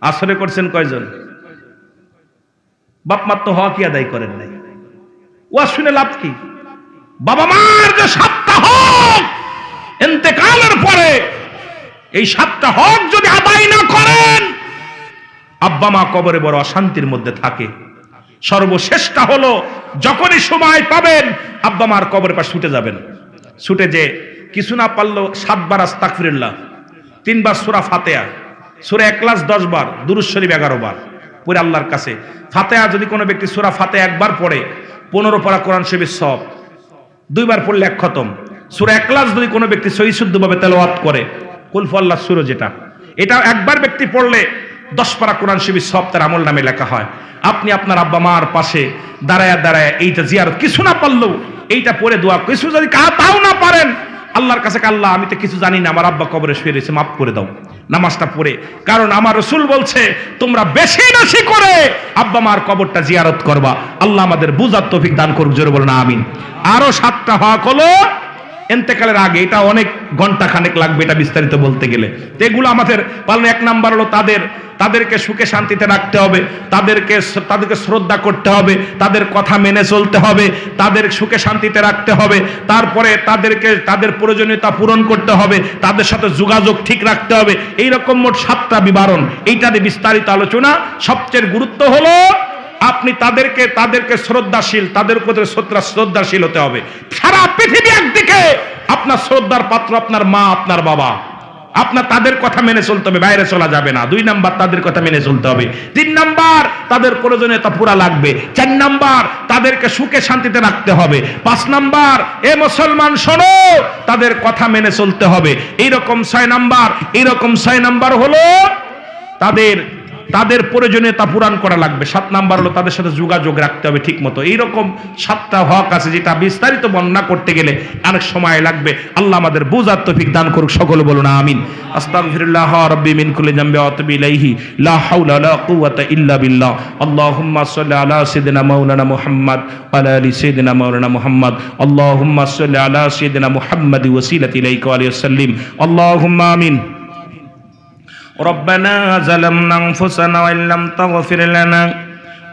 আসরে করছেন কয়জন? বাপ মার তো হক আদায় করেন নাই। ওয়াজ শুনে লাভ কি? বাবা মার যে 7টা হক ইন্তেকালের পরে, এই 7টা হক যদি আদায় না করেন আব্বা মা কবরে বড় অশান্তির মধ্যে থাকে। সর্বশেষটা হলো যখনই সময় পাবেন আব্বা মার কবরের পাশে ছুটে যাবেন। ছুটে যে কিছু না পারলো 7 বার আস্তাগফিরুল্লাহ, 3 বার সূরা ফাতিহা, সূরা ইখলাস 10 বার, দুরূদ শরীফ 11 বার পড়ে আল্লাহর কাছে। ফাতিহা যদি কোনো ব্যক্তি সূরা ফাতিহা 1 বার পড়ে 15 পারা কোরআন শরীফের সওয়াব, 2 বার পড়লে 1 খতম। সূরা ইখলাস যদি কোনো ব্যক্তি সহি শুদ্ধভাবে তেলাওয়াত করে, কুল হুয়াল্লাহ সূরা যেটা, এটা 1 বার ব্যক্তি পড়লে 10 পারা কোরআন শরীফের সওয়াব তার আমল নামে লেখা হয়। আপনি আপনার আব্বা মার পাশে দাঁড়ায়া এইটা জিয়ারত, কিছু না পারলেও এইটা পড়ে দোয়া, কিছু যদি তাও না পারেন আল্লাহর কাছে, আল্লাহ আমি তো কিছু জানি না, আমার আব্বা কবরে শুয়ে রয়েছে, মাফ করে দাও, নামাজটা পড়ে। কারণ আমার রাসূল বলছে তোমরা বেশি বেশি করে আব্বা মার কবরটা জিয়ারত করবা। আল্লাহ আমাদের বুঝার তৌফিক দান করুক, জোরে বলুন আমিন। আরো 7টা হক হলো ইন্তেকালের আগে, এটা অনেক ঘন্টা খানেক লাগবে এটা বিস্তারিত বলতে গেলে। তো এগুলো আমাদের পালন। 1 নাম্বার হলো তাদেরকে সুখে শান্তিতে রাখতে হবে, তাদেরকে শ্রদ্ধা করতে হবে, তাদের কথা মেনে চলতে হবে, তাদের সুখে শান্তিতে রাখতে হবে। তারপরে তাদের প্রয়োজনীয়তা পূরণ করতে হবে, তাদের সাথে যোগাযোগ ঠিক রাখতে হবে। এইরকম মোট 7টা বিবরণ, এইটাতে বিস্তারিত আলোচনা। সবচেয়ে গুরুত্ব হলো আপনি তাদেরকে শ্রদ্ধাশীল, তাদের প্রতি শ্রদ্ধাশীল হতে হবে। সারা পৃথিবী একদিকে, আপনার শ্রদ্ধার পাত্র আপনার মা, আপনার বাবা, আপনার তাদের কথা মেনে চলতে হবে, বাইরে চলা যাবে না। 2 নাম্বার তাদের কথা মেনে চলতে হবে। 3 নাম্বার তাদের প্রয়োজনীয়তা পুরা লাগবে। 4 নাম্বার তাদেরকে সুখে শান্তিতে রাখতে হবে। 5 নাম্বার এ মুসলমান শোনো, তাদের কথা মেনে চলতে হবে। এইরকম 6 নাম্বার হলো তাদের প্রয়োজনীয়তা পূরণ করা লাগবে। 7 নাম্বার হলো তাদের সাথে যোগাযোগ রাখতে হবে ঠিক মতো। এইরকম 7টা হক আছে যেটা বিস্তারিত বর্ণনা করতে গেলে অনেক সময় লাগবে। আল্লাহ আমাদের বুঝার তৌফিক দান করুক, সকলে বলুন আমিন। আস্তাগফিরুল্লাহ রাব্বি মিন কুল্লি যামবি ওয়া আতুবু ইলাইহি, লা হাওলা ওয়া লা কুওয়াতা ইল্লা বিল্লাহ। আল্লাহুম্মা সাল্লি আলা সাইয়্যিদিনা মাওলানা মুহাম্মদ ওয়া আলা আলি সাইয়্যিদিনা মাওলানা মুহাম্মদ। আল্লাহুম্মা সাল্লি আলা সাইয়্যিদিনা মুহাম্মদ ওয়াসিলাতি ইলাইকা ওয়া আলিহি ওয়াসাল্লিম। আল্লাহুম্মা আমিন। ربنا ظلمنا أنفسنا وإن لم تغفر لنا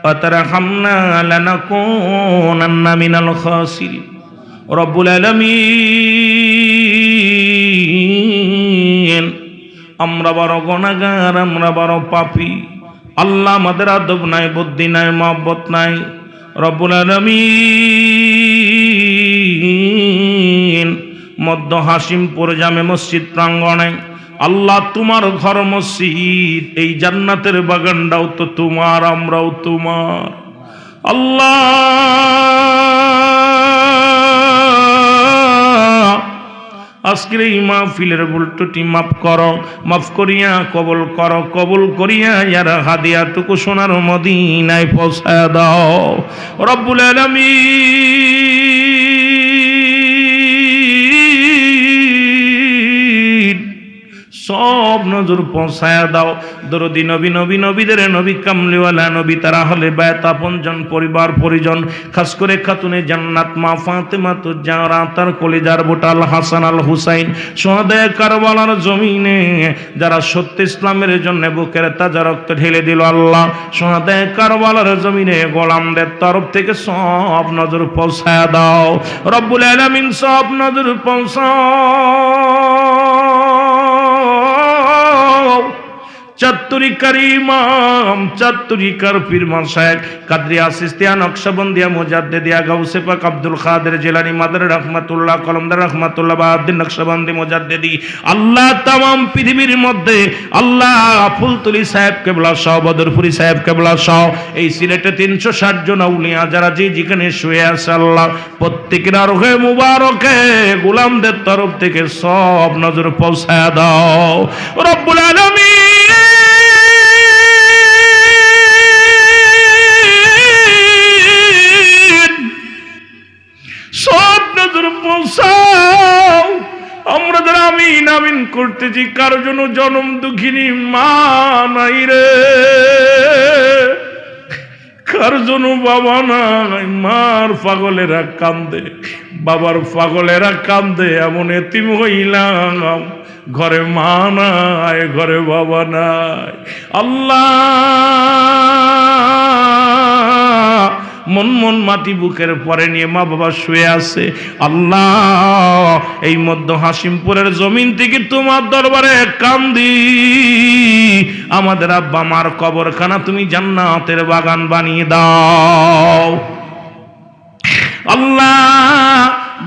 وترحمنا لنكونن من الخاسرين رب العالمين। আমরা বড় গুনাহগার, আমরা বড় পাপী। আল্লাহ আমাদের আদব নাই, বুদ্ধি নাই, মহব্বত নাই। রব্বুল আলামিন মধ্য হাসিমপুর জামে মসজিদ প্রাঙ্গণে আল্লাহ তোমার ঘর মসজিদ, এই জান্নাতের বাগানটাও তো তোমার, আমরাও তোমার। আল্লাহ আজকের এই মাহফিলের ভুল ত্রুটি মাফ করো, মাফ করিয়া কবুল করো, কবুল করিয়া ইয়ার হাদিয়াটুকু সোনার মদিনায় পৌঁছায় দাও রব্বুল আলামিন। সব নজর পৌঁছায়া দাও। দরদি নবী নবী নবীদের নবী কামলিওয়ালা নবী তারা হলে বায়াত আপনজন পরিবার পরিজন, খাস করে খাতুনে জান্নাত মা ফাতেমা তো যারা তার কলিজার বোটাল হাসান আল হুসাইন সোহাদায়ে কারবালার জমিনে যারা সত্য ইসলামের জন্য বুকের তাজা রক্ত ঢেলে দিল আল্লাহ, সোহাদায়ে কারবালার জমিনে গোলামদের তরফ থেকে সব নজর পৌঁছায়া দাও রব্বুল আলামিন, সব নজর পৌঁছাও। চাত্তরিকার ইমাম, চাত্তরিকার পীর মাশায়েখ কাদরিয়া সিস্তিয়া নকশবন্দিয়া মুজাদ্দিদিয়া গাউসে পাক আব্দুল কাদের জিলানী মাদার রহমাতুল্লাহ কলমদার রহমাতুল্লাহ বাহাউদ্দিন নকশবন্দি মুজাদ্দিদি আল্লাহ তামাম পৃথিবীর মধ্যে আল্লাহ ফুলতলি সাহেব কেবলা সহ বদরপুরি সাহেব কেবলা সহ এই সিলেটে 360 জন আউলিয়া যারা যেখানে শুয়ে আছে আল্লাহ প্রত্যেকের রোহে মুবারকে গোলামদের তরফ থেকে সব নজর পৌঁছায়া দাও রব্বুল আলামিন। সব নজর পৌঁছাও। আমরা যারা আমিন আমিন করতেছি কারো জন্য জনম দুঃখিনী মা নাই রে, কারো জন্য বাবা নাই, মার পাগলেরা কান্দে, বাবার পাগলেরা কান্দে, এমন এতিম হইলাম ঘরে মা নাই ঘরে বাবা নাই। আল্লাহ মন মন মাটি বুকের পরে নিয়ে মা বাবা শুয়ে আছে আল্লাহ, এই মধ্য হাসিমপুরের জমিন থেকে তোমার দরবারে কান্দি, আমাদের আব্বা মার কবরখানা তুমি জান্নাতের বাগান বানিয়ে দাও আল্লাহ।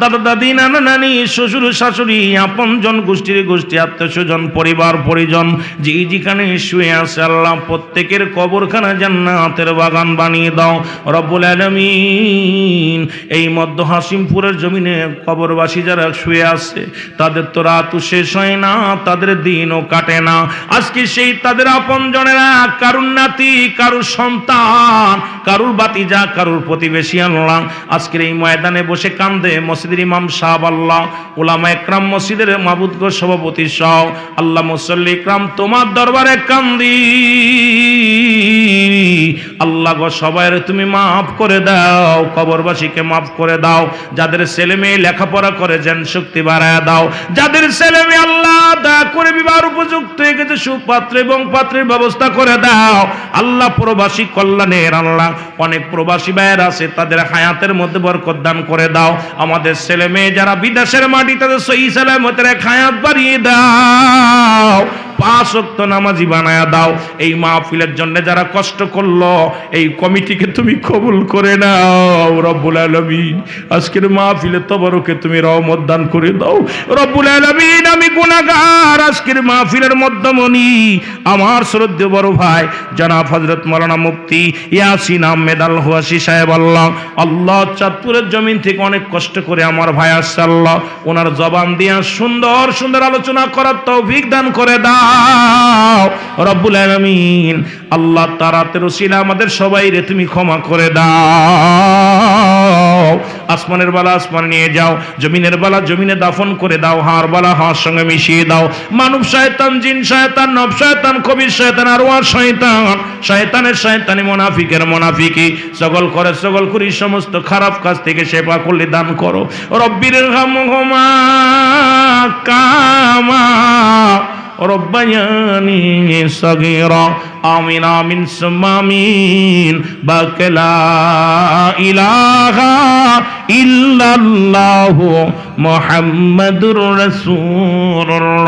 দাদা দাদি নানা নানি শ্বশুর শাশুড়ি আপনজন গোষ্ঠীর গোষ্ঠী আত্মীয় স্বজন পরিবার পরিজন যেখানে শুয়ে আছে আল্লাহ প্রত্যেকের কবরখানা জান্নাতের বাগান বানিয়ে দাও রব্বুল আলামিন। এই মধ্য হাসিমপুরের জমিনে কবরবাসী যারা শুয়ে আছে তাদের তো রাতও শেষ হয় না, তাদের দিনও কাটে না। আজকে সেই তাদের আপনজনেরা কারুর নাতি কারুর সন্তান কারুর বাতিজা কারুর প্রতিবেশী আল্লাহ আজকের এই ময়দানে বসে কান্দে মসজিদের ইমাম সাহেব আল্লাহ, উলামা একরাম মসজিদের মাবুদ গো সভাপতি সহ আল্লাহ মুসল্লি ইকরাম তোমার দরবারে কান্দি আল্লাহ গো সবাইর তুমি মাফ করে দাও, কবরবাসীকে মাফ করে দাও, যাদের ছেলে মেয়ে লেখাপড়া করে যেন শক্তি বাড়ায় দাও, যাদের ছেলে মেয়ে আল্লাহ দয়া করে বিবাহ উপযুক্ত হয়ে গেছে সুপাত্র এবং পাত্রের ব্যবস্থা করে দাও আল্লাহ। প্রবাসী কল্যাণের আল্লাহ অনেক প্রবাসী ভাইয়ের আছে তাদের হায়াতের মধ্যে বরকত দান করে দাও। আমাদের ছেলে মেয়ে যারা বিদেশের মাটি তাদের সহি সালামতের হায়াত বাড়িয়ে দাও, 5 ওয়াক্ত নামাজি বানায়া দাও। এই মাহফিলের জন্য যারা কষ্ট করলো এই কমিটিকে তুমি কবুল করে নাও রব্বুল আলামিন। আজকের মাহফিলে তবরকে তুমি রহমত দান করে দাও রব্বুল আলামিন। আমি গুনাহগার, আজকের মাহফিলের মধ্যমণি আমার শ্রদ্ধেয় বড় ভাই জনাব হযরত মাওলানা মুফতি ইয়াসিন আহমেদ আল হুয়াসি সাহেব আল্লাহ আল্লাহ চাঁদপুরের জমিন থেকে অনেক কষ্ট করে আমার ভাই আসছে আল্লাহ, ওনার জবান দিয়া সুন্দর সুন্দর আলোচনা করার তৌফিক দান করে দাও রব্বুল আলামিন। আল্লাহ তারাতের ওসিলা আমাদের সবাইরে তুমি ক্ষমা করে দাও, আসমানের বালা আসমান নিয়ে যাও, জমিনের বালা জমিনে দাফন করে দাও, হাড় বালা হাড় সঙ্গে মিশিয়ে দাও। মানব শয়তান জিন শয়তান নব শয়তান কবির শয়তান আরওয়াহ শয়তান শয়তানের শয়তানি মুনাফিকের মুনাফিকি সকল করে সকল করি সমস্ত খারাপ কাজ থেকে সেবা করলে দান করো রব্বির রহমহুমা কামা রব্বায়ানি সগীরা আমিন আমিন সুম্মা আমিন বাকালা ইলাহা ইল্লাল্লাহু মুহাম্মাদুর রাসূলুল্লাহ।